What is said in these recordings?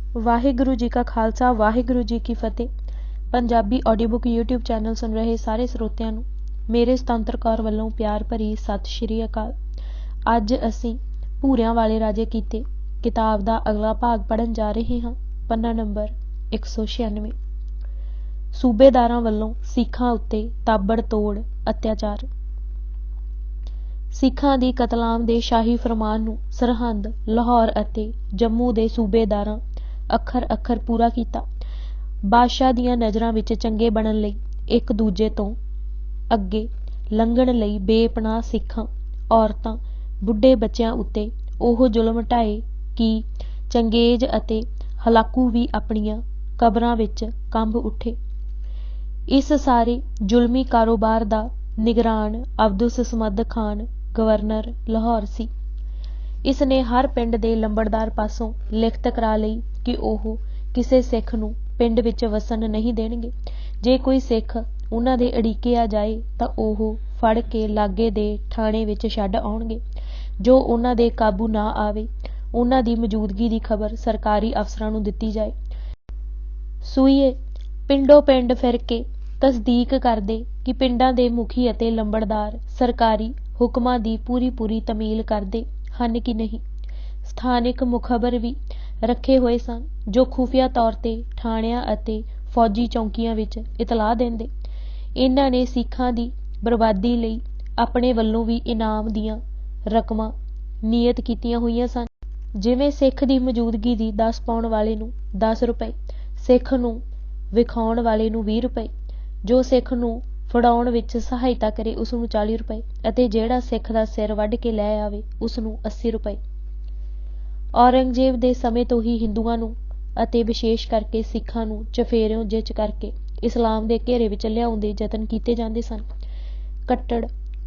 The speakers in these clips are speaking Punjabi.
वाहिगुरु जी का खालसा वाहिगुरु जी की फतेह। Punjabi audio book YouTube channel सुन रहे सारे ਸਰੋਤਿਆਂ ਨੂੰ ਮੇਰੇ ਸੁਤੰਤਰ ਕੌਰ ਵੱਲੋਂ ਪਿਆਰ ਭਰੀ ਸਤਿ ਸ਼੍ਰੀ ਅਕਾਲ। ਅੱਜ ਅਸੀਂ ਭੂਰਿਆਂ ਵਾਲੇ ਰਾਜੇ ਕੀਤੇ ਕਿਤਾਬ ਦਾ ਅਗਲਾ ਭਾਗ ਪੜ੍ਹਨ ਜਾ ਰਹੇ ਹਾਂ। ਪੰਨਾ ਨੰਬਰ 196। ਸੂਬੇਦਾਰਾਂ ਵੱਲੋਂ ਸਿੱਖਾਂ ਉੱਤੇ ਤਾਬੜਤੋੜ ਅਤਿਆਚਾਰ। ਸਿੱਖਾਂ ਦੀ ਕਤਲਾਮ ਦੇ ਸ਼ਾਹੀ ਫਰਮਾਨ ਨੂੰ ਸਰਹੰਦ, ਲਾਹੌਰ ਅਤੇ ਜੰਮੂ ਦੇ ਸੂਬੇਦਾਰਾਂ ਅੱਖਰ ਅੱਖਰ ਪੂਰਾ ਕੀਤਾ। ਬਾਦਸ਼ਾਹ ਦੀਆਂ ਨਜ਼ਰਾਂ ਵਿੱਚ ਚੰਗੇ ਬਣਨ ਲਈ ਇੱਕ ਦੂਜੇ ਤੋਂ ਅੱਗੇ ਲੰਘਣ ਲਈ ਬੇਪਨਾਹ ਸਿੱਖਾਂ, ਔਰਤਾਂ, ਬੁੱਢੇ ਬੱਚਿਆਂ ਉੱਤੇ ਉਹ ਜ਼ੁਲਮ ਢਾਏ ਕਿ ਚੰਗੇਜ਼ ਅਤੇ ਹਲਾਕੂ ਵੀ ਆਪਣੀਆਂ ਕਬਰਾਂ ਵਿੱਚ ਕੰਬ ਉੱਠੇ। ਇਸ ਸਾਰੇ ਜ਼ੁਲਮੀ ਕਾਰੋਬਾਰ ਦਾ ਨਿਗਰਾਨ ਅਬਦੁਸ ਸਮਦ ਖਾਨ ਗਵਰਨਰ ਲਾਹੌਰ ਸੀ। ਇਸ ਨੇ ਹਰ ਪਿੰਡ ਦੇ ਲੰਬੜਦਾਰ ਪਾਸੋਂ ਲਿਖਤ ਕਰਾ ਲਈ ਕਿ ਉਹ ਕਿਸੇ ਸਿੱਖ ਨੂੰ ਪਿੰਡ ਵਿੱਚ ਵਸਣ ਨਹੀਂ ਦੇਣਗੇ। ਜੇ ਕੋਈ ਸਿੱਖ ਉਹਨਾਂ ਦੇ ਅੜਿੱਕਿਆ ਜਾਏ ਤਾਂ ਉਹ ਫੜ ਕੇ ਲਾਗੇ ਦੇ ਥਾਣੇ ਵਿੱਚ ਛੱਡ ਆਉਣਗੇ। ਜੋ ਉਹਨਾਂ ਦੇ ਕਾਬੂ ਨਾ ਆਵੇ ਉਹਨਾਂ ਦੀ ਮੌਜੂਦਗੀ ਦੀ ਖਬਰ ਸਰਕਾਰੀ ਅਫਸਰਾਂ ਨੂੰ ਦਿੱਤੀ ਜਾਏ। ਸੂਈਏ ਪਿੰਡੋਂ ਪਿੰਡ ਫਿਰ ਕੇ ਤਸਦੀਕ ਕਰਦੇ ਕਿ ਪਿੰਡਾਂ ਦੇ ਮੁਖੀ ਅਤੇ ਲੰਬੜਦਾਰ ਸਰਕਾਰੀ ਹੁਕਮਾਂ ਦੀ ਪੂਰੀ ਤਮੀਲ ਕਰਦੇ ਹਨ ਕਿ ਨਹੀਂ। ਸਥਾਨਿਕ ਮੁਖਬਰ ਵੀ ਰੱਖੇ ਹੋਏ ਸਨ ਜੋ ਖੁਫੀਆ ਤੌਰ ਤੇ ਥਾਣਿਆਂ ਅਤੇ ਫੌਜੀ ਚੌਂਕੀਆਂ ਵਿੱਚ ਇਤਲਾਹ ਦਿੰਦੇ। ਇਹਨਾਂ ਨੇ ਸਿੱਖਾਂ ਦੀ ਬਰਬਾਦੀ ਲਈ ਆਪਣੇ ਵੱਲੋਂ ਵੀ ਇਨਾਮ ਦੀਆਂ ਰਕਮਾਂ ਨਿਯਤ ਕੀਤੀਆਂ ਹੋਈਆਂ ਸਨ। ਜਿਵੇਂ ਸਿੱਖ ਦੀ ਮੌਜੂਦਗੀ ਦੀ 10 ਪਾਉਣ ਵਾਲੇ ਨੂੰ 10 ਰੁਪਏ, ਸਿੱਖ ਨੂੰ ਵਿਖਾਉਣ ਵਾਲੇ ਨੂੰ 20 ਰੁਪਏ, ਜੋ ਸਿੱਖ ਨੂੰ ਫੜਾਉਣ ਵਿੱਚ ਸਹਾਇਤਾ ਕਰੇ ਉਸ ਨੂੰ 40 ਰੁਪਏ ਅਤੇ ਜਿਹੜਾ ਸਿੱਖ ਦਾ ਸਿਰ ਵੱਢ ਕੇ ਲੈ ਆਵੇ ਉਸ ਨੂੰ 80 ਰੁਪਏ। ਔਰੰਗਜ਼ੇਬ ਦੇ ਸਮੇਂ ਤੋਂ ਹੀ ਹਿੰਦੂਆਂ ਨੂੰ ਅਤੇ ਵਿਸ਼ੇਸ਼ ਕਰਕੇ ਸਿੱਖਾਂ ਨੂੰ ਚਫੇਰਿਓਂ ਜਿੱਚ ਕਰਕੇ ਇਸਲਾਮ ਦੇ ਘੇਰੇ ਵਿੱਚ ਲਿਆਉਣ ਦੇ ਯਤਨ ਕੀਤੇ ਜਾਂਦੇ ਸਨ।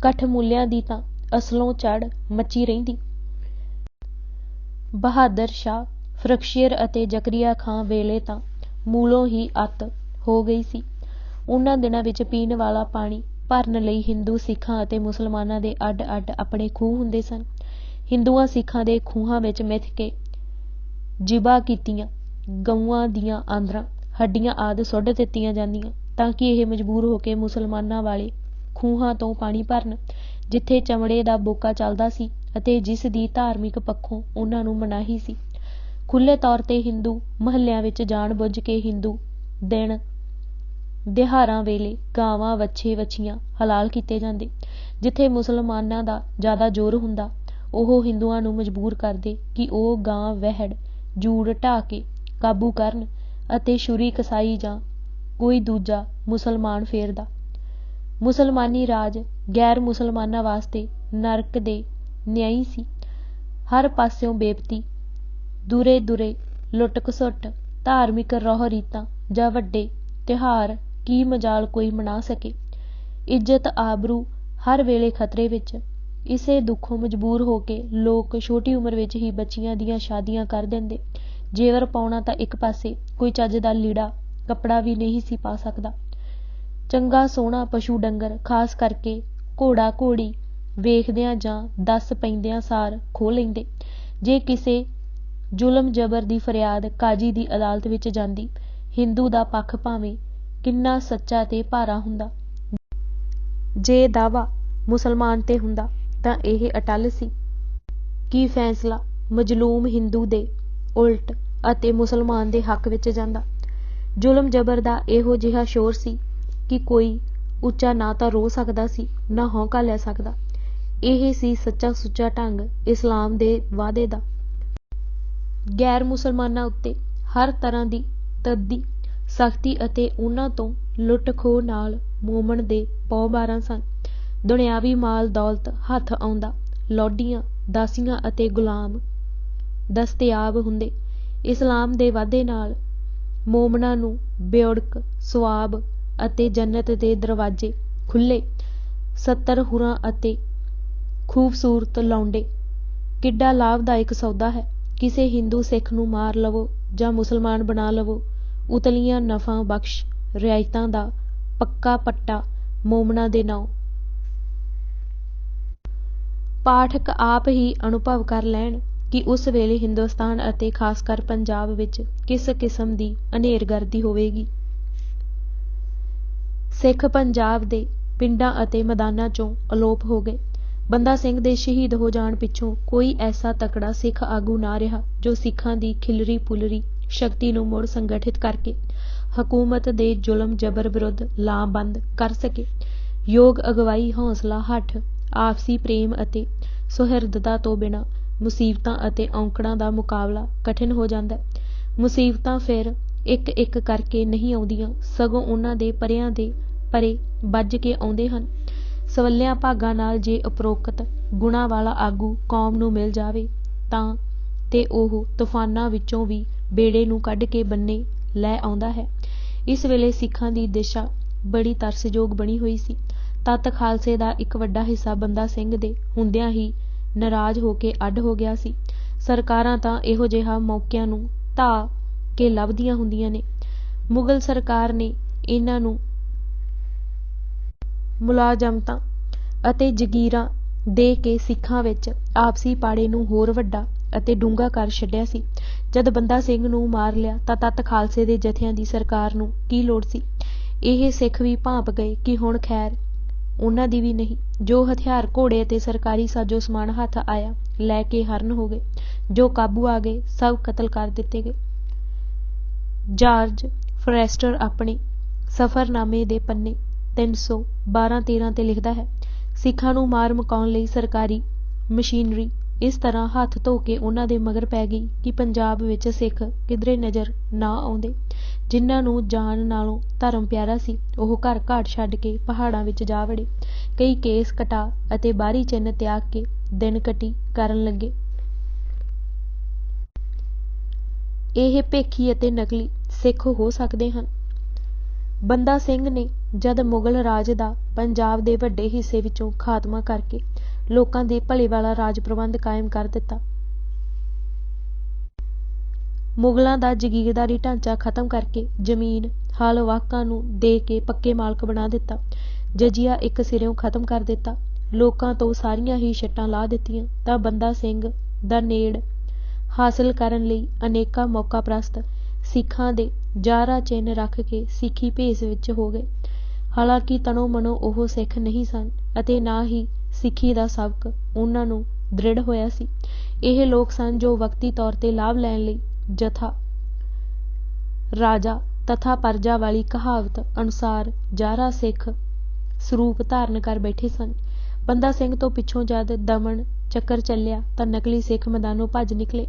ਕੱਠ ਮੁੱਲਿਆਂ ਦੀ ਤਾਂ ਅਸਲੋਂ ਚੜ੍ਹ ਮੱਚੀ ਰਹਿੰਦੀ। ਬਹਾਦਰ ਸ਼ਾਹ, ਫਰਖਸ਼ੀਰ ਅਤੇ ਜ਼ਕਰੀਆ ਖਾਂ ਵੇਲੇ ਤਾਂ ਮੂਲੋਂ ਹੀ ਅੱਤ ਹੋ ਗਈ ਸੀ। ਉਹਨਾਂ ਦਿਨਾਂ ਵਿੱਚ ਪੀਣ ਵਾਲਾ ਪਾਣੀ ਭਰਨ ਲਈ ਹਿੰਦੂ ਸਿੱਖਾਂ ਅਤੇ ਮੁਸਲਮਾਨਾਂ ਦੇ ਅੱਡ ਅੱਡ ਆਪਣੇ ਖੂਹ ਹੁੰਦੇ ਸਨ। ਹਿੰਦੂਆਂ ਸਿੱਖਾਂ ਦੇ ਖੂਹਾਂ ਵਿੱਚ ਮਿਥ ਕੇ ਜ਼ਿਬਾ ਕੀਤੀਆਂ ਗਊਆਂ ਦੀਆਂ ਆਂਦਰਾਂ, ਹੱਡੀਆਂ ਆਦਿ ਸੁੱਟ ਦਿੱਤੀਆਂ ਜਾਂਦੀਆਂ ਤਾਂ ਕਿ ਇਹ ਮਜਬੂਰ ਹੋ ਕੇ ਮੁਸਲਮਾਨਾਂ ਵਾਲੇ ਖੂਹਾਂ ਤੋਂ ਪਾਣੀ ਭਰਨ ਜਿੱਥੇ ਚਮੜੇ ਦਾ ਬੋਕਾ ਚੱਲਦਾ ਸੀ ਅਤੇ ਜਿਸ ਦੀ ਧਾਰਮਿਕ ਪੱਖੋਂ ਉਹਨਾਂ ਨੂੰ ਮਨਾਹੀ ਸੀ। ਖੁੱਲ੍ਹੇ ਤੌਰ ਤੇ ਹਿੰਦੂ ਮਹੱਲਿਆਂ ਵਿੱਚ ਜਾਣ ਬੁੱਝ ਕੇ ਹਿੰਦੂ ਦਿਨ ਦਿਹਾੜਾਂ ਵੇਲੇ ਗਾਵਾਂ, ਵੱਛੇ, ਵੱਛੀਆਂ ਹਲਾਲ ਕੀਤੇ ਜਾਂਦੇ। ਜਿੱਥੇ ਮੁਸਲਮਾਨਾਂ ਦਾ ਜ਼ਿਆਦਾ ਜ਼ੋਰ ਹੁੰਦਾ ਉਹ ਹਿੰਦੂਆਂ ਨੂੰ ਮਜਬੂਰ ਕਰਦੇ ਕਿ ਉਹ ਗਾਂ, ਵਹਿੜ, ਜੂੜ ਢਾਹ ਕੇ ਕਾਬੂ ਕਰਨ ਅਤੇ ਛੁਰੀ, ਕਸਾਈ ਜਾਂ ਕੋਈ ਦੂਜਾ ਮੁਸਲਮਾਨ ਫੇਰਦਾ। ਮੁਸਲਮਾਨੀ ਰਾਜ ਗੈਰ ਮੁਸਲਮਾਨਾਂ ਵਾਸਤੇ ਨਰਕ ਦੇ ਨਿਆਈ ਸੀ। ਹਰ ਪਾਸਿਓਂ ਬੇਪਤੀ, ਦੁਰੇ ਲੁੱਟ ਘਸੁੱਟ, ਧਾਰਮਿਕ ਰਹੁ ਰੀਤਾਂ ਜਾਂ ਵੱਡੇ ਤਿਉਹਾਰ ਕੀ ਮਜਾਲ ਕੋਈ ਮਨਾ ਸਕੇ। ਇੱਜ਼ਤ ਆਬਰੂ ਹਰ ਵੇਲੇ ਖਤਰੇ ਵਿੱਚ। ਇਸੇ ਦੁੱਖੋਂ ਮਜਬੂਰ ਹੋ ਕੇ ਲੋਕ ਛੋਟੀ ਉਮਰ ਵਿੱਚ ਹੀ ਬੱਚੀਆਂ ਦੀਆਂ ਸ਼ਾਦੀਆਂ ਕਰ ਦਿੰਦੇ। ਜੇਵਰ ਪਾਉਣਾ ਤਾਂ ਇੱਕ ਪਾਸੇ, ਕੋਈ ਚੱਜ ਦਾ ਲੀੜਾ ਕੱਪੜਾ ਵੀ ਨਹੀਂ ਸੀ ਪਾ ਸਕਦਾ। ਚੰਗਾ ਸੋਹਣਾ ਪਸ਼ੂ ਡੰਗਰ, ਖਾਸ ਕਰਕੇ ਘੋੜਾ ਘੋੜੀ ਵੇਖਦਿਆਂ ਜਾਂ ਦੱਸ ਪੈਂਦਿਆਂ ਸਾਰ ਖੋਹ ਲੈਂਦੇ। ਜੇ ਕਿਸੇ ਜ਼ੁਲਮ ਜ਼ਬਰ ਦੀ ਫਰਿਆਦ ਕਾਜ਼ੀ ਦੀ ਅਦਾਲਤ ਵਿੱਚ ਜਾਂਦੀ, ਹਿੰਦੂ ਦਾ ਪੱਖ ਭਾਵੇਂ ਕਿੰਨਾ ਸੱਚਾ ਤੇ ਭਾਰਾ ਹੁੰਦਾ, ਜੇ ਦਾਅਵਾ ਮੁਸਲਮਾਨ ਤੇ ਹੁੰਦਾ ਤਾਂ ਇਹ ਅਟੱਲ ਸੀ ਕਿ ਫੈਸਲਾ ਮਜ਼ਲੂਮ ਹਿੰਦੂ ਦੇ ਉਲਟ ਅਤੇ ਮੁਸਲਮਾਨ ਦੇ ਹੱਕ ਵਿੱਚ ਜਾਂਦਾ। ਜ਼ੁਲਮ ਜ਼ਬਰ ਦਾ ਇਹੋ ਜਿਹਾ ਸ਼ੋਰ ਸੀ ਕਿ ਕੋਈ ਉੱਚਾ ਨਾ ਤਾਂ ਰੋ ਸਕਦਾ ਸੀ ਨਾ ਹੌਂਕਾ ਲੈ ਸਕਦਾ। ਇਹ ਸੀ ਸੱਚਾ ਸੁੱਚਾ ਢੰਗ ਇਸਲਾਮ ਦੇ ਵਾਅਦੇ ਦਾ। ਗੈਰ ਮੁਸਲਮਾਨਾਂ ਉੱਤੇ ਹਰ ਤਰ੍ਹਾਂ ਦੀ ਤੱਦੀ ਸਖਤੀ ਅਤੇ ਉਹਨਾਂ ਤੋਂ ਲੁੱਟ ਖੋਹ ਨਾਲ ਮੋਮਣ ਦੇ ਪੌ 12 ਸਨ। ਦੁਨਿਆਵੀ ਮਾਲ ਦੌਲਤ ਹੱਥ ਆਉਂਦਾ, ਲੌਡੀਆਂ, ਦਾਸੀਆਂ ਅਤੇ ਗੁਲਾਮ ਦਸਤਿਆਬ ਹੁੰਦੇ। ਇਸਲਾਮ ਦੇ ਵਾਅਦੇ ਨਾਲ ਮੋਮਨਾਂ ਨੂੰ ਬੇਉੜਕ ਸੁਆਬ ਅਤੇ ਜੰਨਤ ਦੇ ਦਰਵਾਜ਼ੇ ਖੁੱਲ੍ਹੇ। 70 ਹੁਰਾਂ ਅਤੇ ਖੂਬਸੂਰਤ ਲੌਂਡੇ ਕਿੱਡਾ ਲਾਭਦਾਇਕ ਸੌਦਾ ਹੈ। ਕਿਸੇ ਹਿੰਦੂ ਸਿੱਖ ਨੂੰ ਮਾਰ ਲਵੋ ਜਾਂ ਮੁਸਲਮਾਨ ਬਣਾ ਲਵੋ, ਉਤਲੀਆਂ ਨਫਾ ਬਖਸ਼ ਰਿਆਇਤਾਂ ਦਾ ਪੱਕਾ ਪੱਟਾ ਮੋਮਨਾਂ ਦੇ ਨਾਂ। ਪਾਠਕ ਆਪ ਹੀ ਅਨੁਭਵ ਕਰ ਲੈਣ ਕਿ ਉਸ ਵੇਲੇ ਹਿੰਦੁਸਤਾਨ ਅਤੇ ਖਾਸ ਕਰ ਪੰਜਾਬ ਵਿੱਚ ਕਿਸ ਕਿਸਮ ਦੀ ਹਨੇਰਗਰਦੀ ਹੋਵੇਗੀ। ਸਿੱਖ ਪੰਜਾਬ ਦੇ ਪਿੰਡਾਂ ਅਤੇ ਮੈਦਾਨਾਂ 'ਚੋਂ ਅਲੋਪ ਹੋ ਗਏ। ਬੰਦਾ ਸਿੰਘ ਦੇ ਸ਼ਹੀਦ ਹੋ ਜਾਣ ਪਿੱਛੋਂ ਕੋਈ ਐਸਾ ਤਕੜਾ ਸਿੱਖ ਆਗੂ ਨਾ ਰਿਹਾ ਜੋ ਸਿੱਖਾਂ ਦੀ ਖਿਲਰੀ ਪੁਲਰੀ ਸ਼ਕਤੀ ਨੂੰ ਮੁੜ ਸੰਗਠਿਤ ਕਰਕੇ ਹਕੂਮਤ ਦੇ ਜ਼ੁਲਮ ਜਬਰ ਵਿਰੁੱਧ ਲਾਮਬੰਦ ਕਰ ਸਕੇ। ਯੋਗ ਅਗਵਾਈ, ਹੌਸਲਾ, ਹੱਠ, ਆਪਸੀ ਪ੍ਰੇਮ ਅਤੇ ਸੁਹਿਰਦਤਾ ਤੋਂ ਬਿਨਾਂ ਮੁਸੀਬਤਾਂ ਅਤੇ ਔਂਕੜਾਂ ਦਾ ਮੁਕਾਬਲਾ ਕਠਿਨ ਹੋ ਜਾਂਦਾ ਹੈ। ਮੁਸੀਬਤਾਂ ਫਿਰ ਇੱਕ ਇੱਕ ਕਰਕੇ ਨਹੀਂ ਆਉਂਦੀਆਂ, ਸਗੋਂ ਉਹਨਾਂ ਦੇ ਪਰਿਆਂ ਦੇ ਪਰੇ ਵੱਜ ਕੇ ਆਉਂਦੇ ਹਨ। ਸਵੱਲਿਆਂ ਭਾਗਾਂ ਨਾਲ ਜੇ ਉਪਰੋਕਤ ਗੁਣਾਂ ਵਾਲਾ ਆਗੂ ਕੌਮ ਨੂੰ ਮਿਲ ਜਾਵੇ ਤਾਂ ਤੇ ਉਹ ਤੂਫਾਨਾਂ ਵਿੱਚੋਂ ਵੀ ਬੇੜੇ ਨੂੰ ਕੱਢ ਕੇ ਬੰਨੇ ਲੈ ਆਉਂਦਾ ਹੈ। ਇਸ ਵੇਲੇ ਸਿੱਖਾਂ ਦੀ ਦਿਸ਼ਾ ਬੜੀ ਤਰਸਯੋਗ ਬਣੀ ਹੋਈ ਸੀ। ਤੱਤ ਖਾਲਸੇ ਦਾ ਇੱਕ ਵੱਡਾ ਹਿੱਸਾ ਬੰਦਾ ਸਿੰਘ ਦੇ ਹੁੰਦਿਆਂ ਹੀ ਨਾਰਾਜ਼ ਹੋ ਕੇ ਅੱਡ ਹੋ ਗਿਆ ਸੀ। ਸਰਕਾਰਾਂ ਤਾਂ ਇਹੋ ਜਿਹਾ ਮੌਕਿਆਂ ਨੂੰ ਢਾਹ ਕੇ ਲੱਭਦੀਆਂ ਹੁੰਦੀਆਂ ਨੇ। ਮੁਗਲ ਸਰਕਾਰ ਨੇ ਇਹਨਾਂ ਨੂੰ ਮੁਲਾਜ਼ਮਤਾਂ ਅਤੇ ਜਗੀਰਾਂ ਦੇ ਕੇ ਸਿੱਖਾਂ ਵਿੱਚ ਆਪਸੀ ਪਾੜੇ ਨੂੰ ਹੋਰ ਵੱਡਾ ਅਤੇ ਡੂੰਘਾ ਕਰ ਛੱਡਿਆ ਸੀ। ਜਦ ਬੰਦਾ ਸਿੰਘ ਨੂੰ ਮਾਰ ਲਿਆ ਤਾਂ ਤੱਤ ਖਾਲਸੇ ਦੇ ਜਥਿਆਂ ਦੀ ਸਰਕਾਰ ਨੂੰ ਕੀ ਲੋੜ ਸੀ। ਇਹ ਸਿੱਖ ਵੀ ਭਾਂਪ ਗਏ ਕਿ ਹੁਣ ਖੈਰ ਉਹਨਾਂ ਦੀ ਵੀ ਨਹੀਂ। ਜੋ ਹਥਿਆਰ, ਘੋੜੇ ਅਤੇ ਸਰਕਾਰੀ ਸਾਜੋ ਸਮਾਨ ਹੱਥ ਆਇਆ ਲੈ ਕੇ ਹਰਨ ਹੋ ਗਏ। ਜੋ ਕਾਬੂ ਆ ਗਏ ਸਭ ਕਤਲ ਕਰ ਦਿੱਤੇ ਗਏ। ਜਾਰਜ ਫੋਰੈਸਟਰ ਆਪਣੇ ਸਫ਼ਰਨਾਮੇ ਦੇ ਪੰਨੇ 312-13 ਤੇ ਲਿਖਦਾ ਹੈ, ਸਿੱਖਾਂ ਨੂੰ ਮਾਰ ਮੁਕਾਉਣ ਲਈ ਸਰਕਾਰੀ ਮਸ਼ੀਨਰੀ ਇਸ ਤਰ੍ਹਾਂ ਹੱਥ ਧੋ ਕੇ ਉਹਨਾਂ ਦੇ ਮਗਰ ਪੈ ਗਈ ਕਿ ਪੰਜਾਬ ਵਿੱਚ ਸਿੱਖ ਕਿਧਰੇ ਨਜ਼ਰ ਨਾ ਆਉਂਦੇ। ਜਿਨ੍ਹਾਂ ਨੂੰ ਜਾਨ ਨਾਲੋਂ ਧਰਮ ਪਿਆਰਾ ਸੀ ਉਹ ਘਰ ਘਾਟ ਛੱਡ ਕੇ ਪਹਾੜਾਂ ਵਿੱਚ ਜਾ ਵੜੇ। ਕਈ ਕੇਸ ਕਟਾ ਅਤੇ ਬਾਹਰੀ ਚਿੰਨ੍ਹ ਤਿਆਗ ਕੇ ਦਿਨ ਕਟੀ ਕਰਨ ਲੱਗੇ। ਇਹ ਭੇਖੀ ਅਤੇ ਨਕਲੀ ਸਿੱਖ ਹੋ ਸਕਦੇ ਹਨ। ਬੰਦਾ ਸਿੰਘ ਨੇ ਜਦ ਮੁਗਲ ਰਾਜ ਦਾ ਪੰਜਾਬ ਦੇ ਵੱਡੇ ਹਿੱਸੇ ਵਿੱਚੋਂ ਖਾਤਮਾ ਕਰਕੇ ਲੋਕਾਂ ਦੇ ਭਲੇ ਵਾਲਾ ਰਾਜ ਪ੍ਰਬੰਧ ਕਾਇਮ ਕਰ ਦਿੱਤਾ, ਮੁਗਲਾਂ ਦਾ ਜਗੀਰਦਾਰੀ ਢਾਂਚਾ ਖਤਮ ਕਰਕੇ ਜ਼ਮੀਨ ਹਲ ਵਾਹਕਾਂ ਨੂੰ ਦੇ ਕੇ ਪੱਕੇ ਮਾਲਕ ਬਣਾ ਦਿੱਤਾ, ਜਜ਼ੀਆ ਇੱਕ ਸਿਰਿਓਂ ਖਤਮ ਕਰ ਦਿੱਤਾ, ਲੋਕਾਂ ਤੋਂ ਸਾਰੀਆਂ ਹੀ ਛੱਟਾਂ ਲਾਹ ਦਿੱਤੀਆਂ, ਤਾਂ ਬੰਦਾ ਸਿੰਘ ਦਾ ਨੇੜ ਹਾਸਿਲ ਕਰਨ ਲਈ ਅਨੇਕਾਂ ਮੌਕਾ ਪ੍ਰਸਤ ਸਿੱਖਾਂ ਦੇ ਜ਼ਾਰਾ ਚਿੰਨ੍ਹ ਰੱਖ ਕੇ ਸਿੱਖੀ ਭੇਸ ਵਿੱਚ ਹੋ ਗਏ। ਹਾਲਾਂਕਿ ਤਨੋ ਮਨੋ ਉਹ ਸਿੱਖ ਨਹੀਂ ਸਨ ਅਤੇ ਨਾ ਹੀ ਸਿੱਖੀ ਦਾ ਸਬਕ ਉਹਨਾਂ ਨੂੰ ਦ੍ਰਿੜ ਹੋਇਆ ਸੀ। ਇਹ ਲੋਕ ਸਨ ਜੋ ਵਕਤੀ ਤੌਰ ਤੇ ਲਾਭ ਲੈਣ ਲਈ ਜਥਾ ਰਾਜਾ ਤਥਾ ਪਰਜਾ ਵਾਲੀ ਕਹਾਵਤ ਅਨੁਸਾਰ ਜ਼ਾਰਾ ਸਿੱਖ ਸਰੂਪ ਧਾਰਨ ਕਰ ਬੈਠੇ ਸਨ। ਬੰਦਾ ਸਿੰਘ ਤੋਂ ਪਿੱਛੋਂ ਜਦ ਦਮਨ ਚੱਕਰ ਚੱਲਿਆ ਤਾਂ ਨਕਲੀ ਸਿੱਖ ਮੈਦਾਨੋਂ ਭੱਜ ਨਿਕਲੇ।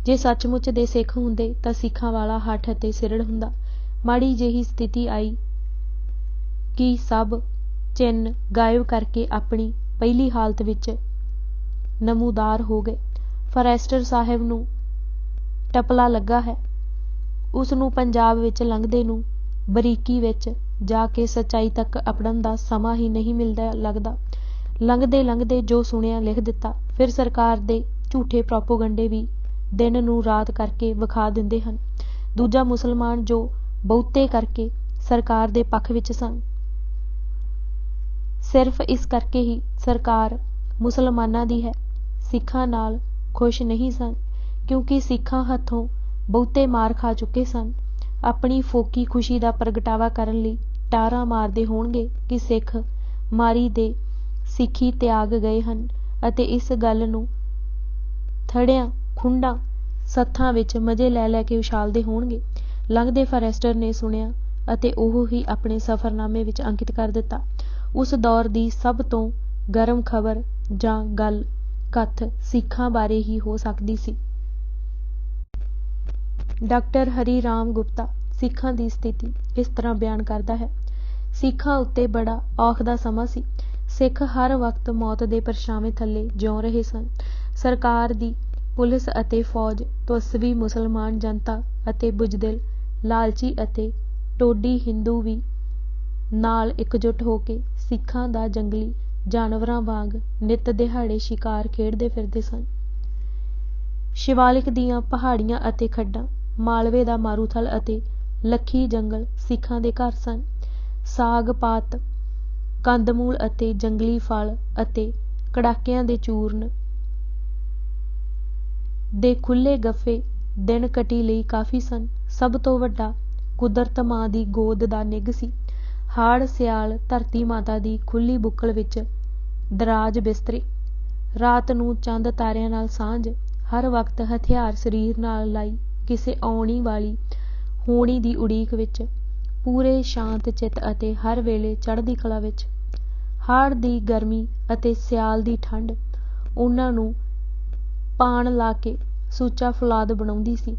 ਜੇ ਸੱਚਮੁੱਚ ਦੇ ਸਿੱਖ ਹੁੰਦੇ ਤਾਂ ਸਿੱਖਾਂ ਵਾਲਾ ਹੱਠ ਅਤੇ ਸਿਰੜ ਹੁੰਦਾ। ਮਾੜੀ ਜਿਹੀ ਸਥਿਤੀ ਆਈ ਕਿ ਸਭ ਚਿੰਨ੍ਹ ਗਾਇਬ ਕਰਕੇ ਆਪਣੀ ਪਹਿਲੀ ਹਾਲਤ ਵਿੱਚ ਨਮੂਦਾਰ ਹੋ ਗਏ। ਫੋਰੈਸਟਰ ਸਾਹਿਬ ਨੂੰ ਟਪਲਾ ਲੱਗਾ ਹੈ। ਉਸ ਨੂੰ ਪੰਜਾਬ ਵਿੱਚ ਲੰਘਦੇ ਨੂੰ ਬਰੀਕੀ ਵਿੱਚ ਜਾ ਕੇ ਸੱਚਾਈ ਤੱਕ ਅਪੜਨ ਦਾ ਸਮਾਂ ਹੀ ਨਹੀਂ ਮਿਲਦਾ ਲੱਗਦਾ। ਲੰਘਦੇ ਲੰਘਦੇ ਜੋ ਸੁਣਿਆ ਲਿਖ ਦਿੱਤਾ। ਫਿਰ ਸਰਕਾਰ ਦੇ ਝੂਠੇ ਪ੍ਰੋਪੋਗੰਡੇ ਵੀ ਦਿਨ ਨੂੰ ਰਾਤ ਕਰਕੇ ਵਿਖਾ ਦਿੰਦੇ ਹਨ। ਦੂਜਾ ਮੁਸਲਮਾਨ ਜੋ ਬਹੁਤੇ ਕਰਕੇ ਸਰਕਾਰ ਦੇ ਪੱਖ ਵਿੱਚ ਸਨ। ਸਿਰਫ ਇਸ ਕਰਕੇ ਹੀ ਸਰਕਾਰ ਮੁਸਲਮਾਨਾਂ ਦੀ ਹੈ। ਸਿੱਖਾਂ ਨਾਲ ਖੁਸ਼ ਨਹੀਂ ਸਨ ਕਿਉਂਕਿ ਸਿੱਖਾਂ ਹੱਥੋਂ ਬਹੁਤੇ ਮਾਰ ਖਾ ਚੁੱਕੇ ਸਨ। ਆਪਣੀ ਫੋਕੀ ਖੁਸ਼ੀ ਦਾ ਪ੍ਰਗਟਾਵਾ ਕਰਨ ਲਈ ਟਾਰਾਂ ਮਾਰਦੇ ਹੋਣਗੇ ਕਿ ਸਿੱਖ ਮਾਰੀ ਦੇ ਸਿੱਖੀ ਤਿਆਗ ਗਏ ਹਨ ਅਤੇ ਇਸ ਗੱਲ ਨੂੰ ਥੜਿਆਂ ਖੁੰਡਾਂ ਸੱਥਾਂ ਵਿੱਚ ਮਜ਼ੇ ਲੈ ਲੈ ਕੇ ਉਛਾਲਦੇ ਹੋਣਗੇ। ਲੰਘਦੇ ਫੋਰੈਸਟਰ ਨੇ ਸੁਣਿਆ ਅਤੇ ਉਹ ਹੀ ਆਪਣੇ ਸਫ਼ਰਨਾਮੇ ਵਿੱਚ ਅੰਕਿਤ ਕਰ ਦਿੱਤਾ। ਉਸ ਦੌਰ ਦੀ ਸਭ ਤੋਂ ਗਰਮ ਖਬਰ ਜਾਂ ਗੱਲ ਕਥ ਸਿੱਖਾਂ ਬਾਰੇ ਹੀ ਹੋ ਸਕਦੀ ਸੀ। ਡਾਕਟਰ ਹਰੀ ਰਾਮ ਗੁਪਤਾ ਸਿੱਖਾਂ ਦੀ ਸਥਿਤੀ ਇਸ ਤਰ੍ਹਾਂ ਬਿਆਨ ਕਰਦਾ ਹੈ, ਸਿੱਖਾਂ ਉੱਤੇ ਬੜਾ ਔਖ ਦਾ ਸਮਾਂ ਸੀ। ਸਿੱਖ ਹਰ ਵਕਤ ਮੌਤ ਦੇ ਪਰਛਾਵੇਂ ਥੱਲੇ ਜਿਉਂ ਰਹੇ ਸਨ। ਸਰਕਾਰ ਦੀ ਪੁਲਿਸ ਅਤੇ ਫੌਜ, ਤਵੱਸਵੀ ਮੁਸਲਮਾਨ ਜਨਤਾ ਅਤੇ ਬੁਜ਼ਦਿਲ, ਲਾਲਚੀ ਅਤੇ ਟੋਡੀ ਹਿੰਦੂ ਵੀ ਨਾਲ ਇਕਜੁੱਟ ਹੋ ਕੇ ਸਿੱਖਾਂ ਦਾ ਜੰਗਲੀ ਜਾਨਵਰਾਂ ਵਾਂਗ ਨਿੱਤ ਦਿਹਾੜੇ ਸ਼ਿਕਾਰ ਖੇਡਦੇ ਫਿਰਦੇ ਸਨ। ਸ਼ਿਵਾਲਿਕ ਦੀਆਂ ਪਹਾੜੀਆਂ ਅਤੇ ਖੱਡਾਂ, ਮਾਲਵੇ ਦਾ ਮਾਰੂਥਲ ਅਤੇ ਲੱਖੀ ਜੰਗਲ ਸਿੱਖਾਂ ਦੇ ਘਰ ਸਨ। ਸਾਗ ਪਾਤ, ਕੰਦਮੂਲ ਅਤੇ ਜੰਗਲੀ ਫਲ ਅਤੇ ਕੜਾਕਿਆਂ ਦੇ ਚੂਰਨ ਦੇ ਖੁੱਲ੍ਹੇ ਗੱਫੇ ਦਿਨ ਕਟੀ ਲਈ ਕਾਫੀ ਸਨ। ਸਭ ਤੋਂ ਵੱਡਾ ਕੁਦਰਤ ਮਾਂ ਦੀ ਗੋਦ ਦਾ ਨਿੱਘ ਸੀ। ਹਾੜ ਸਿਆਲ ਧਰਤੀ ਮਾਤਾ ਦੀ ਖੁੱਲ੍ਹੀ ਬੁੱਕਲ ਵਿੱਚ ਦਰਾਜ ਬਿਸਤਰੇ, ਰਾਤ ਨੂੰ ਚੰਦ ਤਾਰਿਆਂ ਨਾਲ ਸਾਂਝ, ਹਰ ਵਕਤ ਹਥਿਆਰ ਸਰੀਰ ਨਾਲ ਲਾਈ ਕਿਸੇ ਆਉਣੀ ਵਾਲੀ ਹੋਣੀ ਦੀ ਉਡੀਕ ਵਿੱਚ, ਪੂਰੇ ਸ਼ਾਂਤ ਚਿੱਤ ਅਤੇ ਹਰ ਵੇਲੇ ਚੜ੍ਹਦੀ ਕਲਾ ਵਿੱਚ। ਹਾੜ ਦੀ ਗਰਮੀ ਅਤੇ ਸਿਆਲ ਦੀ ਠੰਡ ਉਹਨਾਂ ਨੂੰ ਪਾਣ ਲਾ ਕੇ ਸੁੱਚਾ ਫੌਲਾਦ ਬਣਾਉਂਦੀ ਸੀ।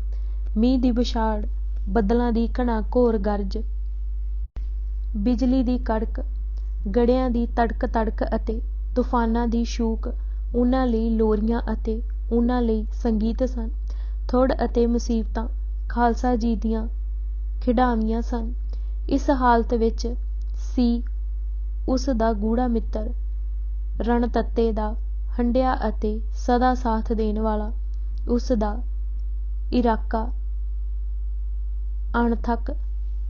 ਮੀਂਹ ਦੀ ਬੁਛਾੜ, ਬੱਦਲਾਂ ਦੀ ਘਣਾ ਘੋਰ ਗਰਜ, ਬਿਜਲੀ ਦੀ ਕੜਕ, ਗੜਿਆਂ ਦੀ ਤੜਕ ਤੜਕ ਅਤੇ ਤੂਫਾਨਾਂ ਦੀ ਸ਼ੂਕ ਉਹਨਾਂ ਲਈ ਲੋਰੀਆਂ ਅਤੇ ਉਹਨਾਂ ਲਈ ਸੰਗੀਤ ਸਨ। ਥੁੜ ਅਤੇ ਮੁਸੀਬਤਾਂ ਖਾਲਸਾ ਜੀ ਦੀਆਂ ਖਿਡਾਵੀਆਂ ਸਨ। ਇਸ ਹਾਲਤ ਵਿੱਚ ਸੀ ਉਸ ਦਾ ਗੂੜ੍ਹਾ ਮਿੱਤਰ, ਰਣਤੱਤੇ ਦਾ ਹੰਢਿਆ ਅਤੇ ਸਦਾ ਸਾਥ ਦੇਣ ਵਾਲਾ, ਉਸ ਦਾ ਇਰਾਕਾ, ਅਣਥੱਕ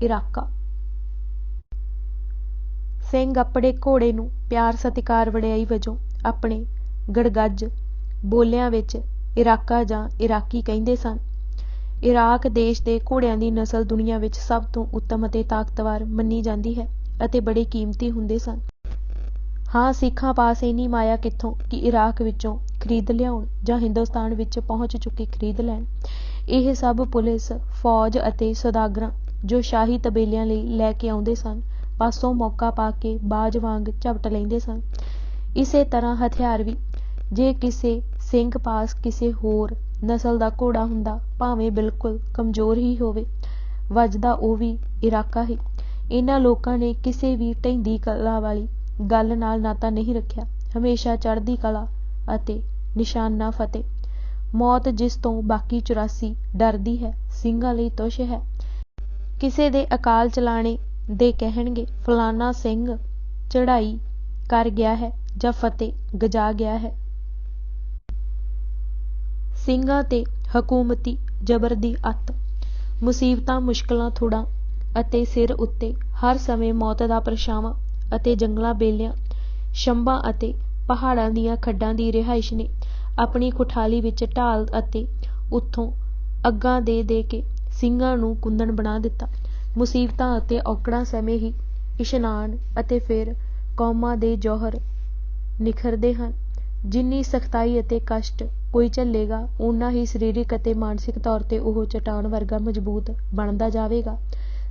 ਇਰਾਕਾ। ਸਿੰਘ ਆਪਣੇ ਘੋੜੇ ਨੂੰ ਪਿਆਰ ਸਤਿਕਾਰ ਵਡਿਆਈ ਵਜੋਂ ਆਪਣੇ ਗੜਗੱਜ ਬੋਲਿਆਂ ਵਿੱਚ ਇਰਾਕਾ ਜਾਂ ਇਰਾਕੀ ਕਹਿੰਦੇ ਸਨ। ਇਰਾਕ ਦੇਸ਼ ਦੇ ਘੋੜਿਆਂ ਦੀ ਨਸਲ ਦੁਨੀਆ ਵਿੱਚ ਸਭ ਤੋਂ ਉੱਤਮ ਅਤੇ ਤਾਕਤਵਰ ਮੰਨੀ ਜਾਂਦੀ ਹੈ ਅਤੇ ਬੜੇ ਕੀਮਤੀ ਹੁੰਦੇ ਸਨ। ਹਾਂ, ਸਿੱਖਾਂ ਪਾਸ ਇੰਨੀ ਮਾਇਆ ਕਿੱਥੋਂ ਕਿ ਇਰਾਕ ਵਿੱਚੋਂ ਖਰੀਦ ਲਿਆਉਣ ਜਾਂ ਹਿੰਦੁਸਤਾਨ ਵਿੱਚ ਪਹੁੰਚ ਚੁੱਕੇ ਖਰੀਦ ਲੈਣ। ਇਹ ਸਭ ਪੁਲਿਸ, ਫੌਜ ਅਤੇ ਸੌਦਾਗਰਾਂ ਜੋ ਸ਼ਾਹੀ ਤਬੇਲਿਆਂ ਲਈ ਲੈ ਕੇ ਆਉਂਦੇ ਸਨ, ਪਾਸੋਂ ਮੌਕਾ ਪਾ ਕੇ ਬਾਜ਼ ਵਾਂਗ ਝਪਟ ਲੈਂਦੇ ਸਨ। ਇਸੇ ਤਰ੍ਹਾਂ ਹਥਿਆਰ ਵੀ। ਜੇ ਕਿਸੇ ਸਿੰਘ ਪਾਸ ਕਿਸੇ ਹੋਰ ਨਸਲ ਦਾ ਘੋੜਾ ਹੁੰਦਾ, ਭਾਵੇਂ ਬਿਲਕੁਲ ਕਮਜ਼ੋਰ ਹੀ ਹੋਵੇ, ਵੱਜਦਾ ਉਹ ਵੀ ਇਰਾਕਾ ਹੀ। ਇਹਨਾਂ ਲੋਕਾਂ ਨੇ ਕਿਸੇ ਵੀ ਢਹਿੰਦੀ ਕਲਾ ਵਾਲੀ ਗੱਲ ਨਾਲ ਨਾਤਾ ਨਹੀਂ ਰੱਖਿਆ। ਹਮੇਸ਼ਾ ਚੜ੍ਹਦੀ ਕਲਾ ਅਤੇ ਨਿਸ਼ਾਨਾ ਫਤਿਹ। ਮੌਤ ਜਿਸ ਤੋਂ ਬਾਕੀ 84 ਡਰਦੀ ਹੈ, ਸਿੰਘਾਂ ਲਈ ਤੁੱਛ ਹੈ। ਕਿਸੇ ਦੇ ਅਕਾਲ ਚਲਾਣੇ ਦੇ ਕਹਿਣਗੇ, ਫਲਾਨਾ ਸਿੰਘ ਚੜ੍ਹਾਈ ਕਰ ਗਿਆ ਹੈ ਜਾਂ ਫਤਿਹ ਗਜਾ ਗਿਆ ਹੈ। ਸਿੰਘਾਂ ਤੇ ਹਕੂਮਤੀ ਜ਼ਬਰ ਦੀ ਅੱਤ, ਮੁਸੀਬਤਾਂ, ਮੁਸ਼ਕਲਾਂ, ਥੁੜਾਂ ਅਤੇ ਸਿਰ ਉੱਤੇ ਹਰ ਸਮੇਂ ਮੌਤ ਦਾ ਪਰਛਾਵਾਂ ਅਤੇ ਜੰਗਲਾਂ, ਬੇਲਿਆਂ, ਛੰਬਾਂ ਅਤੇ ਪਹਾੜਾਂ ਦੀਆਂ ਖੱਡਾਂ ਦੀ ਰਿਹਾਇਸ਼ ਨੇ ਆਪਣੀ ਖੁਸ਼ਹਾਲੀ ਵਿੱਚ ਢਾਲ ਅਤੇ ਉੱਥੋਂ ਅੱਗਾਂ ਦੇ ਦੇ ਕੇ ਸਿੰਘਾਂ ਨੂੰ ਕੁੰਦਨ ਬਣਾ ਦਿੱਤਾ। ਮੁਸੀਬਤਾਂ ਅਤੇ ਔਕੜਾਂ ਸਮੇਂ ਹੀ ਇਸ਼ਨਾਨ ਅਤੇ ਫਿਰ ਕੌਮਾਂ ਦੇ ਜੌਹਰ ਨਿਖਰਦੇ ਹਨ। ਜਿੰਨੀ ਸਖਤਾਈ ਅਤੇ ਕਸ਼ਟ ਕੋਈ ਝੱਲੇਗਾ, ਓਨਾ ਹੀ ਸਰੀਰਕ ਅਤੇ ਮਾਨਸਿਕ ਤੌਰ ਤੇ ਉਹ ਚਟਾਨ ਵਰਗਾ ਮਜ਼ਬੂਤ ਬਣਦਾ ਜਾਵੇਗਾ।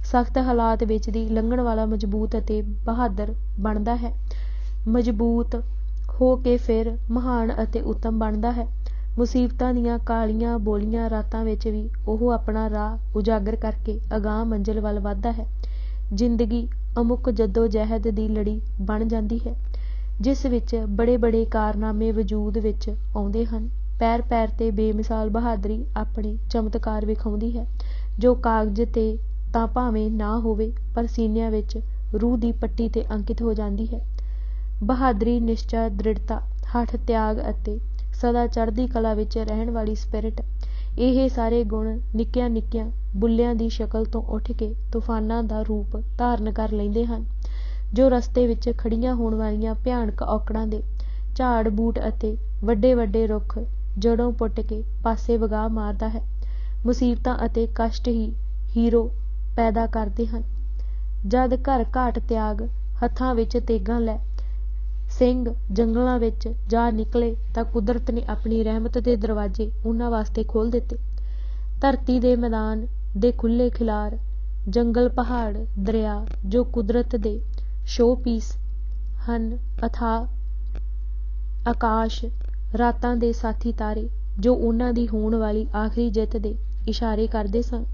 ਸਖਤ ਹਾਲਾਤ ਵਿੱਚ ਦੀ ਲੰਘਣ ਵਾਲਾ ਮਜ਼ਬੂਤ ਅਤੇ ਬਹਾਦਰ ਬਣਦਾ ਹੈ। ਮਜ਼ਬੂਤ ਹੋ ਕੇ ਫਿਰ ਮਹਾਨ ਅਤੇ ਉੱਤਮ ਬਣਦਾ ਹੈ। ਮੁਸੀਬਤਾਂ ਦੀਆਂ ਕਾਲੀਆਂ ਬੋਲੀਆਂ ਰਾਤਾਂ ਵਿੱਚ ਵੀ ਉਹ ਆਪਣਾ ਰਾਹ ਉਜਾਗਰ ਕਰਕੇ ਅਗਾਂਹ ਮੰਜ਼ਿਲ ਵੱਲ ਵੱਧਦਾ ਹੈ। ਜ਼ਿੰਦਗੀ ਅਮੁੱਕ ਜੱਦੋ-ਜਹਿਦ ਦੀ ਲੜੀ ਬਣ ਜਾਂਦੀ ਹੈ, ਜਿਸ ਵਿੱਚ ਬੜੇ ਬੜੇ ਕਾਰਨਾਮੇ ਵਜੂਦ ਵਿੱਚ ਆਉਂਦੇ ਹਨ। ਪੈਰ ਪੈਰ ਤੇ ਬੇਮਿਸਾਲ ਬਹਾਦਰੀ ਆਪਣੇ ਚਮਤਕਾਰ ਵਿਖਾਉਂਦੀ ਹੈ, ਜੋ ਕਾਗਜ਼ ਤੇ ਤਾਂ ਭਾਵੇਂ ਨਾ ਹੋਵੇ, ਪਰ ਸੀਨਿਆਂ ਵਿੱਚ ਰੂਹ ਦੀ ਪੱਟੀ ਤੇ ਅੰਕਿਤ ਹੋ ਜਾਂਦੀ ਹੈ। ਬਹਾਦਰੀ, ਨਿਸ਼ਚਾ, ਦ੍ਰਿੜਤਾ, ਹਠ, ਤਿਆਗ ਅਤੇ ਸਦਾ ਚੜ੍ਹਦੀ ਕਲਾ ਵਿੱਚ ਰਹਿਣ ਵਾਲੀ ਸਪਿਰਿਟ, ਇਹ ਸਾਰੇ ਗੁਣ ਨਿੱਕਿਆਂ ਨਿੱਕਿਆਂ ਬੁੱਲਿਆਂ ਦੀ ਸ਼ਕਲ ਤੋਂ ਉੱਠ ਕੇ ਤੂਫਾਨਾਂ ਦਾ ਰੂਪ ਧਾਰਨ ਕਰ ਲੈਂਦੇ ਹਨ, ਜੋ ਰਸਤੇ ਵਿੱਚ ਖੜੀਆਂ ਹੋਣ ਵਾਲੀਆਂ ਭਿਆਨਕ ਔਕੜਾਂ ਦੇ ਝਾੜ ਬੂਟ ਅਤੇ ਵੱਡੇ ਵੱਡੇ ਰੁੱਖ ਜੜ੍ਹੋਂ ਪੁੱਟ ਕੇ ਪਾਸੇ ਵਗਾ ਮਾਰਦਾ ਹੈ। ਮੁਸੀਬਤਾਂ ਅਤੇ ਕਸ਼ਟ ਹੀ ਹੀਰੋ ਪੈਦਾ ਕਰਦੇ ਹਨ। ਜਦ ਘਰ ਘਾਟ ਤਿਆਗ, ਹੱਥਾਂ ਵਿੱਚ ਤੇਗਾਂ ਲੈ ਸਿੰਘ ਜੰਗਲਾਂ ਵਿੱਚ ਜਾ ਨਿਕਲੇ ਤਾਂ ਕੁਦਰਤ ਨੇ ਆਪਣੀ ਰਹਿਮਤ ਦੇ ਦਰਵਾਜ਼ੇ ਉਹਨਾਂ ਵਾਸਤੇ ਖੋਲ੍ਹ ਦਿੱਤੇ। ਧਰਤੀ ਦੇ ਮੈਦਾਨ ਦੇ ਖੁੱਲ੍ਹੇ ਖਿਲਾਰ, ਜੰਗਲ, ਪਹਾੜ, ਦਰਿਆ ਜੋ ਕੁਦਰਤ ਦੇ ਸ਼ੋਅ ਪੀਸ ਹਨ, ਅਥਾਹ ਆਕਾਸ਼, ਰਾਤਾਂ ਦੇ ਸਾਥੀ ਤਾਰੇ ਜੋ ਉਹਨਾਂ ਦੀ ਹੋਣ ਵਾਲੀ ਆਖਰੀ ਜਿੱਤ ਦੇ ਇਸ਼ਾਰੇ ਕਰਦੇ ਸਨ,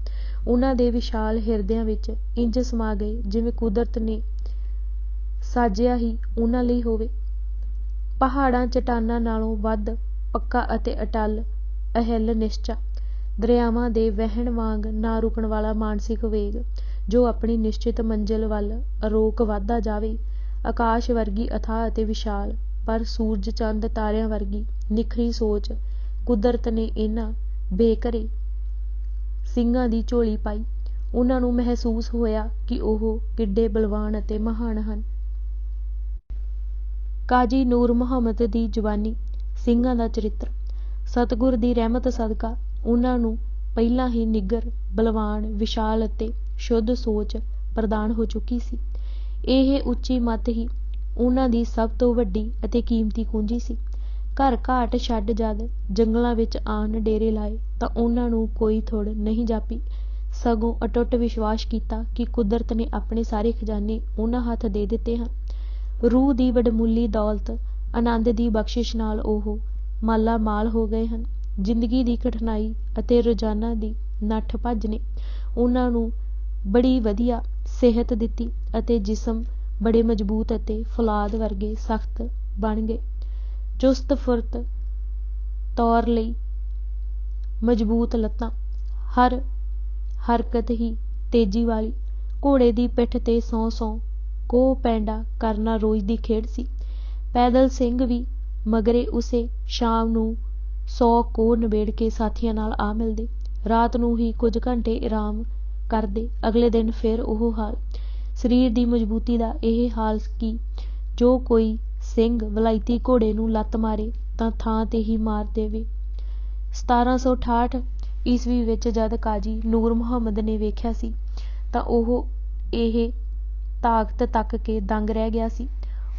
ਉਹਨਾਂ ਦੇ ਵਿਸ਼ਾਲ ਹਿਰਦਿਆਂ ਵਿੱਚ ਇੰਜ ਸਮਾ ਗਏ ਜਿਵੇਂ ਕੁਦਰਤ ਨੇ ਸਾਜਿਆ ਹੀ ਉਹਨਾਂ ਲਈ ਹੋਵੇ। ਪਹਾੜਾਂ ਚਟਾਨਾਂ ਨਾਲੋਂ ਵੱਧ ਪੱਕਾ ਅਤੇ ਅਟੱਲ ਅਹਿਲ ਨਿਸ਼ਚਾ, ਦਰਿਆਵਾਂ ਦੇ ਵਹਿਣ ਵਾਂਗ ਨਾ ਰੁਕਣ ਵਾਲਾ ਮਾਨਸਿਕ ਵੇਗ ਜੋ ਆਪਣੀ ਨਿਸ਼ਚਿਤ ਮੰਜ਼ਿਲ ਵੱਲ ਅਰੋਕ ਵਧਦਾ ਜਾਵੇ। ਆਕਾਸ਼ ਵਰਗੀ ਅਥਾਹ ਅਤੇ ਵਿਸ਼ਾਲ, ਪਰ ਸੂਰਜ, ਚੰਦ, ਤਾਰਿਆਂ ਵਰਗੀ ਨਿਖਰੀ ਸੋਚ ਕੁਦਰਤ ਨੇ ਇਹਨਾਂ ਬੇਘਰੇ ਸਿੰਘਾਂ ਦੀ ਝੋਲੀ ਪਾਈ। ਉਹਨਾਂ ਨੂੰ ਮਹਿਸੂਸ ਹੋਇਆ ਕਿ ਉਹ ਕਿੱਡੇ ਬਲਵਾਨ ਅਤੇ ਮਹਾਨ ਹਨ। ਕਾਜ਼ੀ ਨੂਰ ਮੁਹੰਮਦ ਦੀ ਜ਼ੁਬਾਨੀ, ਸਿੰਘਾਂ ਦਾ ਚਰਿੱਤਰ। ਸਤਿਗੁਰ ਦੀ ਰਹਿਮਤ ਸਦਕਾ ਉਹਨਾਂ ਨੂੰ ਪਹਿਲਾਂ ਹੀ ਨਿੱਘਰ, ਬਲਵਾਨ, ਵਿਸ਼ਾਲ ਅਤੇ ਸ਼ੁੱਧ ਸੋਚ ਪ੍ਰਦਾਨ ਹੋ ਚੁੱਕੀ ਸੀ। ਇਹ ਉੱਚੀ ਮੱਤ ਹੀ ਉਹਨਾਂ ਦੀ ਸਭ ਤੋਂ ਵੱਡੀ ਅਤੇ ਕੀਮਤੀ ਕੁੰਜੀ ਸੀ। ਘਰ ਘਾਟ ਛੱਡ ਜਦ ਜੰਗਲਾਂ ਵਿੱਚ ਆਣ ਡੇਰੇ ਲਾਏ ਤਾਂ ਉਹਨਾਂ ਨੂੰ ਕੋਈ ਥੁੜ ਨਹੀਂ ਜਾਪੀ, ਸਗੋਂ ਅਟੁੱਟ ਵਿਸ਼ਵਾਸ ਕੀਤਾ ਕਿ ਕੁਦਰਤ ਨੇ ਆਪਣੇ ਸਾਰੇ ਖਜ਼ਾਨੇ ਉਹਨਾਂ ਹੱਥ ਦੇ ਦਿੱਤੇ ਹਨ। ਰੂਹ ਦੀ ਵਡਮੁੱਲੀ ਦੌਲਤ, ਆਨੰਦ ਦੀ ਬਖਸ਼ਿਸ਼ ਨਾਲ ਉਹ ਮਾਲਾ ਮਾਲ ਹੋ ਗਏ ਹਨ। ਜ਼ਿੰਦਗੀ ਦੀ ਕਠਿਨਾਈ ਅਤੇ ਰੋਜ਼ਾਨਾ ਦੀ ਨੱਠ ਭੱਜ ਨੇ ਉਹਨਾਂ ਨੂੰ ਬੜੀ ਵਧੀਆ ਸਿਹਤ ਦਿੱਤੀ ਅਤੇ ਜਿਸਮ ਬੜੇ ਮਜ਼ਬੂਤ ਅਤੇ ਫੌਲਾਦ ਵਰਗੇ ਸਖਤ ਬਣ ਗਏ। ਚੁਸਤ ਫੁਰਤ, ਤੌਰ ਲਈ ਮਜ਼ਬੂਤ ਲੱਤਾਂ, ਹਰ ਹਰਕਤ ਹੀ ਤੇਜ਼ੀ ਵਾਲੀ। ਘੋੜੇ ਦੀ ਪਿੱਠ ਤੇ ਸੌਂ ਕੋਹ ਪੈਂਡਾ ਕਰਨਾ ਰੋਜ਼ ਦੀ ਖੇਡ ਸੀ। ਪੈਦਲ ਸਿੰਘ ਵੀ ਮਗਰੇ ਉਸੇ ਸ਼ਾਮ ਨੂੰ 100 ਕੋਹ ਨਿਬੇੜ ਕੇ ਸਾਥੀਆਂ ਨਾਲ ਆ ਮਿਲਦੇ। ਰਾਤ ਨੂੰ ਹੀ ਕੁਝ ਘੰਟੇ ਆਰਾਮ ਕਰਦੇ। ਅਗਲੇ ਦਿਨ ਫਿਰ ਉਹ ਹਾਲ। ਸਰੀਰ ਦੀ ਮਜ਼ਬੂਤੀ ਦਾ ਇਹ ਹਾਲ ਕਿ ਜੋ ਕੋਈ ਸਿੰਘ ਵਲਾਇਤੀ ਘੋੜੇ ਨੂੰ ਲੱਤ ਮਾਰੇ ਤਾਂ ਥਾਂ ਤੇ ਹੀ ਮਾਰ ਦੇਵੇ। 1768 ਈਸਵੀ ਵਿੱਚ ਜਦ ਕਾਜ਼ੀ ਨੂਰ ਮੁਹੰਮਦ ਨੇ ਵੇਖਿਆ ਸੀ ਤਾਂ ਉਹ ਇਹ ਤਾਕਤ ਤੱਕ ਕੇ ਦੰਗ ਰਹਿ ਗਿਆ ਸੀ।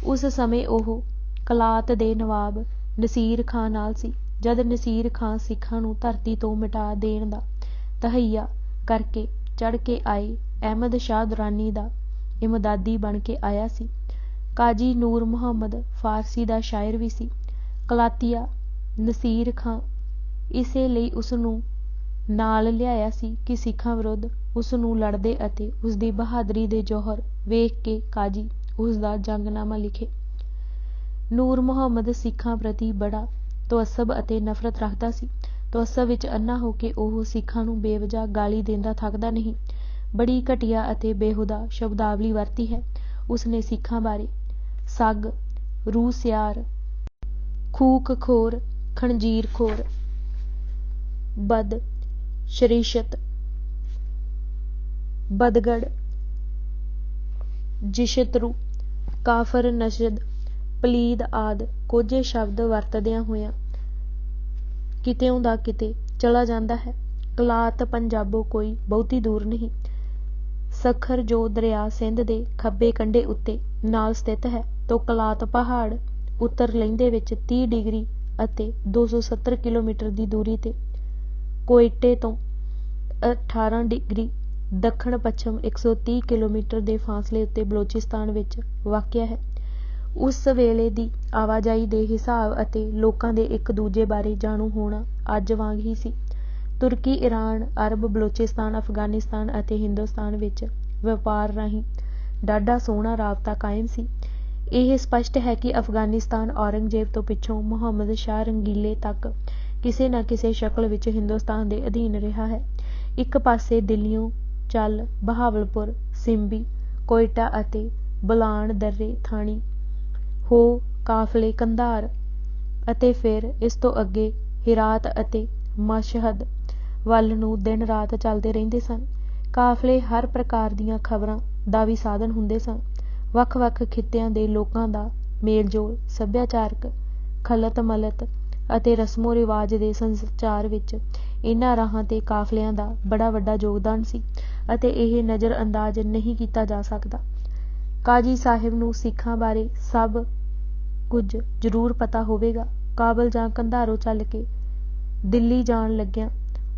ਉਸ ਸਮੇਂ ਉਹ ਕਲਾਤ ਦੇ ਨਵਾਬ ਨਸੀਰ ਖਾਂ ਨਾਲ ਸੀ। ਜਦ ਨਸੀਰ ਖਾਂ ਸਿੱਖਾਂ ਨੂੰ ਧਰਤੀ ਤੋਂ ਮਿਟਾ ਦੇਣ ਦਾ ਤਹੱਈਆ ਕਰਕੇ ਚੜ੍ਹ ਕੇ ਆਏ, ਅਹਿਮਦ ਸ਼ਾਹ ਦੁਰਾਨੀ ਦਾ ਇਮਦਾਦੀ ਬਣ ਕੇ ਆਇਆ ਸੀ। ਕਾਜ਼ੀ ਨੂਰ ਮੁਹੰਮਦ ਫਾਰਸੀ ਦਾ ਸ਼ਾਇਰ ਵੀ ਸੀ। ਕਲਾਤੀਆ ਨਸੀਰ ਖਾਂ ਇਸੇ ਲਈ ਉਸ ਨੂੰ ਨਾਲ ਲਿਆਇਆ ਸੀ ਕਿ ਸਿੱਖਾਂ ਵਿਰੁੱਧ ਉਸ ਨੂੰ ਲੜਦੇ ਅਤੇ ਉਸ ਦੀ ਬਹਾਦਰੀ ਦੇ ਜੌਹਰ ਵੇਖ ਕੇ ਕਾਜ਼ੀ ਉਸ ਦਾ ਜੰਗਨਾਮਾ ਲਿਖੇ। ਨੂਰ ਮੁਹੰਮਦ ਸਿੱਖਾਂ ਪ੍ਰਤੀ ਬੜਾ ਤੁਅੱਸਬ ਅਤੇ ਨਫ਼ਰਤ ਰੱਖਦਾ ਸੀ। ਤੁਅੱਸਬ ਵਿੱਚ ਅੰਨਾ ਹੋ ਕੇ ਉਹ ਸਿੱਖਾਂ ਨੂੰ ਬੇਵਜ੍ਹਾ ਗਾਲੀ ਦੇਂਦਾ ਥੱਕਦਾ ਨਹੀਂ। ਬੜੀ ਘਟੀਆ ਅਤੇ ਬੇਹੁਦਾ ਸ਼ਬਦਾਵਲੀ ਵਰਤੀ ਹੈ ਉਸਨੇ ਸਿੱਖਾਂ ਬਾਰੇ। ਸੱਗ, ਰੂਹ-ਸਿਆਰ, ਖੂਕ-ਖੋਰ, ਖਣਜੀਰ-ਖੋਰ, ਬਦ-ਸ਼ਰੀਸ਼ਤ, ਬਦਗੜ, ਜਿਸ਼ਤਰੂ, ਕਾਫਰ, ਨਸ਼ਦ, ਪਲੀਦ ਆਦਿ ਕੋਝੇ ਸ਼ਬਦ ਵਰਤਦਿਆਂ ਹੋਇਆਂ ਕਿਤਿਓਂ ਦਾ ਕਿਤੇ ਚਲਾ ਜਾਂਦਾ ਹੈ। ਕਲਾਤ ਪੰਜਾਬੋਂ ਕੋਈ ਬਹੁਤੀ ਦੂਰ ਨਹੀਂ। ਸਖਰ ਜੋ ਦਰਿਆ ਸਿੰਧ ਦੇ ਖੱਬੇ ਕੰਢੇ ਉੱਤੇ ਨਾਲ ਸਥਿਤ ਹੈ ਤੋਂ ਕਲਾਤ ਪਹਾੜ ਉੱਤਰ ਲਹਿੰਦੇ ਵਿੱਚ 30 ਡਿਗਰੀ ਅਤੇ 270 ਕਿਲੋਮੀਟਰ ਦੀ ਦੂਰੀ ਤੇ, ਕੋਇਟੇ ਤੋਂ 18 ਡਿਗਰੀ ਦੱਖਣ ਪੱਛਮ 130 ਕਿਲੋਮੀਟਰ ਦੇ ਫਾਸਲੇ ਉੱਤੇ ਬਲੋਚਿਸਤਾਨ ਵਿੱਚ ਵਾਕਿਆ ਹੈ। ਉਸ ਵੇਲੇ ਦੀ ਆਵਾਜਾਈ ਦੇ ਹਿਸਾਬ ਅਤੇ ਲੋਕਾਂ ਦੇ ਇੱਕ ਦੂਜੇ ਬਾਰੇ ਜਾਣੂ ਹੋਣਾ ਅੱਜ ਵਾਂਗ ਹੀ ਸੀ। ਤੁਰਕੀ, ਈਰਾਨ, ਅਰਬ, ਬਲੋਚਿਸਤਾਨ, ਅਫਗਾਨਿਸਤਾਨ ਅਤੇ ਹਿੰਦੁਸਤਾਨ ਵਿੱਚ ਵਪਾਰ ਰਾਹੀਂ ਡਾਢਾ ਸੋਹਣਾ ਰਾਬਤਾ ਕਾਇਮ ਸੀ। ਇਹ ਸਪਸ਼ਟ ਹੈ ਕਿ ਅਫਗਾਨਿਸਤਾਨ ਔਰੰਗਜ਼ੇਬ ਤੋਂ ਪਿੱਛੋਂ ਮੁਹੰਮਦ ਸ਼ਾਹ ਰੰਗੀਲੇ ਤੱਕ ਕਿਸੇ ਨਾ ਕਿਸੇ ਸ਼ਕਲ ਵਿੱਚ ਹਿੰਦੁਸਤਾਨ ਦੇ ਅਧੀਨ ਰਿਹਾ ਹੈ। ਇੱਕ ਪਾਸੇ ਦਿੱਲੀਓਂ ਚੱਲ ਬਹਾਵਲਪੁਰ, ਸਿੰਬੀ, ਕੋਇਟਾ ਅਤੇ ਬੁਲਾਣ ਦर्रे ਥਾਣੀ ਹੋ ਕਾਫਲੇ ਕੰਧਾਰ ਅਤੇ ਫਿਰ ਇਸ ਤੋਂ ਅੱਗੇ ਹਿਰਾਤ ਅਤੇ ਮਸ਼ਹਦ ਵੱਲ ਨੂੰ ਦਿਨ ਰਾਤ ਚੱਲਦੇ ਰਹਿੰਦੇ ਸਨ। ਕਾਫਲੇ ਹਰ ਪ੍ਰਕਾਰ ਦੀਆਂ ਖ਼ਬਰਾਂ ਦਾ ਵੀ ਸਾਧਨ ਹੁੰਦੇ ਸਨ। ਵੱਖ-ਵੱਖ ਖਿੱਤਿਆਂ ਦੇ ਲੋਕਾਂ ਦਾ ਮੇਲ-ਜੋਲ, ਸੱਭਿਆਚਾਰਕ ਖਲਤ-ਮਲਤ ਅਤੇ ਰਸਮੋ-ਰਿਵਾਜ ਦੇ ਸੰਚਾਰ ਵਿੱਚ ਇਹਨਾਂ ਰਾਹਾਂ ਤੇ ਕਾਫਲਿਆਂ ਦਾ ਬੜਾ ਵੱਡਾ ਯੋਗਦਾਨ ਸੀ ਅਤੇ ਇਹ ਨਜ਼ਰ ਅੰਦਾਜ਼ ਨਹੀਂ ਕੀਤਾ ਜਾ ਸਕਦਾ। ਕਾਜ਼ੀ ਸਾਹਿਬ ਨੂੰ ਸਿੱਖਾਂ ਬਾਰੇ ਸਭ ਕੁਝ ਜ਼ਰੂਰ ਪਤਾ ਹੋਵੇਗਾ। ਕਾਬਲ ਜਾਂ ਕੰਧਾਰੋਂ ਚੱਲ ਕੇ ਦਿੱਲੀ ਜਾਣ ਲੱਗਿਆਂ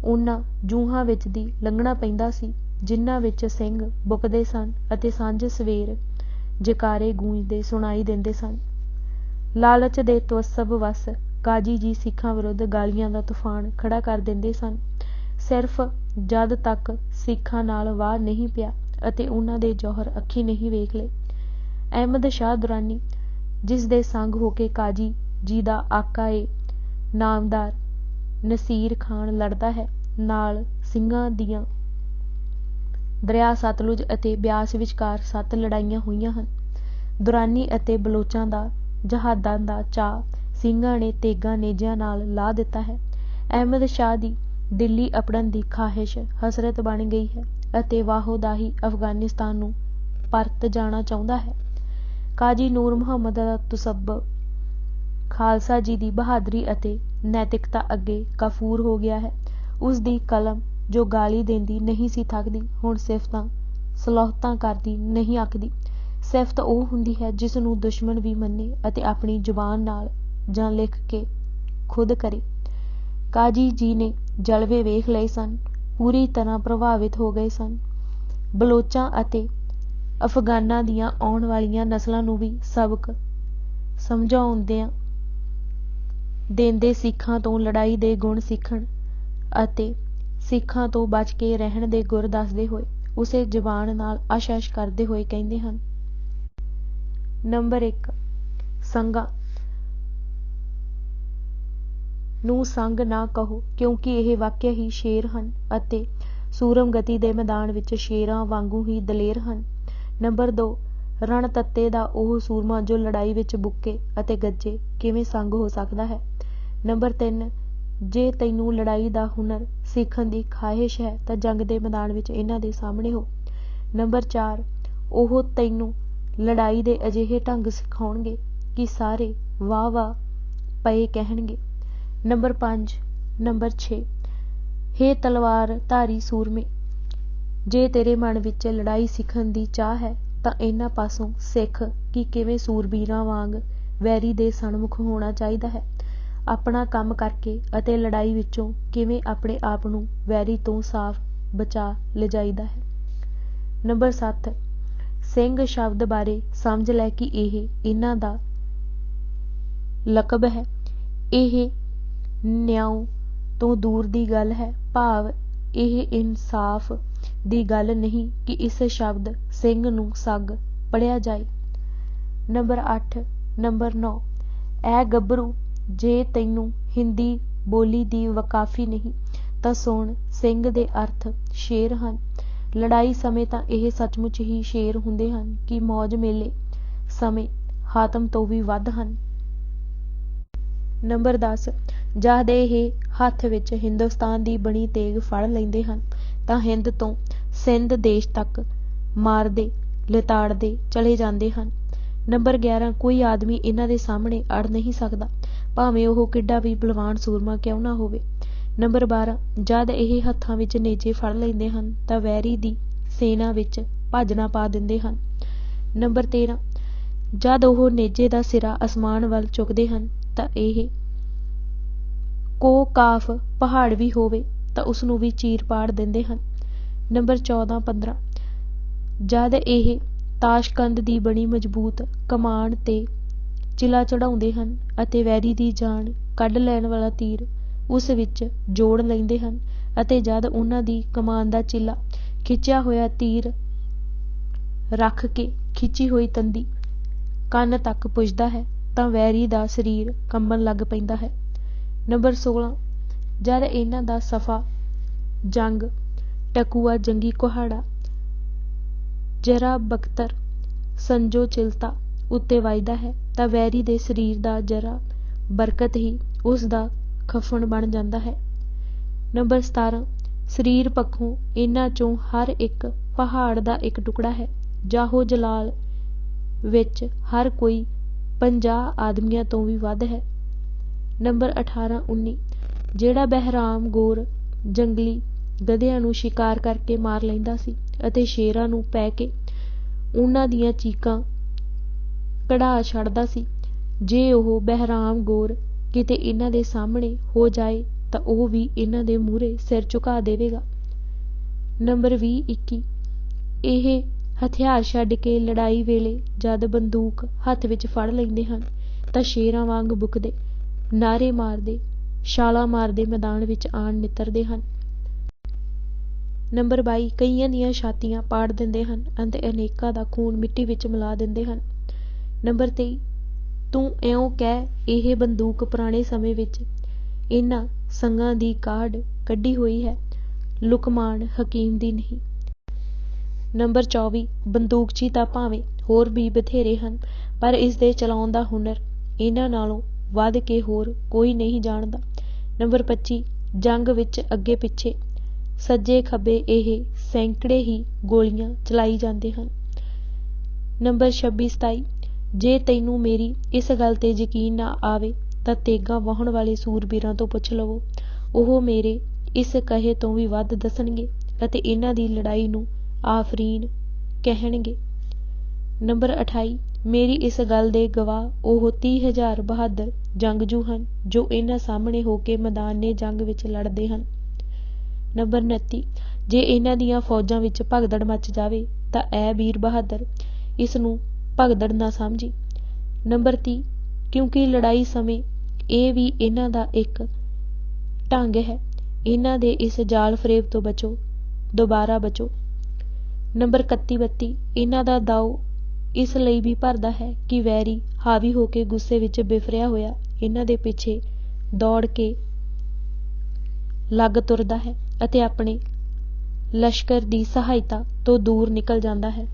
ਉਹਨਾਂ ਜੂਹਾਂ ਵਿੱਚ ਦੀ ਲੰਘਣਾ ਪੈਂਦਾ ਸੀ ਜਿਨ੍ਹਾਂ ਵਿੱਚ ਸਿੰਘ ਬੁਕਦੇ ਸਨ ਅਤੇ ਸਾਂਝ ਸਵੇਰ ਜੈਕਾਰੇ ਗੂੰਜਦੇ ਸੁਣਾਈ ਦਿੰਦੇ ਸਨ। ਲਾਲਚ ਦੇ ਤੁਅੱਸਬ ਵੱਸ ਕਾਜ਼ੀ ਜੀ ਸਿੱਖਾਂ ਵਿਰੁੱਧ ਗਾਲੀਆਂ ਦਾ ਤੂਫਾਨ ਖੜਾ ਕਰ ਦਿੰਦੇ ਸਨ, ਸਿਰਫ ਜਦ ਤੱਕ ਸਿੱਖਾਂ ਨਾਲ ਵਾਹ ਨਹੀਂ ਪਿਆ ਅਤੇ ਉਹਨਾਂ ਦੇ ਜੌਹਰ ਅੱਖੀਂ ਨਹੀਂ ਵੇਖ ਲਏ। ਅਹਿਮਦ ਸ਼ਾਹ ਦੁਰਾਨੀ, ਜਿਸ ਦੇ ਸੰਗ ਹੋ ਕੇ ਕਾਜ਼ੀ ਜੀ ਦਾ ਆਕਾ ਏ ਨਾਮਦਾਰ ਨਸੀਰ ਖਾਨ ਲੜਦਾ ਹੈ, ਨਾਲ ਸਿੰਘਾਂ ਦੀਆਂ ਦਰਿਆ ਸਤਲੁਜ ਅਤੇ ਬਿਆਸ ਵਿਚਕਾਰ 7 ਲੜਾਈਆਂ ਹੋਈਆਂ ਹਨ। ਦੁਰਾਨੀ ਅਤੇ ਬਲੋਚਾਂ ਦਾ ਜਹਾਦਾਂ ਦਾ ਚਾਅ ਸਿੰਘਾਂ ਨੇ ਤੇਗਾਂ ਨੇਜਿਆਂ ਨਾਲ ਲਾ ਦਿੱਤਾ ਹੈ। ਅਹਿਮਦ ਸ਼ਾਹ ਦੀ ਦਿੱਲੀ ਅਪੜਨ ਦੀ ਖਾਹਿਸ਼ ਹਸਰਤ ਬਣ ਗਈ ਹੈ ਅਤੇ ਵਾਹੋ-ਦਾਹੀ ਅਫਗਾਨਿਸਤਾਨ ਨੂੰ ਪਰਤ ਜਾਣਾ ਚਾਹੁੰਦਾ ਹੈ। ਕਾਜ਼ੀ ਨੂਰ ਮੁਹੰਮਦ ਦਾ ਤਸੱਬੁ ਖਾਲਸਾ ਜੀ ਦੀ ਬਹਾਦਰੀ ਅਤੇ ਨੈਤਿਕਤਾ ਅੱਗੇ ਕਫੂਰ ਹੋ ਗਿਆ ਹੈ। ਉਸ ਦੀ ਕਲਮ ਜੋ ਗਾਲੀ ਦਿੰਦੀ ਨਹੀਂ ਸੀ ਥੱਕਦੀ, ਹੁਣ ਸਿਫਤਾਂ ਸਲੋਹਤਾਂ ਕਰਦੀ ਨਹੀਂ ਅੱਕਦੀ। ਸਿਫਤ ਉਹ ਹੁੰਦੀ ਹੈ ਜਿਸ ਨੂੰ ਦੁਸ਼ਮਣ ਵੀ ਮੰਨੇ ਅਤੇ ਆਪਣੀ ਜ਼ੁਬਾਨ ਨਾਲ ਜਾਂ ਲਿਖ ਕੇ ਖੁਦ ਕਰੇ। ਕਾਜੀ ਜੀ ਨੇ ਜਲਵੇ ਵੇਖ ਲਏ ਸਨ, ਪੂਰੀ ਤਰ੍ਹਾਂ ਪ੍ਰਭਾਵਿਤ ਹੋ ਗਏ ਸਨ। ਬਲੋਚਾਂ ਅਤੇ ਅਫਗਾਨਾਂ ਦੀਆਂ ਆਉਣ ਵਾਲੀਆਂ ਨਸਲਾਂ ਨੂੰ ਵੀ ਸਬਕ ਸਮਝਾਉਂਦਿਆਂ ਦੇਂਦੇ ਸਿੱਖਾਂ ਤੋਂ ਲੜਾਈ ਦੇ ਗੁਣ ਸਿੱਖਣ ਅਤੇ ਸਿੱਖਾਂ ਤੋਂ ਬਚ ਕੇ ਰਹਿਣ ਦੇ ਗੁਰ ਦੱਸਦੇ ਹੋਏ ਉਸੇ ਜ਼ਬਾਨ ਨਾਲ ਅਸ਼-ਅਸ਼ ਕਰਦੇ ਹੋਏ ਕਹਿੰਦੇ ਹਨ। ਨੰਬਰ 1, ਸੰਗਾਂ ਨੂੰ ਸੰਗ ਨਾ ਕਹੋ, ਕਿਉਂਕਿ ਇਹ ਵਾਕਿਆ ਹੀ ਸ਼ੇਰ ਹਨ ਅਤੇ ਸੂਰਮ ਗਤੀ ਦੇ ਮੈਦਾਨ ਵਿੱਚ ਸ਼ੇਰਾਂ ਵਾਂਗੂ ਹੀ ਦਲੇਰ ਹਨ। ਨੰਬਰ 2, ਰਣਤੱਤੇ ਦਾ ਉਹ ਸੂਰਮਾ ਜੋ ਲੜਾਈ ਵਿੱਚ ਬੁੱਕੇ ਅਤੇ ਗੱਜੇ ਕਿਵੇਂ ਸੰਗ ਹੋ ਸਕਦਾ ਹੈ। ਨੰਬਰ 3, ਜੇ ਤੈਨੂੰ ਲੜਾਈ ਦਾ ਹੁਨਰ ਸਿੱਖਣ ਦੀ ਖਾਹਿਸ਼ ਹੈ ਤਾਂ ਜੰਗ ਦੇ ਮੈਦਾਨ ਵਿੱਚ ਇਹਨਾਂ ਦੇ ਸਾਹਮਣੇ ਹੋ। ਨੰਬਰ 4, ਉਹ ਤੈਨੂੰ ਲੜਾਈ ਦੇ ਅਜਿਹੇ ਢੰਗ ਸਿਖਾਉਣਗੇ ਕਿ ਸਾਰੇ ਵਾਹ ਵਾਹ ਪਏ ਕਹਿਣਗੇ। ਨੰਬਰ 5, ਨੰਬਰ 6, ਹੇ ਤਲਵਾਰ ਧਾਰੀ ਸੂਰਮੇ, ਜੇ ਤੇਰੇ ਮਨ ਵਿੱਚ ਲੜਾਈ ਸਿੱਖਣ ਦੀ ਚਾਹ ਹੈ ਤਾਂ ਇਹਨਾਂ ਪਾਸੋਂ ਸਿੱਖ ਕਿ ਕਿਵੇਂ ਸੂਰਬੀਰਾਂ ਵਾਂਗ ਵੈਰੀ ਦੇ ਸਨਮੁਖ ਹੋਣਾ ਚਾਹੀਦਾ ਹੈ, ਆਪਣਾ ਕੰਮ ਕਰਕੇ ਅਤੇ ਲੜਾਈ ਵਿੱਚੋਂ ਕਿਵੇਂ ਆਪਣੇ ਆਪ ਨੂੰ ਵੈਰੀ ਤੋਂ ਸਾਫ਼ ਬਚਾ ਲਿਜਾਈਦਾ ਹੈ। ਨੰਬਰ 7, ਸਿੰਘ ਸ਼ਬਦ ਬਾਰੇ ਸਮਝ ਲੈ ਕਿ ਇਹ ਇਹਨਾਂ ਦਾ ਲਕਬ ਹੈ। ਇਹ ਨਿਆਂ ਤੋਂ ਦੂਰ ਦੀ ਗੱਲ ਹੈ, ਭਾਵ ਇਹ ਇਨਸਾਫ ਦੀ ਗੱਲ ਨਹੀਂ ਕਿ ਇਸ ਸ਼ਬਦ ਸਿੰਘ ਨੂੰ ਸੱਗ ਪੜ੍ਹਿਆ ਜਾਏ। ਨੰਬਰ 8, ਨੰਬਰ 9, ਐ ਗੱਭਰੂ, ਜੇ ਤੈਨੂੰ ਹਿੰਦੀ ਬੋਲੀ ਦੀ ਵਕਾਫੀ ਨਹੀਂ ਤਾਂ ਸੁਣ, ਸਿੰਘ ਦੇ ਅਰਥ ਸ਼ੇਰ ਹਨ। ਲੜਾਈ ਸਮੇਂ ਤਾਂ ਇਹ ਸੱਚਮੁੱਚ ਹੀ ਸ਼ੇਰ ਹੁੰਦੇ ਹਨ ਕਿ ਮੌਜ ਮੇਲੇ ਸਮੇਂ ਹਾਤਮ ਤੋਂ ਵੀ ਵੱਧ ਹਨ। ਨੰਬਰ 10, ਜਦ ਇਹ ਹੱਥ ਵਿੱਚ ਹਿੰਦੁਸਤਾਨ ਦੀ ਬਣੀ ਤੇਗ ਫੜ ਲੈਂਦੇ ਹਨ ਤਾਂ ਹਿੰਦ ਤੋਂ ਸਿੰਧ ਦੇਸ਼ ਤੱਕ ਮਾਰਦੇ ਲਿਤਾੜਦੇ ਚਲੇ ਜਾਂਦੇ ਹਨ। ਨੰਬਰ 11, ਕੋਈ ਆਦਮੀ ਇਹਨਾਂ ਦੇ ਸਾਹਮਣੇ ਅੜ ਨਹੀਂ ਸਕਦਾ, ਭਾਵੇਂ ਉਹ ਕਿੱਡਾ ਵੀ ਬਲਵਾਨ ਸੂਰਮਾ ਕਿਉਂ ਨਾ ਹੋਵੇ। ਨੰਬਰ 12, ਜਦ ਇਹ ਹੱਥਾਂ ਵਿੱਚ ਨੇਜੇ ਫੜ ਲੈਂਦੇ ਹਨ ਤਾਂ ਵੈਰੀ ਦੀ ਸੈਨਾ ਵਿੱਚ ਭਾਜਣਾ ਪਾ ਦਿੰਦੇ ਹਨ। ਨੰਬਰ 13, ਜਦ ਉਹ ਨੇਜੇ ਦਾ ਸਿਰਾ ਅਸਮਾਨ ਵੱਲ ਚੁੱਕਦੇ ਹਨ ਤਾਂ ਇਹ ਕੋ ਕਾਫ ਪਹਾੜ ਵੀ ਹੋਵੇ ਤਾਂ ਉਸਨੂੰ ਵੀ ਚੀਰ ਪਾੜ ਦਿੰਦੇ ਹਨ। ਨੰਬਰ 14, 15, ਜਦ ਇਹ ਤਾਸ਼ਕੰਦ ਦੀ ਬਣੀ ਮਜ਼ਬੂਤ ਕਮਾਨ ਤੇ ਚਿਲਾ ਚੜਾਉਂਦੇ ਹਨ ਅਤੇ ਵੈਰੀ ਦੀ ਜਾਨ ਕੱਢ ਲੈਣ ਵਾਲਾ ਤੀਰ ਉਸ ਵਿੱਚ ਜੋੜ ਲੈਂਦੇ ਹਨ ਅਤੇ ਜਦ ਉਹਨਾਂ ਦੀ ਕਮਾਨ ਦਾ ਚਿੱਲਾ ਖਿੱਚਿਆ ਹੋਇਆ ਤੀਰ ਰੱਖ ਕੇ ਖਿੱਚੀ ਹੋਈ ਤੰਦੀ ਕੰਨ ਤੱਕ ਪੁੱਜਦਾ ਹੈ ਤਾਂ ਵੈਰੀ ਦਾ ਸਰੀਰ ਕੰਬਣ ਲੱਗ ਪੈਂਦਾ ਹੈ। ਨੰਬਰ 16, ਜਦ ਇਹਨਾਂ ਦਾ ਸਫਾ ਜੰਗ ਟਕੂਆ ਜੰਗੀ ਕੁਹਾੜਾ ਜਰਾ ਬਖਤਰ ਸੰਜੋ ਚਿਲਤਾ ਉੱਤੇ ਵੱਜਦਾ ਹੈ ਤਾਂ ਵੈਰੀ ਦੇ ਸਰੀਰ ਦਾ ਜਰਾ ਬਰਕਤ ਹੀ ਉਸ ਦਾ ਖਫਣ ਬਣ ਜਾਂਦਾ ਹੈ। ਨੰਬਰ 17, ਸਰੀਰ ਪੱਖੋਂ ਇਹਨਾਂ ਚੋਂ ਹਰ ਇੱਕ ਪਹਾੜ ਦਾ ਇੱਕ ਟੁਕੜਾ ਹੈ। ਜਾਹੋ ਜਲਾਲ ਵਿੱਚ ਹਰ ਕੋਈ 50 ਆਦਮੀਆਂ ਤੋਂ ਵੀ ਵੱਧ ਹੈ। ਨੰਬਰ 18, 19, ਜਿਹੜਾ ਬਹਿਰਾਮ ਗੌਰ ਜੰਗਲੀ ਗਧਿਆਂ ਨੂੰ ਸ਼ਿਕਾਰ ਕਰਕੇ ਮਾਰ ਲੈਂਦਾ ਸੀ ਅਤੇ ਸ਼ੇਰਾਂ ਨੂੰ ਪੈ ਕੇ ਉਹਨਾਂ ਦੀਆਂ ਚੀਕਾਂ ਕਢਾ ਛੱਡਦਾ ਸੀ, ਜੇ ਉਹ ਬਹਿਰਾਮ ਗੌਰ ਕਿਤੇ ਇਹਨਾਂ ਦੇ ਸਾਹਮਣੇ ਹੋ ਜਾਏ ਤਾਂ ਉਹ ਵੀ ਇਹਨਾਂ ਦੇ ਮੂਹਰੇ ਸਿਰ ਝੁਕਾ ਦੇਵੇਗਾ। ਨੰਬਰ 20, 21, ਇਹ ਹਥਿਆਰ ਛੱਡ ਕੇ ਲੜਾਈ ਵੇਲੇ ਜਦ ਬੰਦੂਕ ਹੱਥ ਵਿੱਚ ਫੜ ਲੈਂਦੇ ਹਨ ਤਾਂ ਸ਼ੇਰਾਂ ਵਾਂਗ ਬੁਕਦੇ, ਨਾਅਰੇ ਮਾਰਦੇ, ਛਾਲਾਂ ਮਾਰਦੇ ਮੈਦਾਨ ਵਿੱਚ ਆਣ ਨਿੱਤਰਦੇ ਹਨ। ਨੰਬਰ 22, ਕਈਆਂ ਦੀਆਂ ਛਾਤੀਆਂ ਪਾੜ ਦਿੰਦੇ ਹਨ ਅਤੇ ਅਨੇਕਾਂ ਦਾ ਖੂਨ ਮਿੱਟੀ ਵਿੱਚ ਮਿਲਾ ਦਿੰਦੇ ਹਨ। ਨੰਬਰ 23, ਤੂੰ ਇਉਂ ਕਹਿ, ਇਹ ਬੰਦੂਕ ਪੁਰਾਣੇ ਸਮੇਂ ਵਿੱਚ ਇਹਨਾਂ ਸੰਗਾਂ ਦੀ ਕਾਢ ਕੱਢੀ ਹੋਈ ਹੈ, ਲੁਕਮਾਨ ਹਕੀਮ ਦੀ ਨਹੀਂ। ਨੰਬਰ 24, ਬੰਦੂਕਚੀ ਤਾਂ ਭਾਵੇਂ ਹੋਰ ਵੀ ਬਥੇਰੇ ਹਨ, ਪਰ ਇਸ ਦੇ ਚਲਾਉਣ ਦਾ ਹੁਨਰ ਇਹਨਾਂ ਨਾਲੋਂ ਵੱਧ ਕੇ ਹੋਰ ਕੋਈ ਨਹੀਂ ਜਾਣਦਾ। ਨੰਬਰ 25, ਜੰਗ ਵਿੱਚ ਅੱਗੇ ਪਿੱਛੇ ਸੱਜੇ ਖੱਬੇ ਇਹ ਸੈਂਕੜੇ ਹੀ ਗੋਲੀਆਂ ਚਲਾਈ ਜਾਂਦੇ ਹਨ। ਨੰਬਰ 26, 27, ਜੇ ਤੈਨੂੰ ਮੇਰੀ ਇਸ ਗੱਲ ਤੇ ਯਕੀਨ ਨਾ ਆਵੇ ਤਾਂ ਤੇਗਾਂ ਵਾਹੁਣ ਵਾਲੇ ਸੂਰਬੀਰਾਂ ਤੋਂ ਪੁੱਛ ਲਵੋ, ਉਹ ਮੇਰੇ ਇਸ ਕਹੇ ਤੋਂ ਵੀ ਵੱਧ ਦੱਸਣਗੇ ਅਤੇ ਇਹਨਾਂ ਦੀ ਲੜਾਈ ਨੂੰ ਆਫਰੀਨ ਕਹਿਣਗੇ। ਨੰਬਰ 28 ਮੇਰੀ ਇਸ ਗੱਲ ਦੇ ਗਵਾਹ ਉਹ 30,000 ਬਹਾਦਰ ਜੰਗਜੂ ਹਨ ਜੋ ਇਹਨਾਂ ਸਾਹਮਣੇ ਹੋ ਕੇ ਮੈਦਾਨੇ ਜੰਗ ਵਿੱਚ ਲੜਦੇ ਹਨ। ਨੰਬਰ 29 ਜੇ ਇਹਨਾਂ ਦੀਆਂ ਫੌਜਾਂ ਵਿੱਚ ਭਗਦੜ ਮੱਚ ਜਾਵੇ ਤਾਂ ਐ ਵੀਰ ਬਹਾਦਰ ਇਸ ਨੂੰ ਭਗਦੜ ਨਾ ਸਮਝੀ। ਨੰਬਰ 30 ਕਿਉਂਕਿ ਲੜਾਈ ਸਮੇਂ ਇਹ ਵੀ ਇਹਨਾਂ ਦਾ ਇੱਕ ਢੰਗ ਹੈ, ਇਹਨਾਂ ਦੇ ਇਸ ਜਾਲ ਫਰੇਬ ਤੋਂ ਬਚੋ, ਦੁਬਾਰਾ ਬਚੋ। ਨੰਬਰ 31-32 ਇਹਨਾਂ ਦਾ ਦਾਉ ਇਸ ਲਈ ਵੀ ਭਰਦਾ ਹੈ ਕਿ ਵੈਰੀ ਹਾਵੀ ਹੋ ਕੇ ਗੁੱਸੇ ਵਿੱਚ ਬਿਫਰਿਆ ਹੋਇਆ ਇਹਨਾਂ ਦੇ ਪਿੱਛੇ ਦੌੜ ਕੇ ਲੱਗ ਤੁਰਦਾ ਹੈ ਅਤੇ ਆਪਣੇ ਲਸ਼ਕਰ ਦੀ ਸਹਾਇਤਾ ਤੋਂ ਦੂਰ ਨਿਕਲ ਜਾਂਦਾ ਹੈ।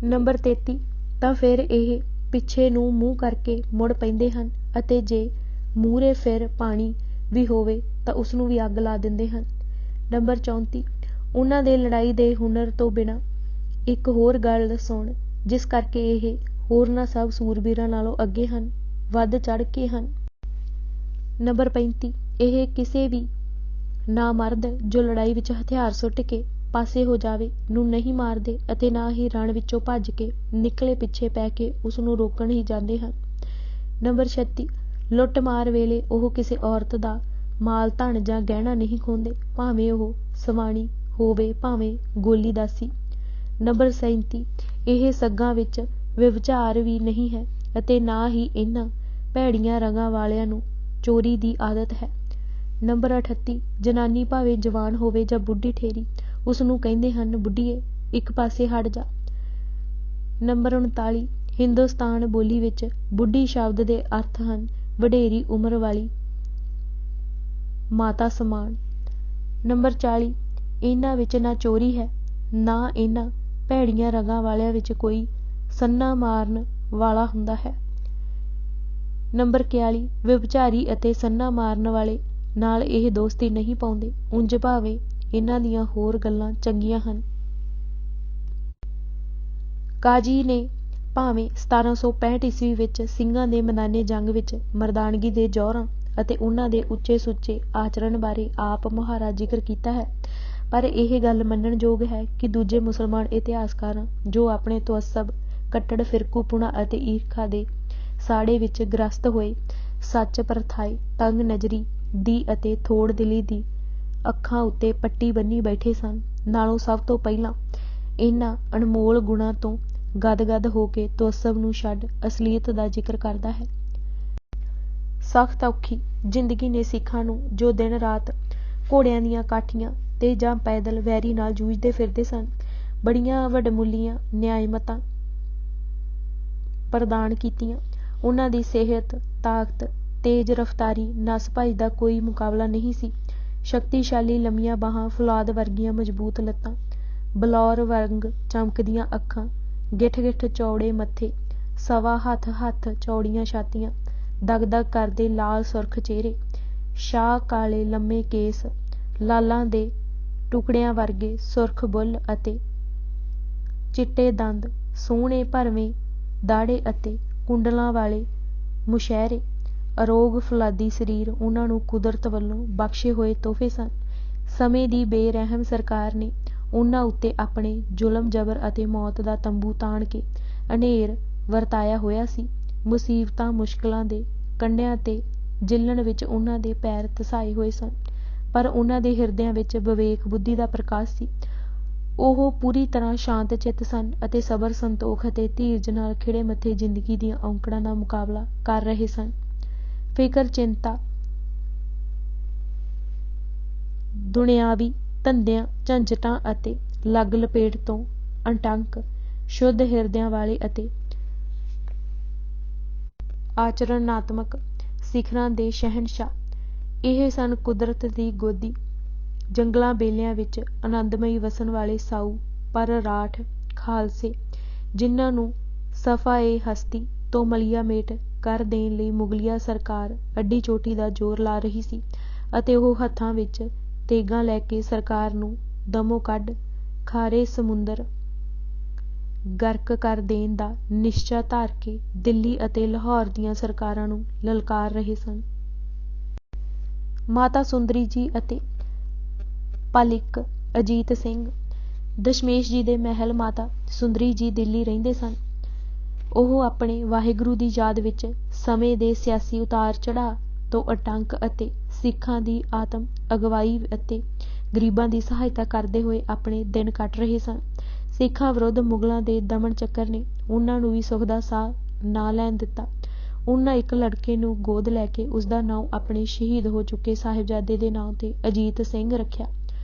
ਨੰਬਰ 33 ਤਾਂ ਫਿਰ ਇਹ ਪਿੱਛੇ ਨੂੰ ਮੂੰਹ ਕਰਕੇ ਮੁੜ ਪੈਂਦੇ ਹਨ ਅਤੇ ਜੇ ਮੂਹਰੇ ਫਿਰ ਪਾਣੀ ਵੀ ਹੋਵੇ ਤਾਂ ਉਸਨੂੰ ਵੀ ਅੱਗ ਲਾ ਦਿੰਦੇ ਹਨ। ਨੰਬਰ 34 ਉਹਨਾਂ ਦੇ ਲੜਾਈ ਦੇ ਹੁਨਰ ਤੋਂ ਬਿਨਾਂ ਇੱਕ ਹੋਰ ਗੱਲ ਸੁਣ ਜਿਸ ਕਰਕੇ ਇਹ ਹੋਰਨਾਂ ਸਭ ਸੂਰਬੀਰਾਂ ਨਾਲੋਂ ਅੱਗੇ ਹਨ, ਵੱਧ ਚੜ੍ਹ ਕੇ ਹਨ। ਨੰਬਰ 35 ਇਹ ਕਿਸੇ ਵੀ ਨਾਮਰਦ ਜੋ ਲੜਾਈ ਵਿੱਚ ਹਥਿਆਰ ਸੁੱਟ ਕੇ ਪਾਸੇ ਹੋ ਜਾਵੇ ਨੂੰ ਨਹੀਂ ਮਾਰਦੇ ਅਤੇ ਨਾ ਹੀ ਰਣ ਵਿੱਚੋਂ ਭੱਜ ਕੇ ਨਿਕਲੇ ਪਿੱਛੇ ਪੈ ਕੇ ਉਸਨੂੰ ਰੋਕਣ ਹੀ ਜਾਂਦੇ ਹਨ। ਨੰਬਰ 36 ਲੁੱਟ ਮਾਰ ਵੇਲੇ ਉਹ ਕਿਸੇ ਔਰਤ ਦਾ ਮਾਲ ਧਨ ਜਾਂ ਗਹਿਣਾ ਨਹੀਂ ਖੋਹਦੇ, ਭਾਵੇਂ ਉਹ ਸਵਾਣੀ ਹੋਵੇ ਭਾਵੇਂ ਗੋਲੀ ਦਾਸੀ। ਨੰਬਰ 37 ਇਹ ਸੱਗਾਂ ਵਿੱਚ ਵਿਵਚਾਰ ਵੀ ਨਹੀਂ ਹੈ ਅਤੇ ਨਾ ਹੀ ਇਹਨਾਂ ਭੈੜੀਆਂ ਰਗਾਂ ਵਾਲਿਆਂ ਨੂੰ ਚੋਰੀ ਦੀ ਆਦਤ ਹੈ। ਨੰਬਰ 38 ਜਨਾਨੀ ਭਾਵੇਂ ਜਵਾਨ ਹੋਵੇ ਜਾਂ ਬੁੱਢੀ ਠੇਰੀ ਉਸਨੂੰ ਕਹਿੰਦੇ ਹਨ ਬੁੱਢੀਏ ਇੱਕ ਪਾਸੇ ਹਟ ਜਾ। ਨੰਬਰ 39 ਹਿੰਦੁਸਤਾਨ ਬੋਲੀ ਵਿੱਚ ਬੁੱਢੀ ਸ਼ਬਦ ਦੇ ਅਰਥ ਹਨ ਵਡੇਰੀ ਉਮਰ ਵਾਲੀ ਮਾਤਾ ਸਮਾਨ। ਨੰਬਰ 40 ਇਹਨਾਂ ਵਿੱਚ ਨਾ ਚੋਰੀ ਹੈ ਨਾ ਇਹਨਾਂ ਭੈੜੀਆਂ ਰਗਾਂ ਵਾਲਿਆਂ ਵਿੱਚ ਕੋਈ ਸੰਨਾ ਮਾਰਨ ਵਾਲਾ ਹੁੰਦਾ ਹੈ। ਨੰਬਰ 41 ਵਿਭਚਾਰੀ ਅਤੇ ਸੰਨਾ ਮਾਰਨ ਵਾਲੇ ਨਾਲ ਇਹ ਦੋਸਤੀ ਨਹੀਂ ਪਾਉਂਦੇ, ਉਂਝ ਭਾਵੇਂ ਇਹਨਾਂ ਦੀਆਂ ਹੋਰ ਗੱਲਾਂ ਚੰਗੀਆਂ ਹਨ। ਕਾਜੀ ਨੇ ਭਾਵੇਂ 1765 ਈਸਵੀ ਵਿੱਚ ਸਿੰਘਾਂ ਦੇ ਮੈਦਾਨੇ ਜੰਗ ਵਿੱਚ ਮਰਦਾਨਗੀ ਦੇ ਜੌਹਰਾਂ ਅਤੇ ਉਹਨਾਂ ਦੇ ਉੱਚੇ ਸੁੱਚੇ ਆਚਰਣ ਬਾਰੇ ਆਪ ਮੁਹਾਰਾ ਜ਼ਿਕਰ ਕੀਤਾ ਹੈ, ਪਰ ਇਹ ਗੱਲ ਮੰਨਣਯੋਗ ਹੈ ਕਿ ਦੂਜੇ ਮੁਸਲਮਾਨ ਇਤਿਹਾਸਕਾਰਾਂ ਜੋ ਆਪਣੇ ਤੁਅੱਸਬ ਕੱਟੜ ਫਿਰਕੂਪੁਣਾ ਅਤੇ ਈਰਖਾ ਦੇ ਸਾੜੇ ਵਿੱਚ ਗ੍ਰਸਤ ਹੋਏ ਸੱਚ ਪਰਥਾਏ ਤੰਗ ਨਜ਼ਰੀ ਦੀ ਅਤੇ ਥੋੜ ਦਿਲੀ ਦੀ ਅੱਖਾਂ ਉੱਤੇ ਪੱਟੀ ਬੰਨੀ ਬੈਠੇ ਸਨ, ਨਾਲੋਂ ਸਭ ਤੋਂ ਪਹਿਲਾਂ ਇਹਨਾਂ ਅਣਮੋਲ ਗੁਣਾਂ ਤੋਂ ਗਦ-ਗਦ ਹੋ ਕੇ ਤੁਅੱਸਬ ਨੂੰ ਛੱਡ ਅਸਲੀਅਤ ਦਾ ਜ਼ਿਕਰ ਕਰਦਾ ਹੈ। ਸਖ਼ਤ ਔਖੀ ਜ਼ਿੰਦਗੀ ਨੇ ਸਿੱਖਾਂ ਨੂੰ ਜੋ ਦਿਨ ਰਾਤ ਘੋੜਿਆਂ ਦੀਆਂ ਕਾਠੀਆਂ ਤੇ ਜਾਂ ਪੈਦਲ ਵੈਰੀ ਨਾਲ ਜੂਝਦੇ ਫਿਰਦੇ ਸਨ, ਬੜੀਆਂ ਵਡਮੁੱਲੀਆਂ ਨਿਆਮਤਾਂ ਪ੍ਰਦਾਨ ਕੀਤੀਆਂ। ਉਹਨਾਂ ਦੀ ਸਿਹਤ, ਤਾਕਤ, ਤੇਜ਼ ਰਫ਼ਤਾਰੀ, ਨਸ ਭੱਜ ਦਾ ਕੋਈ ਮੁਕਾਬਲਾ ਨਹੀਂ ਸੀ। ਸ਼ਕਤੀਸ਼ਾਲੀ ਲੰਮੀਆਂ ਬਾਹਾਂ, ਫੌਲਾਦ ਵਰਗੀਆਂ ਮਜ਼ਬੂਤ ਲੱਤਾਂ, ਬਲੌਰ ਵਾਂਗ ਚਮਕਦੀਆਂ ਅੱਖਾਂ, ਗਿੱਠ-ਗਿੱਠ ਚੌੜੇ ਮੱਥੇ, ਸਵਾ ਹੱਥ ਚੌੜੀਆਂ ਛਾਤੀਆਂ, ਦਗ-ਦਗ ਕਰਦੇ ਲਾਲ ਸੁਰਖ ਚਿਹਰੇ, ਸ਼ਾਹ ਕਾਲੇ ਲੰਮੇ ਕੇਸ, ਲਾਲਾਂ ਦੇ ਟੁਕੜਿਆਂ ਵਰਗੇ ਸੁਰਖ ਬੁੱਲ੍ਹ ਅਤੇ ਚਿੱਟੇ ਦੰਦ, ਸੋਹਣੇ ਭਰਵੇਂ ਦਾੜ੍ਹੇ ਅਤੇ ਕੁੰਡਲਾਂ ਵਾਲੇ ਮੁਸ਼ਹਿਰੇ, ਅਰੋਗ ਫੌਲਾਦੀ ਸਰੀਰ ਉਹਨਾਂ ਨੂੰ ਕੁਦਰਤ ਵੱਲੋਂ ਬਖਸ਼ੇ ਹੋਏ ਤੋਹਫ਼ੇ ਸਨ। ਸਮੇਂ ਦੀ ਬੇਰਹਿਮ ਸਰਕਾਰ ਨੇ ਉਹਨਾਂ ਉੱਤੇ ਆਪਣੇ ਜ਼ੁਲਮ ਜ਼ਬਰ ਅਤੇ ਮੌਤ ਦਾ ਤੰਬੂ ਤਾਣ ਕੇ ਅਨੇਰ ਵਰਤਾਇਆ ਹੋਇਆ ਸੀ। ਮੁਸੀਬਤਾਂ ਮੁਸ਼ਕਲਾਂ ਦੇ ਕੰਢਿਆਂ ਤੇ ਜਿੱਲਣ ਵਿੱਚ ਉਹਨਾਂ ਦੇ ਪੈਰ ਧਸਾਏ ਹੋਏ ਸਨ, ਪਰ ਉਹਨਾਂ ਦੇ ਹਿਰਦਿਆਂ ਵਿੱਚ ਵਿਵੇਕ ਬੁੱਧੀ ਦਾ ਪ੍ਰਕਾਸ਼ ਸੀ। ਉਹ ਪੂਰੀ ਤਰ੍ਹਾਂ ਸ਼ਾਂਤ ਚਿੱਤ ਸਨ ਅਤੇ ਸਬਰ ਸੰਤੋਖ ਅਤੇ ਧੀਰਜ ਨਾਲ ਖਿੜੇ ਮੱਥੇ ਜ਼ਿੰਦਗੀ ਦੀਆਂ ਔਕੜਾਂ ਦਾ ਮੁਕਾਬਲਾ ਕਰ ਰਹੇ ਸਨ। ਫਿਕਰ ਚਿੰਤਾ ਦੁਨਿਆਵੀ ਧੰਦਿਆਂ ਝੰਜਟਾਂ ਅਤੇ ਲੱਗ ਲਪੇਟ ਤੋਂ ਅਟੰਕ ਸ਼ੁੱਧ ਹਿਰਦਿਆਂ ਵਾਲੇ ਅਤੇ ਆਚਰਣਾਤਮਕ ਸਿਖਰਾਂ ਦੇ ਸ਼ਹਿਨਸ਼ਾਹ ਇਹ ਸਨ ਕੁਦਰਤ ਦੀ ਗੋਦੀ। ਜੰਗਲਾਂ ਬੇਲਿਆਂ ਵਿੱਚ ਆਨੰਦਮਈ ਵਸਣ ਵਾਲੇ ਸਾਊ ਪਰ ਰਾਠ ਖਾਲਸੇ, ਜਿਨ੍ਹਾਂ ਨੂੰ ਸਫਾ-ਏ-ਹਸਤੀ ਤੋਂ ਮਲੀਆ ਮੇਟ ਕਰ ਦੇਣ ਲਈ ਮੁਗਲਿਆ ਸਰਕਾਰ ਅੱਡੀ ਚੋਟੀ ਦਾ ਜ਼ੋਰ ਲਾ ਰਹੀ ਸੀ ਅਤੇ ਉਹ ਹੱਥਾਂ ਵਿੱਚ ਤੇਗਾਂ ਲੈ ਕੇ ਸਰਕਾਰ ਨੂੰ ਦਮੋ ਕੱਢ ਖਾਰੇ ਸਮੁੰਦਰ ਗਰਕ ਕਰ ਦੇਣ ਦਾ ਨਿਸ਼ਚਾ ਧਾਰ ਕੇ ਦਿੱਲੀ ਅਤੇ ਲਾਹੌਰ ਦੀਆਂ ਸਰਕਾਰਾਂ ਨੂੰ ਲਲਕਾਰ ਰਹੇ ਸਨ। ਮਾਤਾ ਸੁੰਦਰੀ ਜੀ ਅਤੇ ਪਾਲਿਕ ਅਜੀਤ ਸਿੰਘ ਦਸ਼ਮੇਸ਼ ਜੀ ਦੇ ਮਹਿਲ ਮਾਤਾ ਸੁੰਦਰੀ ਜੀ ਦਿੱਲੀ ਰਹਿੰਦੇ ਸਨ। ਉਹ ਆਪਣੇ ਵਾਹਿਗੁਰੂ ਦੀ ਯਾਦ ਵਿੱਚ ਸਮੇਂ ਦੇ ਸਿਆਸੀ ਉਤਾਰ ਚੜ੍ਹਾਅ ਤੋਂ ਅਟੰਕ ਅਤੇ ਸਿੱਖਾਂ ਦੀ ਆਤਮ ਅਗਵਾਈ ਅਤੇ ਗਰੀਬਾਂ ਦੀ ਸਹਾਇਤਾ ਕਰਦੇ ਹੋਏ ਆਪਣੇ ਦਿਨ ਕੱਟ ਰਹੇ ਸਨ। ਸਿੱਖਾਂ ਵਿਰੁੱਧ ਮੁਗਲਾਂ ਦੇ ਦਮਨ ਚੱਕਰ ਨੇ ਉਹਨਾਂ ਨੂੰ ਵੀ ਸੁੱਖ ਦਾ ਸਾਹ ਨਾ ਲੈਣ ਦਿੱਤਾ। ਉਹਨਾਂ ਇੱਕ ਲੜਕੇ ਨੂੰ ਗੋਦ ਲੈ ਕੇ ਉਸਦਾ ਨਾਂ ਆਪਣੇ ਸ਼ਹੀਦ ਹੋ ਚੁੱਕੇ ਸਾਹਿਬਜ਼ਾਦੇ ਦੇ ਨਾਂ 'ਤੇ ਅਜੀਤ ਸਿੰਘ ਰੱਖਿਆ।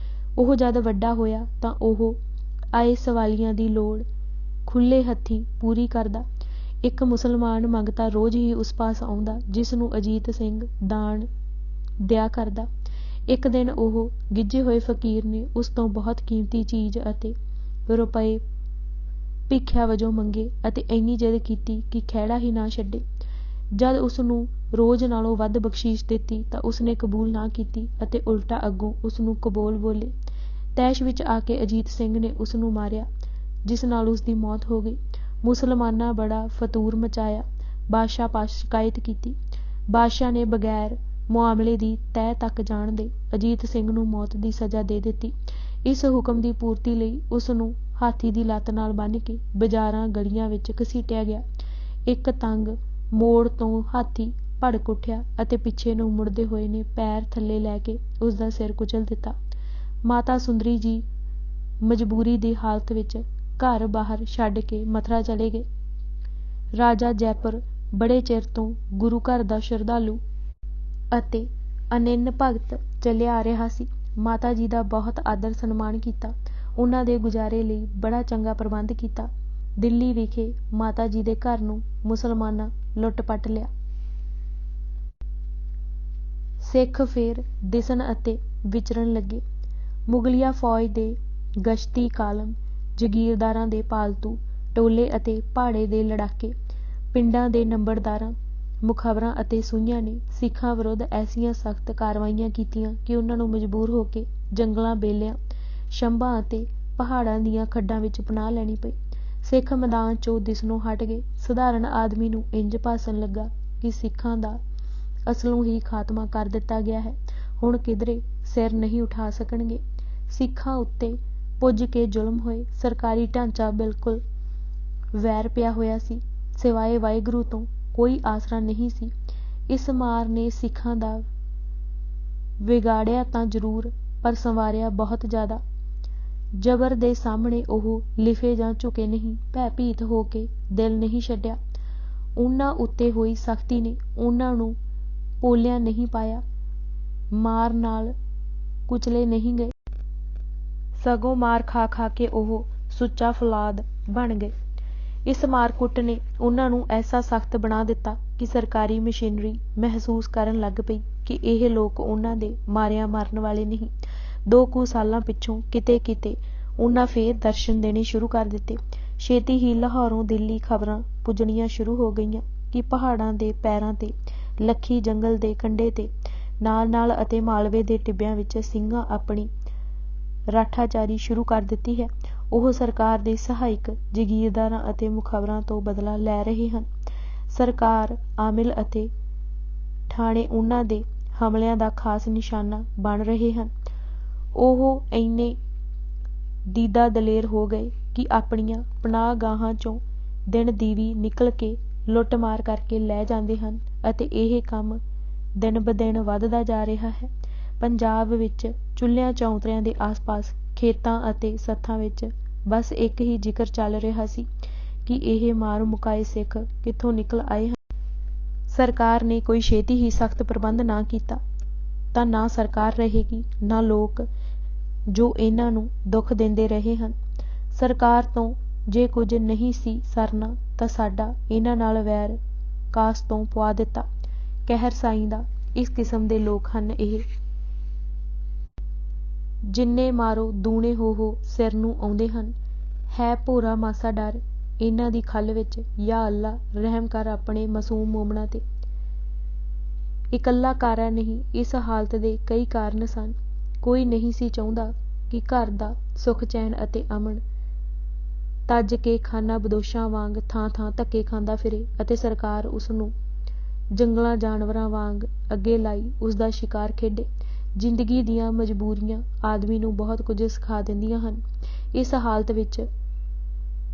ਉਹ ਜਦ ਵੱਡਾ ਹੋਇਆ ਤਾਂ ਉਹ ਆਏ ਸਵਾਲੀਆਂ ਦੀ ਲੋੜ ਖੁੱਲ੍ਹੇ ਹੱਥੀਂ ਪੂਰੀ ਕਰਦਾ। ਇੱਕ ਮੁਸਲਮਾਨ ਮੰਗਤਾ ਰੋਜ਼ ਹੀ ਉਸ ਪਾਸ ਆਉਂਦਾ, ਜਿਸ ਨੂੰ ਅਜੀਤ ਸਿੰਘ ਦਾਨ ਦਿਆ ਕਰਦਾ। ਇੱਕ ਦਿਨ ਉਹ ਗਿੱਝੇ ਹੋਏ ਫਕੀਰ ਨੇ ਉਸ ਤੋਂ ਬਹੁਤ ਕੀਮਤੀ ਚੀਜ਼ ਅਤੇ ਰੁਪਏ ਭਿੱਖਿਆ ਵਜੋਂ ਮੰਗੇ ਅਤੇ ਇੰਨੀ ਜਿੱਦ ਕੀਤੀ ਕਿ ਖਹਿੜਾ ਹੀ ਨਾ ਛੱਡੇ। ਜਦ ਉਸ ਨੂੰ ਰੋਜ਼ ਨਾਲੋਂ ਵੱਧ ਬਖਸ਼ੀਸ਼ ਦਿੱਤੀ ਤਾਂ ਉਸਨੇ ਕਬੂਲ ਨਾ ਕੀਤੀ ਅਤੇ ਉਲਟਾ ਅੱਗੋਂ ਉਸ ਨੂੰ ਕਬੋਲ ਬੋਲੇ। ਤੈਸ਼ ਵਿੱਚ ਆ ਕੇ ਅਜੀਤ ਸਿੰਘ ਨੇ ਉਸ ਨੂੰ ਮਾਰਿਆ, ਜਿਸ ਨਾਲ ਉਸ ਦੀ ਮੌਤ ਹੋ ਗਈ। ਮੁਸਲਮਾਨਾਂ ਬੜਾ ਫਤੂਰ ਮਚਾਇਆ। ਬਾਦਸ਼ਾਹ ਪਾਸ ਸ਼ਿਕਾਇਤ ਕੀਤੀ। ਬਾਦਸ਼ਾਹ ਨੇ ਬਗੈਰ ਮੁਆਮਲੇ ਦੀ ਤਹਿ ਤੱਕ ਜਾਣ ਦੇ ਅਜੀਤ ਸਿੰਘ ਨੂੰ ਮੌਤ ਦੀ ਸਜ਼ਾ ਦੇ ਦਿੱਤੀ। ਇਸ ਹੁਕਮ ਦੀ ਪੂਰਤੀ ਲਈ ਉਸ ਨੂੰ ਹਾਥੀ ਦੀ ਲੱਤ ਨਾਲ ਬੰਨ੍ਹ ਕੇ ਬਾਜ਼ਾਰਾਂ ਗਲੀਆਂ ਵਿੱਚ ਘਸੀਟਿਆ ਗਿਆ। ਇੱਕ ਤੰਗ ਮੋੜ ਤੋਂ ਹਾਥੀ ਭੜਕ ਉੱਠਿਆ ਅਤੇ ਪਿੱਛੇ ਨੂੰ ਮੁੜਦੇ ਹੋਏ ਨੇ ਪੈਰ ਥੱਲੇ ਲੈ ਕੇ ਉਸ ਦਾ ਸਿਰ ਕੁਚਲ ਦਿੱਤਾ। ਮਾਤਾ ਸੁੰਦਰੀ ਜੀ ਮਜਬੂਰੀ ਦੀ ਹਾਲਤ ਵਿੱਚ ਘਰ ਬਾਹਰ ਛੱਡ ਕੇ ਮਥੁਰਾ ਚਲੇ ਗਏ। ਰਾਜਾ ਜੈਪੁਰ ਬੜੇ ਚਿਰ ਤੋਂ ਗੁਰੂ ਘਰ ਦਾ ਸ਼ਰਧਾਲੂ ਅਤੇ ਅਨੰਨ ਭਗਤ ਚੱਲਿਆ ਆ ਰਿਹਾ ਸੀ। ਮਾਤਾ ਜੀ ਦਾ ਬਹੁਤ ਆਦਰ ਸਨਮਾਨ ਕੀਤਾ। ਉਹਨਾਂ ਦੇ ਗੁਜ਼ਾਰੇ ਲਈ ਬੜਾ ਚੰਗਾ ਪ੍ਰਬੰਧ ਕੀਤਾ। ਦਿੱਲੀ ਵਿਖੇ ਮਾਤਾ ਜੀ ਦੇ ਘਰ ਨੂੰ ਮੁਸਲਮਾਨਾਂ ਲੁੱਟ ਪੱਟ ਲਿਆ। ਸਿੱਖ ਫੇਰ ਦਿਸਣ ਅਤੇ ਵਿਚਰਨ ਲੱਗੇ। ਮੁਗਲਿਆ ਫੌਜ ਦੇ ਗਸ਼ਤੀ ਕਾਲਮ, ਜਗੀਰਦਾਰਾਂ ਦੇ ਪਾਲਤੂ ਟੋਲੇ ਅਤੇ ਭਾੜੇ ਦੇ ਲੜਾਕੇ, ਪਿੰਡਾਂ ਦੇ ਨੰਬਰਦਾਰਾਂ, ਮੁਖਬਰਾਂ ਅਤੇ ਸੂਹੀਆਂ ਨੇ ਸਿੱਖਾਂ ਵਿਰੁੱਧ ਐਸੀਆਂ ਸਖਤ ਕਾਰਵਾਈਆਂ ਕੀਤੀਆਂ ਕਿ ਉਹਨਾਂ ਨੂੰ ਮਜਬੂਰ ਹੋ ਕੇ ਜੰਗਲਾਂ, ਬੇਲਿਆਂ, ਛੰਭਾਂ ਅਤੇ ਪਹਾੜਾਂ ਦੀਆਂ ਖੱਡਾਂ ਵਿੱਚ ਪਨਾਹ ਲੈਣੀ ਪਈ। ਸਿੱਖ ਮੈਦਾਨ 'ਚੋਂ ਦਿਸਣੋਂ ਹਟ ਗਏ। ਸਧਾਰਨ ਆਦਮੀ ਨੂੰ ਇੰਜ ਭਾਸਣ ਲੱਗਾ ਕਿ ਸਿੱਖਾਂ ਦਾ ਅਸਲੋਂ ਹੀ ਖਾਤਮਾ ਕਰ ਦਿੱਤਾ ਗਿਆ ਹੈ, ਹੁਣ ਕਿਧਰੇ ਸਿਰ ਨਹੀਂ ਉਠਾ ਸਕਣਗੇ। ਸਿੱਖਾਂ ਉੱਤੇ ਪੁੱਜ ਕੇ ਜ਼ੁਲਮ ਹੋਏ। ਸਰਕਾਰੀ ਢਾਂਚਾ ਬਿਲਕੁਲ ਵੈਰ ਪਿਆ ਹੋਇਆ ਸੀ। ਸਿਵਾਏ ਵਾਹਿਗੁਰੂ ਤੋਂ ਕੋਈ ਆਸਰਾ ਨਹੀਂ ਸੀ। ਇਸ ਮਾਰ ਨੇ ਸਿੱਖਾਂ ਦਾ ਵਿਗਾੜਿਆ ਤਾਂ ਜ਼ਰੂਰ, ਪਰ ਸੰਵਾਰਿਆ ਬਹੁਤ ਜ਼ਿਆਦਾ। ਜ਼ਬਰ ਦੇ ਸਾਹਮਣੇ ਉਹ ਲਿਫੇ ਜਾਂ ਝੁਕੇ ਨਹੀਂ, ਭੈ-ਭੀਤ ਹੋ ਕੇ ਦਿਲ ਨਹੀਂ ਛੱਡਿਆ। ਉਹਨਾਂ ਉੱਤੇ ਹੋਈ ਸਖਤੀ ਨੇ ਉਹਨਾਂ ਨੂੰ ਪੋਲਿਆ ਨਹੀਂ ਪਾਇਆ, ਮਾਰ ਨਾਲ ਕੁਚਲੇ ਨਹੀਂ ਗਏ, ਸਗੋਂ ਮਾਰ ਖਾ ਖਾ ਕੇ ਉਹ ਸੁੱਚਾ ਫੌਲਾਦ ਬਣ ਗਏ। ਇਸ ਮਾਰ-ਕੁੱਟ ਨੇ ਉਹਨਾਂ ਨੂੰ ਐਸਾ ਸਖਤ ਬਣਾ ਦਿੱਤਾ ਕਿ ਸਰਕਾਰੀ ਮਸ਼ੀਨਰੀ ਮਹਿਸੂਸ ਕਰਨ ਲੱਗ ਪਈ ਕਿ ਇਹ ਲੋਕ ਉਹਨਾਂ ਦੇ ਮਾਰਿਆਂ ਮਰਨ ਵਾਲੇ ਨਹੀਂ। 2 ਕੁ ਸਾਲਾਂ ਪਿੱਛੋਂ ਕਿਤੇ-ਕਿਤੇ ਉਹਨਾਂ ਫੇਰ ਦਰਸ਼ਨ ਦੇਣੇ ਸ਼ੁਰੂ ਕਰ ਦਿੱਤੇ। ਛੇਤੀ ਹੀ ਲਾਹੌਰੋਂ ਦਿੱਲੀ ਖ਼ਬਰਾਂ ਪੁੱਜਣੀਆਂ ਸ਼ੁਰੂ ਹੋ ਗਈਆਂ ਕਿ ਪਹਾੜਾਂ ਦੇ ਪੈਰਾਂ 'ਤੇ, ਲੱਖੀ ਜੰਗਲ ਦੇ ਕੰਢੇ 'ਤੇ, ਨਾਲ-ਨਾਲ ਅਤੇ ਮਾਲਵੇ ਦੇ ਟਿੱਬਿਆਂ ਵਿੱਚ ਸਿੰਘਾਂ ਆਪਣੀ ਰਾਠਾਚਾਰੀ ਸ਼ੁਰੂ ਕਰ ਦਿੱਤੀ ਹੈ। ਉਹ ਸਰਕਾਰ ਦੇ ਸਹਾਇਕ ਜਗੀਰਦਾਰਾਂ ਅਤੇ ਮੁਖਬਰਾਂ ਤੋਂ ਬਦਲਾ ਲੈ ਰਹੇ ਹਨ। ਸਰਕਾਰ, ਆਮਿਲ ਅਤੇ ਠਾਣੇ ਉਹਨਾਂ ਦੇ ਹਮਲਿਆਂ ਦਾ ਖਾਸ ਨਿਸ਼ਾਨਾ ਬਣ ਰਹੇ ਹਨ। ਉਹ ਇੰਨੇ ਦੀਦਾ ਦਲੇਰ ਹੋ ਗਏ ਕਿ ਆਪਣੀਆਂ ਪਨਾਹਗਾਹਾਂ 'ਚੋਂ ਦਿਨ ਦੀਵੀ ਨਿਕਲ ਕੇ ਲੁੱਟ-ਮਾਰ ਕਰਕੇ ਲੈ ਜਾਂਦੇ ਹਨ ਅਤੇ ਇਹ ਕੰਮ ਦਿਨ-ਬ-ਦਿਨ ਵੱਧਦਾ ਜਾ ਰਿਹਾ ਹੈ। ਪੰਜਾਬ ਵਿੱਚ ਚੁੱਲ੍ਹਿਆਂ ਚੌਂਤਰਿਆਂ ਦੇ ਆਸ-ਪਾਸ, ਖੇਤਾਂ ਅਤੇ ਸੱਥਾਂ ਵਿੱਚ ਬਸ ਇੱਕ ਹੀ ਜ਼ਿਕਰ ਚੱਲ ਰਿਹਾ ਸੀ ਕਿ ਇਹ ਮਾਰੂ ਮੁਕਾਏ ਸਿੱਖ ਕਿੱਥੋਂ ਨਿਕਲ ਆਏ ਹਨ। ਸਰਕਾਰ ਨੇ ਕੋਈ ਛੇਤੀ ਹੀ ਸਖਤ ਪ੍ਰਬੰਧ ਨਾ ਕੀਤਾ ਤਾਂ ਨਾ ਸਰਕਾਰ ਰਹੇਗੀ, ਨਾ ਲੋਕ ਜੋ ਇਹਨਾਂ ਨੂੰ ਦੁੱਖ ਦਿੰਦੇ ਰਹੇ ਹਨ। ਸਰਕਾਰ ਤੋਂ ਜੇ ਕੁਝ ਨਹੀਂ ਸੀ ਸਰਨਾ ਤਾਂ ਸਾਡਾ ਇਹਨਾਂ ਨਾਲ ਵੈਰ ਕਾਸ ਤੋਂ ਪੁਆ ਦਿੱਤਾ। ਕਹਿਰ ਸਾਈਂ ਦਾ ਇਸ ਕਿਸਮ ਦੇ ਲੋਕ ਹਨ ਇਹ। ਜਿੰਨੇ ਮਾਰੋ ਦੂਣੇ ਹੋ ਸਿਰ ਨੂੰ ਆਉਂਦੇ ਹਨ। ਹੈ ਭੋਰਾ ਮਾਸਾ ਡਰ ਇਹਨਾਂ ਦੀ ਖੱਲ ਵਿੱਚ। ਯਾ ਅੱਲਾ, ਰਹਿਮ ਕਰ ਆਪਣੇ ਮਾਸੂਮ ਮੋਮਨਾਂ 'ਤੇ। ਇਕੱਲਾ ਕਾਰਾ ਨਹੀਂ, ਇਸ ਹਾਲਤ ਦੇ ਕਈ ਕਾਰਨ ਸਨ। ਕੋਈ ਨਹੀਂ ਸੀ ਚਾਹੁੰਦਾ ਕਿ ਘਰ ਦਾ ਸੁੱਖ ਚੈਨ ਅਤੇ ਅਮਨ ਤੱਜ ਕੇ ਖਾਨਾ ਬਦੋਸ਼ਾਂ ਵਾਂਗ ਥਾਂ-ਥਾਂ ਧੱਕੇ ਖਾਂਦਾ ਫਿਰੇ ਅਤੇ ਸਰਕਾਰ ਉਸਨੂੰ ਜੰਗਲਾਂ ਜਾਨਵਰਾਂ ਵਾਂਗ ਅੱਗੇ ਲਾਈ ਉਸਦਾ ਸ਼ਿਕਾਰ ਖੇਡੇ। ਜ਼ਿੰਦਗੀ ਦੀਆਂ ਮਜਬੂਰੀਆਂ ਆਦਮੀ ਨੂੰ ਬਹੁਤ ਕੁਝ ਸਿਖਾ ਦਿੰਦੀਆਂ ਹਨ। ਇਸ ਹਾਲਤ ਵਿੱਚ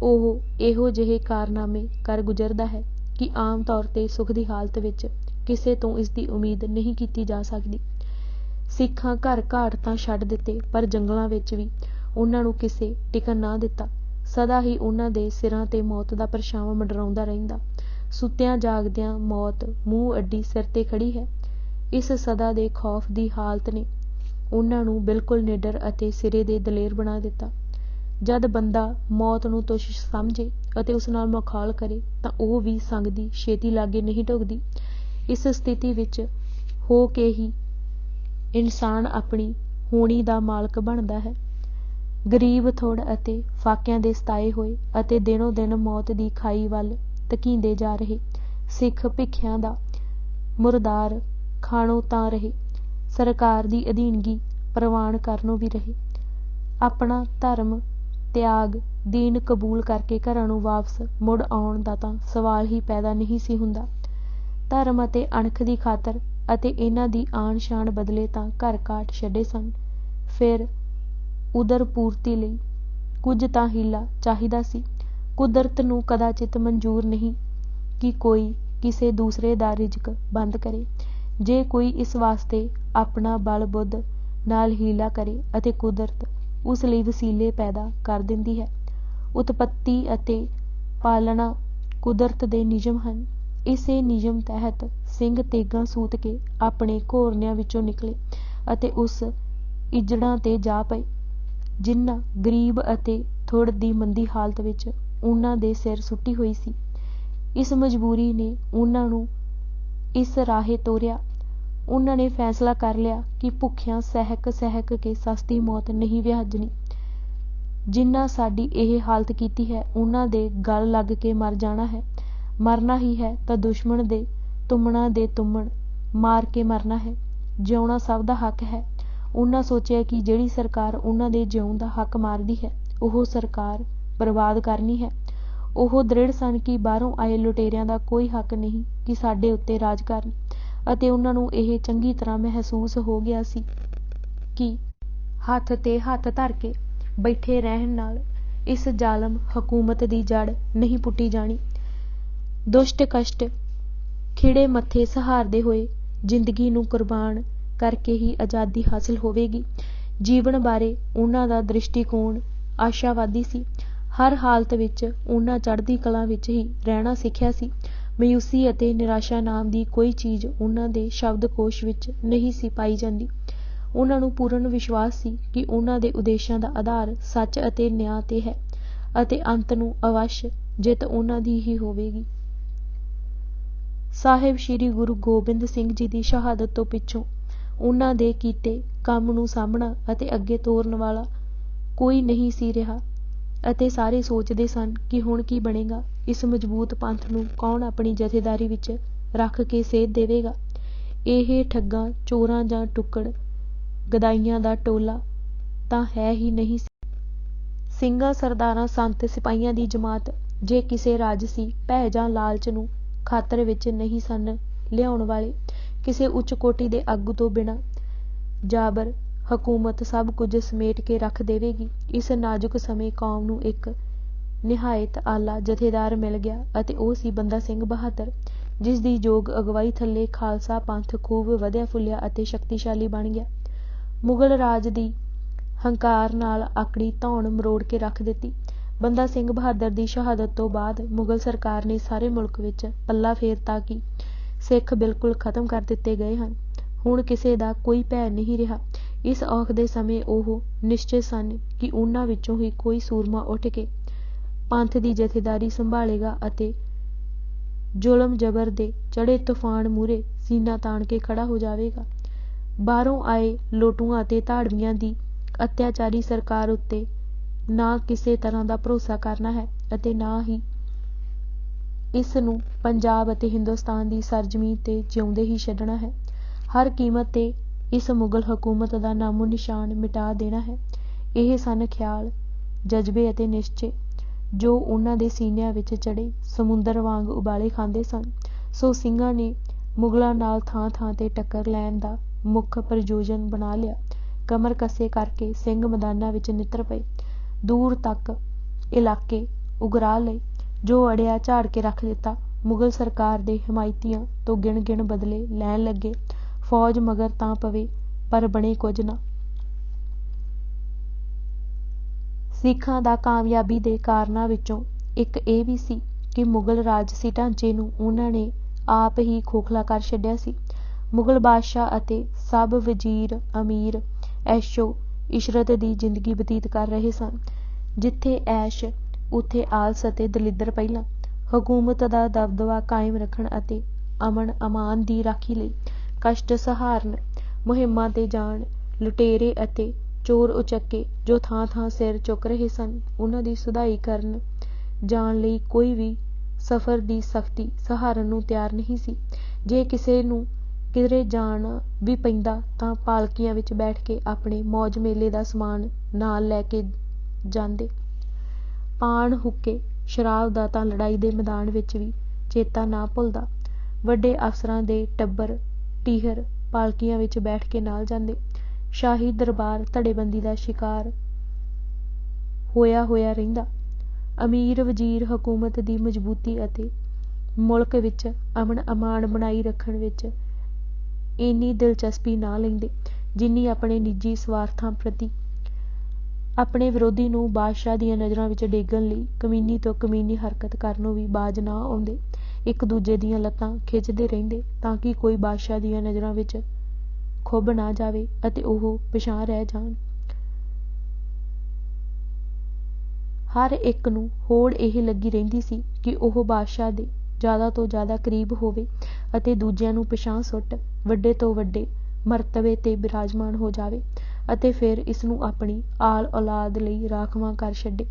ਉਹ ਇਹੋ ਜਿਹੇ ਕਾਰਨਾਮੇ ਕਰ ਗੁਜ਼ਰਦਾ ਹੈ ਕਿ ਆਮ ਤੌਰ 'ਤੇ ਸੁੱਖ ਦੀ ਹਾਲਤ ਵਿੱਚ ਕਿਸੇ ਤੋਂ ਇਸ ਦੀ ਉਮੀਦ ਨਹੀਂ ਕੀਤੀ ਜਾ ਸਕਦੀ। ਸਿੱਖਾਂ ਘਰ ਘਾਟ ਤਾਂ ਛੱਡ ਦਿੱਤੇ, ਪਰ ਜੰਗਲਾਂ ਵਿੱਚ ਵੀ ਉਹਨਾਂ ਨੂੰ ਕਿਸੇ ਟਿਕਣ ਨਾ ਦਿੱਤਾ। ਸਦਾ ਹੀ ਉਹਨਾਂ ਦੇ ਸਿਰਾਂ 'ਤੇ ਮੌਤ ਦਾ ਪਰਛਾਵਾਂ ਮੰਡਰਾਉਂਦਾ ਰਹਿੰਦਾ। ਸੁੱਤਿਆਂ ਜਾਗਦਿਆਂ ਮੌਤ ਮੂੰਹ ਅੱਡੀ ਸਿਰ 'ਤੇ ਖੜੀ ਹੈ। ਇਸ ਸਦਾ ਦੇ ਖੌਫ ਦੀ ਹਾਲਤ ਨੇ ਉਹਨਾਂ ਨੂੰ ਬਿਲਕੁਲ ਨਿਡਰ ਅਤੇ ਸਿਰੇ ਦੇ ਦਲੇਰ ਬਣਾ ਦਿੱਤਾ। ਜਦ ਬੰਦਾ ਮੌਤ ਨੂੰ ਤੁੱਛ ਸਮਝੇ ਅਤੇ ਉਸ ਨਾਲ ਮਖੌਲ ਕਰੇ ਤਾਂ ਉਹ ਵੀ ਸੰਗ ਦੀ ਛੇਤੀ ਲਾਗੇ ਨਹੀਂ ਢੁਕਦੀ। ਇਸ ਸਥਿਤੀ ਵਿੱਚ ਹੋ ਕੇ ਹੀ ਇਨਸਾਨ ਆਪਣੀ ਹੋਣੀ ਦਾ ਮਾਲਕ ਬਣਦਾ ਹੈ। ਗਰੀਬ ਥੁੜ ਅਤੇ ਫਾਕਿਆਂ ਦੇ ਸਤਾਏ ਹੋਏ ਅਤੇ ਦਿਨੋਂ ਦਿਨ ਮੌਤ ਦੀ ਖਾਈ ਵੱਲ ਧਕੀਂਦੇ ਜਾ ਰਹੇ ਸਿੱਖ ਭਿੱਖਿਆਂ ਦਾ ਮੁਰਦਾਰ ਖਾਣੋਂ ਤਾਂ ਰਹੇ, ਸਰਕਾਰ ਦੀ ਅਧੀਨਗੀ ਪ੍ਰਵਾਨ ਕਰਨੋਂ ਵੀ ਰਹੇ। ਆਪਣਾ ਧਰਮ ਤਿਆਗ ਦੀਨ ਕਬੂਲ ਕਰਕੇ ਘਰਾਂ ਨੂੰ ਵਾਪਸ ਮੁੜ ਆਉਣ ਦਾ ਤਾਂ ਸਵਾਲ ਹੀ ਪੈਦਾ ਨਹੀਂ ਸੀ ਹੁੰਦਾ। ਧਰਮ ਅਤੇ ਅਣਖ ਦੀ ਖਾਤਰ ਅਤੇ ਇਹਨਾਂ ਦੀ ਆਨ ਸ਼ਾਨ ਬਦਲੇ ਤਾਂ ਘਰ ਘਾਟ ਛੱਡੇ ਸਨ। ਫਿਰ ਉਦਰ ਪੂਰਤੀ ਲਈ ਕੁਝ ਤਾਂ ਹੀਲਾ ਚਾਹੀਦਾ ਸੀ। ਕੁਦਰਤ ਨੂੰ ਕਦਾਚਿਤ ਮਨਜ਼ੂਰ ਨਹੀਂ ਕਿ ਕੋਈ ਕਿਸੇ ਦੂਸਰੇ ਦਾ ਰਿਜ਼ਕ ਬੰਦ ਕਰੇ। ਜੇ ਕੋਈ ਇਸ ਵਾਸਤੇ ਆਪਣਾ ਬਲ ਬੁੱਧ ਨਾਲ ਹੀਲਾ ਕਰੇ ਅਤੇ ਕੁਦਰਤ ਉਸ ਲਈ ਵਸੀਲੇ ਪੈਦਾ ਕਰ ਦਿੰਦੀ ਹੈ। ਉਤਪੱਤੀ ਅਤੇ ਪਾਲਣਾ ਕੁਦਰਤ ਦੇ ਨਿਯਮ ਹਨ। ਇਸੇ ਨਿਯਮ ਤਹਿਤ ਸਿੰਘ ਤੇਗਾਂ ਸੂਤ ਕੇ ਆਪਣੇ ਘੋਰਨਿਆਂ ਵਿੱਚੋਂ ਨਿਕਲੇ ਅਤੇ ਉਸ ਇੱਜੜਾਂ 'ਤੇ ਜਾ ਪਏ ਜਿਨ੍ਹਾਂ ਗਰੀਬ ਅਤੇ ਥੁੜ ਦੀ ਮੰਦੀ ਹਾਲਤ ਵਿੱਚ ਉਹਨਾਂ ਦੇ ਸਿਰ ਸੁੱਟੀ ਹੋਈ ਸੀ। ਇਸ ਮਜਬੂਰੀ ਨੇ ਉਹਨਾਂ ਨੂੰ ਇਸ ਰਾਹੇ ਤੋਰਿਆ। ਉਹਨਾਂ ਨੇ ਫੈਸਲਾ ਕਰ ਲਿਆ ਕਿ ਭੁੱਖਿਆਂ ਸਹਿਕ ਕੇ ਸਸਤੀ ਮੌਤ ਨਹੀਂ ਵਿਆਜਣੀ। ਜਿਨ੍ਹਾਂ ਸਾਡੀ ਇਹ ਹਾਲਤ ਕੀਤੀ ਹੈ ਉਹਨਾਂ ਦੇ ਗਲ ਲੱਗ ਕੇ ਮਰ ਜਾਣਾ ਹੈ। ਮਰਨਾ ਹੀ ਹੈ ਤਾਂ ਦੁਸ਼ਮਣ ਦੇ ਤੁੰਮਣਾਂ ਦੇ ਤੁੰਮਣ ਮਾਰ ਕੇ ਮਰਨਾ ਹੈ। ਜਿਉਣਾ ਸਭ ਦਾ ਹੱਕ ਹੈ। ਉਹਨਾਂ ਸੋਚਿਆ ਕਿ ਜਿਹੜੀ ਸਰਕਾਰ ਉਹਨਾਂ ਦੇ ਜਿਉਣ ਦਾ ਹੱਕ ਮਾਰਦੀ ਹੈ ਉਹ ਸਰਕਾਰ ਬਰਬਾਦ ਕਰਨੀ ਹੈ। ਉਹ ਦ੍ਰਿੜ ਸਨ ਕਿ ਬਾਹਰੋਂ ਆਏ ਲੁਟੇਰਿਆਂ ਦਾ ਕੋਈ ਹੱਕ ਨਹੀਂ ਕਿ ਸਾਡੇ ਉੱਤੇ ਰਾਜ ਕਰਨ ਅਤੇ ਉਹਨਾਂ ਨੂੰ ਇਹ ਚੰਗੀ ਤਰ੍ਹਾਂ ਮਹਿਸੂਸ ਹੋ ਗਿਆ ਸੀ ਕਿ ਹੱਥ 'ਤੇ ਹੱਥ ਧਰ ਕੇ ਬੈਠੇ ਰਹਿਣ ਨਾਲ ਇਸ ਜ਼ਾਲਮ ਹਕੂਮਤ ਦੀ ਜੜ ਨਹੀਂ ਪੁੱਟੀ ਜਾਣੀ। ਦੁਸ਼ਟ ਕਸ਼ਟ ਖਿੜੇ ਮੱਥੇ ਸਹਾਰਦੇ ਹੋਏ ਜ਼ਿੰਦਗੀ ਨੂੰ ਕੁਰਬਾਨ ਕਰਕੇ ਹੀ ਆਜ਼ਾਦੀ ਹਾਸਿਲ ਹੋਵੇਗੀ। ਜੀਵਨ ਬਾਰੇ ਉਹਨਾਂ ਦਾ ਦ੍ਰਿਸ਼ਟੀਕੋਣ ਆਸ਼ਾਵਾਦੀ ਸੀ। ਹਰ ਹਾਲਤ ਵਿੱਚ ਉਹਨਾਂ ਚੜ੍ਹਦੀ ਕਲਾ ਵਿੱਚ ਹੀ ਰਹਿਣਾ ਸਿੱਖਿਆ ਸੀ। ਮਾਯੂਸੀ ਅਤੇ ਨਿਰਾਸ਼ਾ ਨਾਮ ਦੀ ਕੋਈ ਚੀਜ਼ ਉਹਨਾਂ ਦੇ ਸ਼ਬਦਕੋਸ਼ ਵਿੱਚ ਨਹੀਂ ਸੀ ਪਾਈ ਜਾਂਦੀ। ਉਹਨਾਂ ਨੂੰ ਪੂਰਨ ਵਿਸ਼ਵਾਸ ਸੀ ਕਿ ਉਹਨਾਂ ਦੇ ਉਦੇਸ਼ਾਂ ਦਾ ਆਧਾਰ ਸੱਚ ਅਤੇ ਨਿਆਂ 'ਤੇ ਹੈ ਅਤੇ ਅੰਤ ਨੂੰ ਅਵੱਸ਼ ਜਿੱਤ ਉਹਨਾਂ ਦੀ ਹੀ ਹੋਵੇਗੀ। ਸਾਹਿਬ ਸ੍ਰੀ ਗੁਰੂ ਗੋਬਿੰਦ ਸਿੰਘ ਜੀ ਦੀ ਸ਼ਹਾਦਤ ਤੋਂ ਪਿੱਛੋਂ ਉਹਨਾਂ ਦੇ ਕੀਤੇ ਕੰਮ ਨੂੰ ਸਾਂਭਣਾ ਅਤੇ ਅੱਗੇ ਤੋਰਨ ਵਾਲਾ ਕੋਈ ਨਹੀਂ ਸੀ ਰਿਹਾ ਅਤੇ ਸਾਰੇ ਸੋਚਦੇ ਸਨ ਕਿ ਹੁਣ ਕੀ ਬਣੇਗਾ। ਇਸ ਮਜ਼ਬੂਤ ਪੰਥ ਨੂੰ ਕੌਣ ਆਪਣੀ ਜਥੇਦਾਰੀ ਵਿੱਚ ਰੱਖ ਕੇ ਸੇਧ ਦੇਵੇਗਾ। ਇਹ ਠੱਗਾਂ ਚੋਰਾਂ ਜਾਂ ਟੁੱਕੜ ਗਦਾਈਆਂ ਦਾ ਟੋਲਾ ਤਾਂ ਹੈ ਹੀ ਨਹੀਂ ਸੀ। ਸਿੰਘਾਂ ਸਰਦਾਰਾਂ ਸੰਤ ਸਿਪਾਹੀਆਂ ਦੀ ਜਮਾਤ ਜੇ ਕਿਸੇ ਰਾਜਸੀ ਭੈ ਜਾਂ ਲਾਲਚ ਨੂੰ ਖਾਤਰ ਵਿੱਚ ਨਹੀਂ ਸਨ ਲਿਆਉਣ ਵਾਲੇ। ਕਿਸੇ ਉੱਚ ਕੋਟੀ ਦੇ ਆਗੂ ਤੋਂ ਬਿਨਾਂ ਜਾਬਰ ਹਕੂਮਤ ਸਭ ਕੁਝ ਸਮੇਟ ਕੇ ਰੱਖ ਦੇਵੇਗੀ। ਇਸ ਨਾਜ਼ੁਕ ਸਮੇਂ ਕੌਮ ਨੂੰ ਇੱਕ ਨਿਹਾਇਤ ਆਲਾ ਜਥੇਦਾਰ ਮਿਲ ਗਿਆ ਅਤੇ ਉਹ ਸੀ ਬੰਦਾ ਸਿੰਘ ਬਹਾਦਰ, ਜਿਸ ਦੀ ਯੋਗ ਅਗਵਾਈ ਥੱਲੇ ਖਾਲਸਾ ਪੰਥ ਖੂਬ ਵਧਿਆ ਫੁੱਲਿਆ ਅਤੇ ਸ਼ਕਤੀਸ਼ਾਲੀ ਬਣ ਗਿਆ। ਮੁਗਲ ਰਾਜ ਦੀ ਹੰਕਾਰ ਨਾਲ ਆਕੜੀ ਧੌਣ ਮਰੋੜ ਕੇ ਰੱਖ ਦਿੱਤੀ। ਬੰਦਾ ਸਿੰਘ ਬਹਾਦਰ ਦੀ ਸ਼ਹਾਦਤ ਤੋਂ ਬਾਅਦ ਮੁਗਲ ਸਰਕਾਰ ਨੇ ਸਾਰੇ ਮੁਲਕ ਵਿੱਚ ਪੱਲਾ ਫੇਰਤਾ ਕਿ ਸਿੱਖ ਬਿਲਕੁਲ ਖਤਮ ਕਰ ਦਿੱਤੇ ਗਏ ਹਨ। ਹੁਣ ਕਿਸੇ ਦਾ ਕੋਈ ਭੈ ਨਹੀਂ ਰਿਹਾ। ਇਸ ਔਖ ਦੇ ਸਮੇਂ ਉਹ ਨਿਸ਼ਚੇ ਸਨ ਕਿ ਉਹਨਾਂ ਵਿੱਚੋਂ ਹੀ ਕੋਈ ਸੂਰਮਾ ਉੱਠ ਕੇ ਪੰਥ ਦੀ ਜਥੇਦਾਰੀ ਸੰਭਾਲੇਗਾ ਅਤੇ ਜ਼ੁਲਮ ਜ਼ਬਰ ਦੇ ਚੜ੍ਹੇ ਤੂਫਾਨ ਮੂਹਰੇ ਸੀਨਾ ਤਾਣ ਕੇ ਖੜਾ ਹੋ ਜਾਵੇਗਾ। ਬਾਹਰੋਂ ਆਏ ਲੋਟੂਆਂ ਅਤੇ ਧਾੜਵੀਆਂ ਦੀ ਅਤਿਆਚਾਰੀ ਸਰਕਾਰ ਉੱਤੇ ਨਾ ਕਿਸੇ ਤਰ੍ਹਾਂ ਦਾ ਭਰੋਸਾ ਕਰਨਾ ਹੈ ਅਤੇ ਨਾ ਹੀ ਇਸ ਨੂੰ ਪੰਜਾਬ ਅਤੇ ਹਿੰਦੁਸਤਾਨ ਦੀ ਸਰਜ਼ਮੀਨ 'ਤੇ ਜਿਉਂਦੇ ਹੀ ਛੱਡਣਾ ਹੈ। ਹਰ ਕੀਮਤ 'ਤੇ ਇਸ ਮੁਗਲ ਹਕੂਮਤ ਦਾ ਨਾਮੋ ਨਿਸ਼ਾਨ ਮਿਟਾ ਦੇਣਾ ਹੈ। ਇਹ ਸਨ ਖਿਆਲ, ਜਜ਼ਬੇ ਅਤੇ ਨਿਸ਼ਚੇ ਜੋ ਉਹਨਾਂ ਦੇ ਸੀਨਿਆਂ ਵਿੱਚ ਚੜੇ ਸਮੁੰਦਰ ਵਾਂਗ ਉਬਾਲੇ ਖਾਂਦੇ ਸਨ। ਸੋ ਸਿੰਘਾਂ ਨੇ ਮੁਗਲਾਂ ਨਾਲ ਥਾਂ ਥਾਂ ਤੇ ਟੱਕਰ ਲੈਣ ਦਾ ਮੁੱਖ ਪ੍ਰਯੋਜਨ ਬਣਾ ਲਿਆ। ਕਮਰ ਕੱਸੇ ਕਰਕੇ ਸਿੰਘ ਮੈਦਾਨਾਂ ਵਿੱਚ ਨਿੱਤਰ ਪਏ। ਦੂਰ ਤੱਕ ਇਲਾਕੇ ਉਗਰਾ ਲਏ। ਜੋ ਅੜਿਆ ਝਾੜ ਕੇ ਰੱਖ ਦਿੱਤਾ। ਮੁਗਲ ਸਰਕਾਰ ਦੇ ਹਮਾਇਤੀਆਂ ਤੋਂ ਗਿਣ ਗਿਣ ਬਦਲੇ ਲੈਣ ਲੱਗੇ। ਫੌਜ ਮਗਰ ਤਾਂ ਪਵੇ ਪਰ ਬਣੇ ਕੁਝ ਨਾ। ਸਿੱਖਾਂ ਦਾ ਕਾਮਯਾਬੀ ਦੇ ਕਾਰਨਾਂ ਵਿੱਚੋਂ ਇੱਕ ਇਹ ਵੀ ਸੀ ਕਿ ਮੁਗਲ ਰਾਜਸੀ ਢਾਂਚੇ ਨੂੰ ਉਹਨਾਂ ਨੇ ਆਪ ਹੀ ਖੋਖਲਾ ਕਰ ਛੱਡਿਆ ਸੀ। ਮੁਗਲ ਬਾਦਸ਼ਾਹ ਅਤੇ ਸਭ ਵਜ਼ੀਰ ਅਮੀਰ ਐਸ਼ੋ ਇਸ਼ਰਤ ਦੀ ਜ਼ਿੰਦਗੀ ਬਤੀਤ ਕਰ ਰਹੇ ਸਨ। ਜਿੱਥੇ ਐਸ਼ ਉੱਥੇ ਆਲਸ ਅਤੇ ਦਲਿੱਦਰ ਪਹਿਲਾਂ। ਹਕੂਮਤ ਦਾ ਦਬਦਬਾ ਕਾਇਮ ਰੱਖਣ ਅਤੇ ਅਮਨ ਅਮਾਨ ਦੀ ਰਾਖੀ ਲਈ ਕਸ਼ਟ ਸਹਾਰਨ ਮੁਹਿੰਮਾਂ ਤੇ ਜਾਣ। ਲੁਟੇਰੇ ਅਤੇ ਚੋਰ ਉਚੱਕੇ ਜੋ ਥਾਂ ਥਾਂ ਸਿਰ ਚੁੱਕ ਰਹੇ ਸਨ, ਉਹਨਾਂ ਦੀ ਸੁਧਾਈ ਕਰਨ ਜਾਣ ਲਈ ਕੋਈ ਵੀ ਸਫ਼ਰ ਦੀ ਸਖਤੀ ਸਹਾਰਨ ਨੂੰ ਤਿਆਰ ਨਹੀਂ ਸੀ। ਜੇ ਕਿਸੇ ਨੂੰ ਕਿਧਰੇ ਜਾਣਾ ਵੀ ਪੈਂਦਾ ਤਾਂ ਪਾਲਕੀਆਂ ਵਿੱਚ ਬੈਠ ਕੇ ਆਪਣੇ ਮੌਜ ਮੇਲੇ ਦਾ ਸਮਾਨ ਨਾਲ ਲੈ ਕੇ ਜਾਂਦੇ। ਪਾਨ ਹੁੱਕੇ ਸ਼ਰਾਬ ਦਾ ਤਾਂ ਲੜਾਈ ਦੇ ਮੈਦਾਨ ਵਿੱਚ ਵੀ ਚੇਤਾ ਨਾ ਭੁੱਲਦਾ। ਵੱਡੇ ਅਫਸਰਾਂ ਦੇ ਟੱਬਰ ਟੀਹਰ ਪਾਲਕੀਆਂ ਵਿੱਚ ਬੈਠ ਕੇ ਨਾਲ ਜਾਂਦੇ। ਸ਼ਾਹੀ ਦਰਬਾਰ ਧੜੇਬੰਦੀ ਦਾ ਸ਼ਿਕਾਰ ਹੋਇਆ ਰਹਿੰਦਾ। ਅਮੀਰ ਵਜ਼ੀਰ ਹਕੂਮਤ ਦੀ ਮਜ਼ਬੂਤੀ ਅਤੇ ਮੁਲਕ ਵਿੱਚ ਅਮਨ ਅਮਾਨ ਬਣਾਈ ਰੱਖਣ ਵਿੱਚ ਇੰਨੀ ਦਿਲਚਸਪੀ ਨਾ ਲੈਂਦੇ ਜਿੰਨੀ ਆਪਣੇ ਨਿੱਜੀ ਸਵਾਰਥਾਂ ਪ੍ਰਤੀ। ਆਪਣੇ ਵਿਰੋਧੀ ਨੂੰ ਬਾਦਸ਼ਾਹ ਦੀਆਂ ਨਜ਼ਰਾਂ ਵਿੱਚ ਡੇਗਣ ਲਈ ਕਮੀਨੀ ਤੋਂ ਕਮੀਨੀ ਹਰਕਤ ਕਰਨੋਂ ਵੀ ਬਾਜ਼ ਨਾ ਆਉਂਦੇ। ਇੱਕ ਦੂਜੇ ਦੀਆਂ ਲੱਤਾਂ ਖਿੱਚਦੇ ਰਹਿੰਦੇ ਤਾਂ ਕਿ ਕੋਈ ਬਾਦਸ਼ਾਹ ਦੀਆਂ ਨਜ਼ਰਾਂ ਵਿੱਚ ਖੁੱਭ ਨਾ ਜਾਵੇ ਅਤੇ ਉਹ ਪਿਛਾਂਹ ਰਹਿ ਜਾਣ। ਹਰ ਇੱਕ ਨੂੰ ਹੋੜ ਇਹ ਲੱਗੀ ਰਹਿੰਦੀ ਸੀ ਕਿ ਉਹ ਬਾਦਸ਼ਾਹ ਦੇ ਜ਼ਿਆਦਾ ਤੋਂ ਜ਼ਿਆਦਾ ਕਰੀਬ ਹੋਵੇ ਅਤੇ ਦੂਜਿਆਂ ਨੂੰ ਪਿਛਾਂਹ ਸੁੱਟ ਵੱਡੇ ਤੋਂ ਵੱਡੇ ਮਰਤਬੇ ਤੇ ਬਿਰਾਜਮਾਨ ਹੋ ਜਾਵੇ ਅਤੇ ਫਿਰ ਇਸਨੂੰ ਆਪਣੀ ਆਲ ਔਲਾਦ ਲਈ ਰਾਖਵਾਂ ਕਰ ਛੱਡੇ।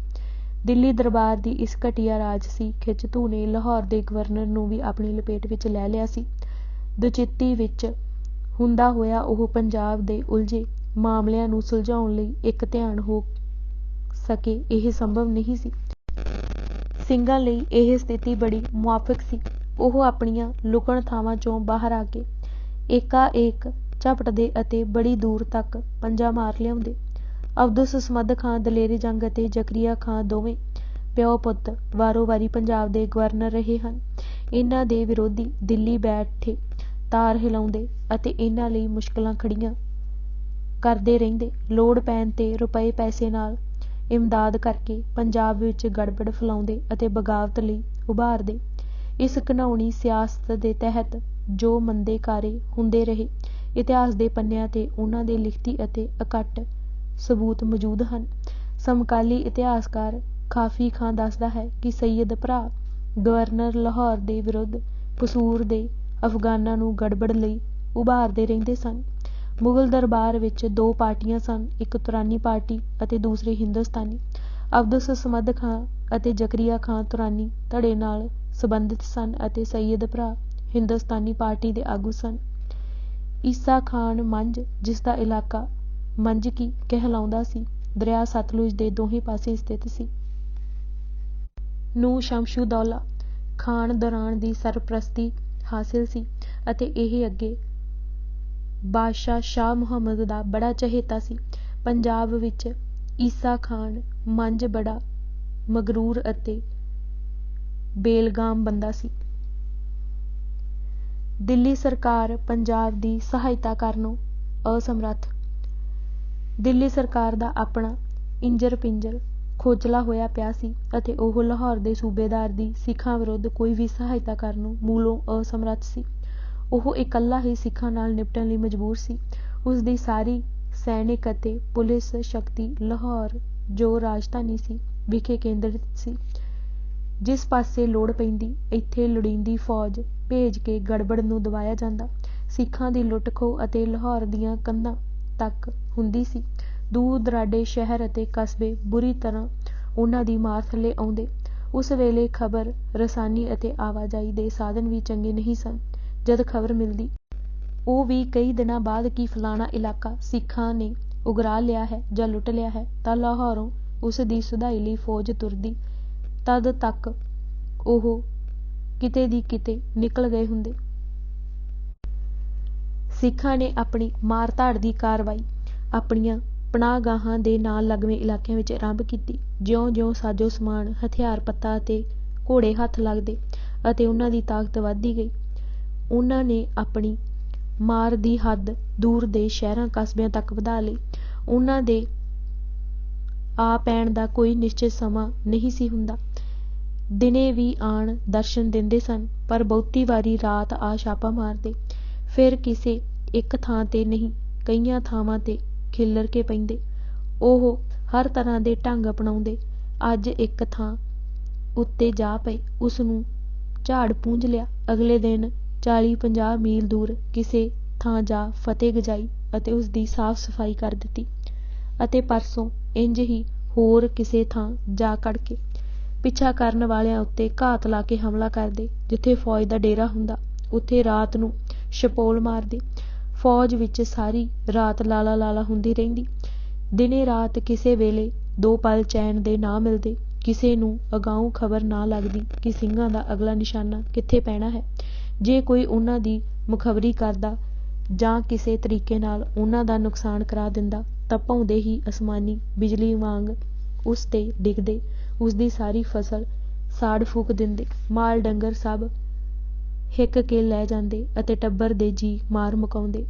ਦਿੱਲੀ ਦਰਬਾਰ ਦੀ ਇਸ ਘਟੀਆ ਰਾਜਸੀ ਖਿੱਚਧੂ ਨੇ ਲਾਹੌਰ ਦੇ ਗਵਰਨਰ ਨੂੰ ਵੀ ਆਪਣੀ ਲਪੇਟ ਵਿੱਚ ਲੈ ਲਿਆ ਸੀ। ਦੁਚਿੱਤੀ ਵਿੱਚ ਹੁੰਦਾ ਹੋਇਆ ਉਹ ਪੰਜਾਬ ਦੇ ਉਲਝੇ ਮਾਮਲਿਆਂ ਨੂੰ ਸੁਲਝਾਉਣ ਲਈ ਇੱਕ ਧਿਆਨ ਹੋ ਸਕੇ, ਇਹ ਸੰਭਵ ਨਹੀਂ ਸੀ। ਸਿੰਘਾਂ ਲਈ ਇਹ ਸਥਿਤੀ ਬੜੀ ਮੁਆਫਿਕ ਸੀ। ਉਹ ਆਪਣੀਆਂ ਲੁਕਣ ਥਾਵਾਂ ਚੋਂ ਬਾਹਰ ਆ ਕੇ ਏਕਾ-ਏਕ ਝਪਟਦੇ ਅਤੇ ਬੜੀ ਦੂਰ ਤੱਕ ਪੰਜਾ ਮਾਰ ਲਿਆਉਂਦੇ। ਅਬਦੁਸ ਸਮਦ ਖਾਂ ਦਲੇਰ ਜੰਗ ਅਤੇ ਜ਼ਕਰੀਆ ਖਾਂ ਦੋਵੇਂ ਪਿਓ ਪੁੱਤ ਵਾਰੋ ਵਾਰੀ ਪੰਜਾਬ ਦੇ ਗਵਰਨਰ ਰਹੇ ਹਨ। ਇਹਨਾਂ ਦੇ ਵਿਰੋਧੀ ਦਿੱਲੀ ਬੈਠੇ ਤਾਰ ਹਿਲਾਉਂਦੇ ਅਤੇ ਇਹਨਾਂ ਲਈ ਮੁਸ਼ਕਲਾਂ ਖੜੀਆਂ ਕਰਦੇ ਰਹਿੰਦੇ। ਲੋੜ ਪੈਣ ਤੇ ਰੁਪਏ ਪੈਸੇ ਨਾਲ ਇਮਦਾਦ ਕਰਕੇ ਪੰਜਾਬ ਵਿੱਚ ਗੜਬੜ ਫੈਲਾਉਂਦੇ ਅਤੇ ਬਗਾਵਤ ਲਈ ਉਭਾਰਦੇ। ਇਸ ਘਿਨਾਉਣੀ ਸਿਆਸਤ ਦੇ ਤਹਿਤ ਜੋ ਮੰਦੇ ਕਾਰੇ ਹੁੰਦੇ ਰਹੇ, ਇਤਿਹਾਸ ਦੇ ਪੰਨਿਆਂ ਤੇ ਉਹਨਾਂ ਦੇ ਲਿਖਤੀ ਅਤੇ ਅਕੱਟ ਸਬੂਤ ਮੌਜੂਦ ਹਨ। ਸਮਕਾਲੀ ਇਤਿਹਾਸਕਾਰ ਕਾਫੀ ਖਾਂ ਦੱਸਦਾ ਹੈ ਕਿ ਸੱਯਦ ਭਰਾ ਗਵਰਨਰ ਲਾਹੌਰ ਦੇ ਵਿਰੁੱਧ ਕਸੂਰ ਦੇ ਅਫਗਾਨਾਂ ਨੂੰ ਗੜਬੜ ਲਈ ਉਭਾਰਦੇ ਰਹਿੰਦੇ ਸਨ। ਮੁਗਲ ਦਰਬਾਰ ਵਿੱਚ ਦੋ ਪਾਰਟੀਆਂ ਸਨ, ਇੱਕ ਤੁਰਾਨੀ ਪਾਰਟੀ ਅਤੇ ਦੂਸਰੀ ਹਿੰਦੁਸਤਾਨੀ। ਅਬਦੁਸ ਸਮਦ ਖਾਂ ਅਤੇ ਜ਼ਕਰੀਆ ਖਾਂ ਤੁਰਾਨੀ ਧੜੇ ਨਾਲ ਸੰਬੰਧਿਤ ਸਨ ਅਤੇ ਸੱਯਦ ਭਰਾ ਹਿੰਦੁਸਤਾਨੀ ਪਾਰਟੀ ਦੇ ਆਗੂ ਸਨ। ਈਸਾ ਖਾਨ ਮੰਝ, ਜਿਸਦਾ ਇਲਾਕਾ ਮੰਝਕੀ ਕਹਿਲਾਉਂਦਾ ਸੀ, ਦਰਿਆ ਸਤਲੁਜ ਦੇ ਦੋਹੇਂ ਪਾਸੇ ਸਥਿਤ ਸੀ। ਨੂੰ ਸ਼ਮਸ਼ੂਦੌਲਾ ਖਾਨ ਦੌਰਾਨ ਦੀ ਸਰਪ੍ਰਸਤੀ ਹਾਸਿਲ ਸੀ ਅਤੇ ਇਹ ਅੱਗੇ ਬਾਦਸ਼ਾਹ ਸ਼ਾਹ ਮੁਹੰਮਦ ਦਾ ਬੜਾ ਚਹੇਤਾ ਸੀ। ਪੰਜਾਬ ਵਿੱਚ ਈਸਾ ਖਾਨ ਮੰਝ ਬੜਾ ਮਗਰੂਰ ਅਤੇ ਬੇਲਗਾਮ ਬੰਦਾ ਸੀ। ਦਿੱਲੀ ਸਰਕਾਰ ਪੰਜਾਬ ਦੀ ਸਹਾਇਤਾ ਕਰਨੋਂ ਅਸਮਰੱਥ। ਦਿੱਲੀ ਸਰਕਾਰ ਦਾ ਆਪਣਾ ਇੰਜਰ ਪਿੰਜਰ ਖੋਚਲਾ ਹੋਇਆ ਪਿਆ ਸੀ ਅਤੇ ਉਹ ਲਾਹੌਰ ਦੇ ਸੂਬੇਦਾਰ ਦੀ ਸਿੱਖਾਂ ਵਿਰੁੱਧ ਕੋਈ ਵੀ ਸਹਾਇਤਾ ਕਰਨੋਂ ਮੂਲੋਂ ਅਸਮਰੱਥ ਸੀ। ਉਹ ਇਕੱਲਾ ਹੀ ਸਿੱਖਾਂ ਨਾਲ ਨਿਪਟਣ ਲਈ ਮਜਬੂਰ ਸੀ। ਉਸਦੀ ਸਾਰੀ ਸੈਨਿਕ ਅਤੇ ਪੁਲਿਸ ਸ਼ਕਤੀ ਲਾਹੌਰ, ਜੋ ਰਾਜਧਾਨੀ ਸੀ, ਵਿਖੇ ਕੇਂਦਰਿਤ ਸੀ। ਜਿਸ ਪਾਸੇ ਲੋੜ ਪੈਂਦੀ, ਇੱਥੇ ਲੋੜੀਂਦੀ ਫੌਜ ਭੇਜ ਕੇ ਗੜਬੜ ਨੂੰ ਦਬਾਇਆ ਜਾਂਦਾ। ਸਿੱਖਾਂ ਦੀ ਲੁੱਟ ਖੋਹ ਅਤੇ ਲਾਹੌਰ ਦੀਆਂ ਕੰਧਾਂ ਤੱਕ ਹੁੰਦੀ ਸੀ। ਦੂਰ ਦਰਾਡੇ ਸ਼ਹਿਰ ਅਤੇ ਕਸਬੇ ਬੁਰੀ ਤਰ੍ਹਾਂ ਉਹਨਾਂ ਦੀ ਮਾਰ ਥੱਲੇ ਆਉਂਦੇ। ਉਸ ਵੇਲੇ ਖਬਰ ਰਸਾਨੀ ਅਤੇ ਆਵਾਜਾਈ ਦੇ ਸਾਧਨ ਵੀ ਚੰਗੇ ਨਹੀਂ ਸਨ। ਜਦ ਖਬਰ ਮਿਲਦੀ, ਉਹ ਵੀ ਕਈ ਦਿਨਾਂ ਬਾਅਦ ਕਿ ਫਲਾਣਾ ਇਲਾਕਾ ਸਿੱਖਾਂ ਨੇ ਉਗਰਾ ਲਿਆ ਹੈ ਜਾਂ ਲੁੱਟ ਲਿਆ ਹੈ, ਤਾਂ ਲਾਹੌਰੋਂ ਉਸ ਦੀ ਸੁਧਾਈ ਲਈ ਫੌਜ ਤੁਰਦੀ ਤਦ ਤੱਕ ਉਹ ਕਿਤੇ ਦੀ ਕਿਤੇ ਨਿਕਲ ਗਏ ਹੁੰਦੇ। ਸਿੱਖਾਂ ਨੇ ਆਪਣੀ ਮਾਰ ਧਾੜ ਦੀ ਕਾਰਵਾਈ ਆਪਣੀਆਂ ਪਨਾਹਗਾਹਾਂ ਦੇ ਨਾਲ ਲੱਗਵੇਂ ਇਲਾਕਿਆਂ ਵਿੱਚ ਆਰੰਭ ਕੀਤੀ। ਜਿਉਂ-ਜਿਉਂ ਸਾਜੋ ਸਮਾਨ, ਹਥਿਆਰ ਪੱਤਾ ਅਤੇ ਘੋੜੇ ਹੱਥ ਲੱਗਦੇ ਅਤੇ ਉਹਨਾਂ ਦੀ ਤਾਕਤ ਵੱਧਦੀ ਗਈ, ਉਹਨਾਂ ਨੇ ਆਪਣੀ ਮਾਰ ਦੀ ਹੱਦ ਦੂਰ ਦੇ ਸ਼ਹਿਰਾਂ ਕਸਬਿਆਂ ਤੱਕ ਵਧਾ ਲਈ। ਉਹਨਾਂ ਦੇ ਆ ਪੈਣ ਦਾ ਕੋਈ ਨਿਸ਼ਚਿਤ ਸਮਾਂ ਨਹੀਂ ਸੀ ਹੁੰਦਾ। ਦਿਨੇ ਵੀ ਆਣ ਦਰਸ਼ਨ ਦਿੰਦੇ ਸਨ, ਪਰ ਬਹੁਤੀ ਵਾਰੀ ਰਾਤ ਆ ਛਾਪਾ ਮਾਰਦੇ। ਫਿਰ ਕਿਸੇ ਇੱਕ ਥਾਂ 'ਤੇ ਨਹੀਂ, ਕਈਆਂ ਥਾਵਾਂ 'ਤੇ ਖਿੱਲਰ ਕੇ ਪੈਂਦੇ। ਉਹ ਹਰ ਤਰ੍ਹਾਂ ਦੇ ਢੰਗ ਅਪਣਾਉਂਦੇ। ਅੱਜ ਇੱਕ ਥਾਂ ਉੱਤੇ ਜਾ ਪਏ, ਉਸਨੂੰ ਝਾੜ ਪੂੰਝ ਲਿਆ। ਅਗਲੇ ਦਿਨ 40-50 ਮੀਲ ਦੂਰ ਕਿਸੇ ਥਾਂ ਜਾ ਫਤਿਹ ਗਜਾਈ ਅਤੇ ਉਸਦੀ ਸਾਫ਼ ਸਫਾਈ ਕਰ ਦਿੱਤੀ, ਅਤੇ ਪਰਸੋਂ ਇੰਝ ਹੀ ਹੋਰ ਕਿਸੇ ਥਾਂ ਜਾ ਖੜ ਕੇ ਪਿੱਛਾ ਕਰਨ ਵਾਲਿਆਂ ਉੱਤੇ ਘਾਤ ਲਾ ਕੇ ਹਮਲਾ ਕਰਦੇ। ਜਿੱਥੇ ਫੌਜ ਦਾ ਡੇਰਾ ਹੁੰਦਾ, ਉੱਥੇ ਰਾਤ ਨੂੰ ਛਪੋਲ ਮਾਰਦੇ। ਫੌਜ ਵਿੱਚ ਸਾਰੀ ਰਾਤ ਲਾਲਾ ਲਾਲਾ ਹੁੰਦੀ ਰਹਿੰਦੀ। ਦਿਨੇ ਰਾਤ ਕਿਸੇ ਵੇਲੇ 2 ਪਲ ਚੈਨ ਦੇ ਨਾ ਮਿਲਦੇ। ਕਿਸੇ ਨੂੰ ਅਗਾਊਂ ਖਬਰ ਨਾ ਲੱਗਦੀ ਕਿ ਸਿੰਘਾਂ ਦਾ ਅਗਲਾ ਨਿਸ਼ਾਨਾ ਕਿੱਥੇ ਪੈਣਾ ਹੈ। ਜੇ ਕੋਈ ਉਹਨਾਂ ਦੀ ਮੁਖਬਰੀ ਕਰਦਾ ਜਾਂ ਕਿਸੇ ਤਰੀਕੇ ਨਾਲ ਉਹਨਾਂ ਦਾ ਨੁਕਸਾਨ ਕਰਾ ਦਿੰਦਾ ਤਾਂ ਭੌਂਦੇ ਹੀ ਅਸਮਾਨੀ ਬਿਜਲੀ ਵਾਂਗ ਉਸ 'ਤੇ ਡਿੱਗਦੇ, ਉਸਦੀ ਸਾਰੀ ਫਸਲ ਸਾੜ ਫੂਕ ਦਿੰਦੇ, ਮਾਲ ਡੰਗਰ ਸਭ ਹਿੱਕ ਕੇ ਲੈ ਜਾਂਦੇ ਅਤੇ ਟੱਬਰ ਦੇ ਜੀਅ ਮਾਰ ਮੁਕਾਉਂਦੇ।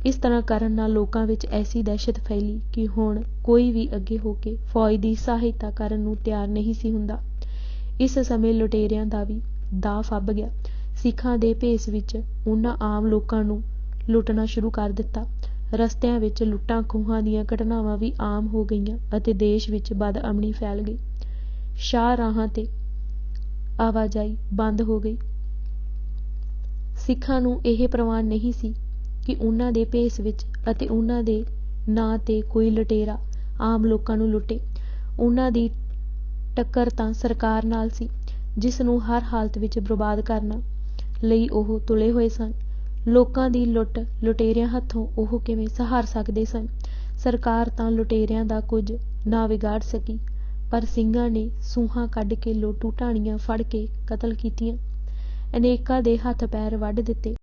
ਇਸ ਤਰ੍ਹਾਂ ਕਰਨ ਨਾਲ ਲੋਕਾਂ ਵਿੱਚ ਐਸੀ ਦਹਿਸ਼ਤ ਫੈਲੀ ਕਿ ਹੁਣ ਕੋਈ ਵੀ ਅੱਗੇ ਹੋ ਕੇ ਫੌਜ ਦੀ ਸਹਾਇਤਾ ਕਰਨ ਨੂੰ ਤਿਆਰ ਨਹੀਂ ਸੀ ਹੁੰਦਾ। ਇਸ ਸਮੇਂ ਲੁਟੇਰਿਆਂ ਦਾ ਵੀ ਦਾਅ ਫੱਬ ਗਿਆ। ਸਿੱਖਾਂ ਦੇ ਭੇਸ ਵਿੱਚ ਉਹਨਾਂ ਆਮ ਲੋਕਾਂ ਨੂੰ ਲੁੱਟਣਾ ਸ਼ੁਰੂ ਕਰ ਦਿੱਤਾ। ਰਸਤਿਆਂ ਵਿੱਚ ਲੁੱਟਾਂ ਖੋਹਾਂ ਦੀਆਂ ਘਟਨਾਵਾਂ ਵੀ ਆਮ ਹੋ ਗਈਆਂ ਅਤੇ ਦੇਸ਼ ਵਿੱਚ ਬਦਅਮਨੀ ਫੈਲ ਗਈ। ਸ਼ਾਹਰਾਹਾਂ 'ਤੇ ਆਵਾਜਾਈ ਬੰਦ ਹੋ ਗਈ। ਸਿੱਖਾਂ ਨੂੰ ਇਹ ਪ੍ਰਵਾਨ ਨਹੀਂ ਸੀ ਕਿ ਉਹਨਾਂ ਦੇ ਭੇਸ ਵਿੱਚ ਅਤੇ ਉਹਨਾਂ ਦੇ ਨਾਂ 'ਤੇ ਕੋਈ ਲੁਟੇਰਾ ਆਮ ਲੋਕਾਂ ਨੂੰ ਲੁੱਟੇ। ਉਹਨਾਂ ਦੀ ਟੱਕਰ ਤਾਂ ਸਰਕਾਰ ਨਾਲ ਸੀ, ਜਿਸ ਨੂੰ ਹਰ ਹਾਲਤ ਵਿੱਚ ਬਰਬਾਦ ਕਰਨ ਲਈ ਉਹ ਤੁਲੇ ਹੋਏ ਸਨ। ਲੋਕਾਂ ਦੀ ਲੁੱਟ ਲੁਟੇਰਿਆਂ ਹੱਥੋਂ ਉਹ ਕਿਵੇਂ ਸਹਾਰ ਸਕਦੇ ਸਨ? ਸਰਕਾਰ ਤਾਂ ਲੁਟੇਰਿਆਂ ਦਾ ਕੁਝ ਨਾ ਵਿਗਾੜ ਸਕੀ, ਪਰ ਸਿੰਘਾਂ ਨੇ ਸੂਹਾਂ ਕੱਢ ਕੇ ਲੋਟੂ ਢਾਣੀਆਂ ਫੜ ਕੇ ਕਤਲ ਕੀਤੀਆਂ, ਅਨੇਕਾਂ ਦੇ ਹੱਥ ਪੈਰ ਵੱਢ ਦਿੱਤੇ।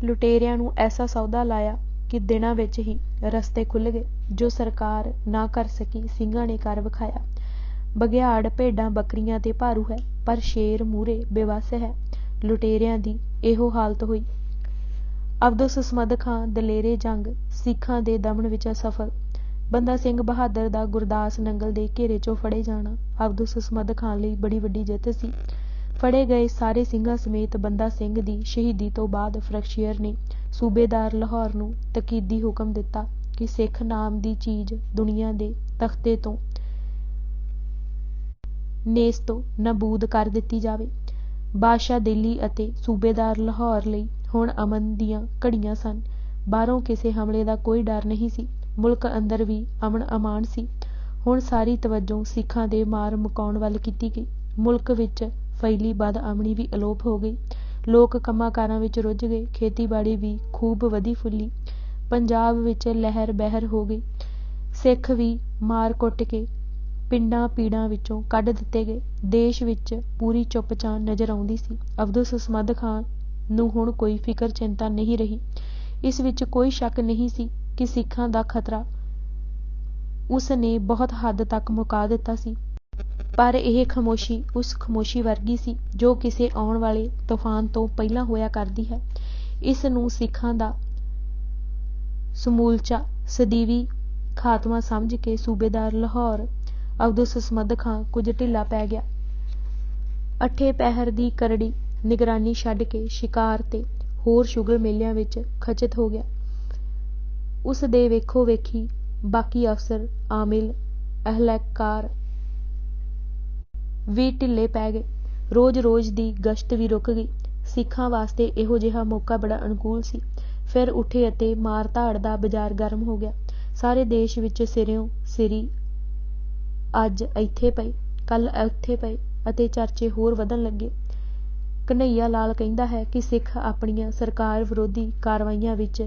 ਲੁਟੇਰਿਆਂ ਨੂੰ ਐਸਾ ਸੌਦਾ ਲਾਇਆ ਕਿ ਦਿਨਾਂ ਵਿੱਚ ਹੀ ਰਸਤੇ ਖੁੱਲ੍ਹ ਗਏ। ਜੋ ਸਰਕਾਰ ਨਾ ਕਰ ਸਕੀ, ਸਿੰਘਾਂ ਨੇ ਕਰ ਵਿਖਾਇਆ। ਬਘਿਆੜ ਭੇਡਾਂ ਬੱਕਰੀਆਂ 'ਤੇ ਭਾਰੂ ਹੈ, ਪਰ ਸ਼ੇਰ ਮੂਹਰੇ ਬੇਵੱਸ ਹੈ। ਲੁਟੇਰਿਆਂ ਦੀ ਇਹੋ ਹਾਲਤ ਹੋਈ। ਅਬਦੁਲ ਸਮਦ ਖਾਂ ਦਲੇਰੇ ਜੰਗ ਸਿੱਖਾਂ ਦੇ ਦਮਨ ਵਿੱਚ ਅਸਫਲ। ਬੰਦਾ ਸਿੰਘ ਬਹਾਦਰ ਦਾ ਗੁਰਦਾਸ ਨੰਗਲ ਦੇ ਘੇਰੇ 'ਚੋਂ ਫੜੇ ਜਾਣਾ ਅਬਦੁਲ ਸਮਦ ਖਾਂ ਲਈ ਬੜੀ ਵੱਡੀ ਜਿੱਤ ਸੀ। ਫੜੇ ਗਏ ਸਾਰੇ ਸਿੰਘਾਂ ਸਮੇਤ ਬੰਦਾ ਸਿੰਘ ਦੀ ਸ਼ਹੀਦੀ ਤੋਂ ਬਾਅਦ ਫਰੰਟੀਅਰ ਨੇ ਸੂਬੇਦਾਰ ਲਾਹੌਰ ਨੂੰ ਤਕੀਦੀ ਹੁਕਮ ਦਿੱਤਾ ਕਿ ਸਿੱਖ ਨਾਮ ਦੀ ਚੀਜ਼ ਦੁਨੀਆ ਦੇ ਤਖ਼ਤੇ ਤੋਂ ਨੇਸਤੋ ਨਾਬੂਦ ਕਰ ਦਿੱਤੀ ਜਾਵੇ। ਬਾਦਸ਼ਾਹ ਦਿੱਲੀ ਅਤੇ ਸੂਬੇਦਾਰ ਲਾਹੌਰ ਲਈ ਹੁਣ ਅਮਨ ਦੀਆਂ ਘੜੀਆਂ ਸਨ। ਬਾਹਰੋਂ ਕਿਸੇ ਹਮਲੇ ਦਾ ਕੋਈ ਡਰ ਨਹੀਂ ਸੀ। ਮੁਲਕ ਅੰਦਰ ਵੀ ਅਮਨ ਅਮਾਨ ਸੀ। ਹੁਣ ਸਾਰੀ ਤਵੱਜੋ ਸਿੱਖਾਂ ਦੇ ਮਾਰ ਮੁਕਾਉਣ ਵੱਲ ਕੀਤੀ ਗਈ। ਮੁਲਕ ਵਿੱਚ ਫੈਲੀ ਬਦਅਮਨੀ ਵੀ ਅਲੋਪ ਹੋ ਗਈ। ਲੋਕ ਕੰਮਾਂ ਕਾਰਾਂ ਵਿੱਚ ਰੁੱਝ ਗਏ। ਖੇਤੀਬਾੜੀ ਵੀ ਖੂਬ ਵਧੀ ਫੁੱਲੀ। ਪੰਜਾਬ ਵਿੱਚ ਲਹਿਰ ਬਹਿਰ ਹੋ ਗਈ। ਸਿੱਖ ਵੀ ਮਾਰ ਕੁੱਟ ਕੇ ਪਿੰਡਾਂ ਪੀੜਾਂ ਵਿੱਚੋਂ ਕੱਢ ਦਿੱਤੇ ਗਏ। ਦੇਸ਼ ਵਿੱਚ ਪੂਰੀ ਚੁੱਪ-ਚਾਂ ਨਜ਼ਰ ਆਉਂਦੀ ਸੀ। ਅਬਦੁਲ ਸਮਦ ਖਾਂ ਨੂੰ ਹੁਣ ਕੋਈ ਫਿਕਰ ਚਿੰਤਾ ਨਹੀਂ ਰਹੀ। ਇਸ ਵਿੱਚ ਕੋਈ ਸ਼ੱਕ ਨਹੀਂ ਸੀ ਕਿ ਸਿੱਖਾਂ ਦਾ ਖਤਰਾ ਉਸ ਨੇ ਬਹੁਤ ਹੱਦ ਤੱਕ ਮੁਕਾ ਦਿੱਤਾ ਸੀ। ਪਰ ਇਹ ਖਾਮੋਸ਼ੀ ਉਸ ਖਾਮੋਸ਼ੀ ਵਰਗੀ ਸੀ ਜੋ ਕਿਸੇ ਆਉਣ ਵਾਲੇ ਤੂਫਾਨ ਤੋਂ ਪਹਿਲਾਂ ਹੋਇਆ ਕਰਦੀ ਹੈ। ਇਸ ਨੂੰ ਸਿੱਖਾਂ ਦਾ ਸਮੂਲਚਾ ਸਦੀਵੀ ਖਾਤਮਾ ਸਮਝ ਕੇ ਸੂਬੇਦਾਰ ਲਾਹੌਰ ਅਬਦੁਲ ਸਮਦ ਖਾਂ ਕੁਝ ਢਿੱਲਾ ਪੈ ਗਿਆ। ਅੱਠੇ ਪਹਿਰ ਦੀ ਕਰੜੀ ਨਿਗਰਾਨੀ ਛੱਡ ਕੇ ਸ਼ਿਕਾਰ ਤੇ ਹੋਰ ਸ਼ੁਗਲ ਮੇਲਿਆਂ ਵਿੱਚ ਖਚਿਤ ਹੋ ਗਿਆ। ਉਸ ਦੇ ਵੇਖੋ ਵੇਖੀ ਬਾਕੀ ਅਫਸਰ, ਆਮਿਲ, ਅਹਿਲਕਾਰ ਵੀ ਢਿੱਲੇ ਪੈ ਗਏ। ਰੋਜ਼-ਰੋਜ਼ ਦੀ ਗਸ਼ਤ ਵੀ ਰੁਕ ਗਈ। ਸਿੱਖਾਂ ਵਾਸਤੇ ਇਹੋ ਜਿਹਾ ਮੌਕਾ ਬੜਾ ਅਨੁਕੂਲ ਸੀ। ਫਿਰ ਉੱਠੇ ਅਤੇ ਮਾਰ ਧਾੜ ਦਾ ਬਾਜ਼ਾਰ ਗਰਮ ਹੋ ਗਿਆ। ਸਾਰੇ ਦੇਸ਼ ਵਿੱਚ ਸਿਰਿਓਂ ਸਿਰੀ ਅੱਜ ਇੱਥੇ ਪਏ, ਕੱਲ੍ਹ ਉੱਥੇ ਪਏ ਅਤੇ ਚਰਚੇ ਹੋਰ ਵਧਣ ਲੱਗੇ। ਕਨ੍ਹੱਈਆ ਲਾਲ ਕਹਿੰਦਾ ਹੈ ਕਿ ਸਿੱਖ ਆਪਣੀਆਂ ਸਰਕਾਰ ਵਿਰੋਧੀ ਕਾਰਵਾਈਆਂ ਵਿੱਚ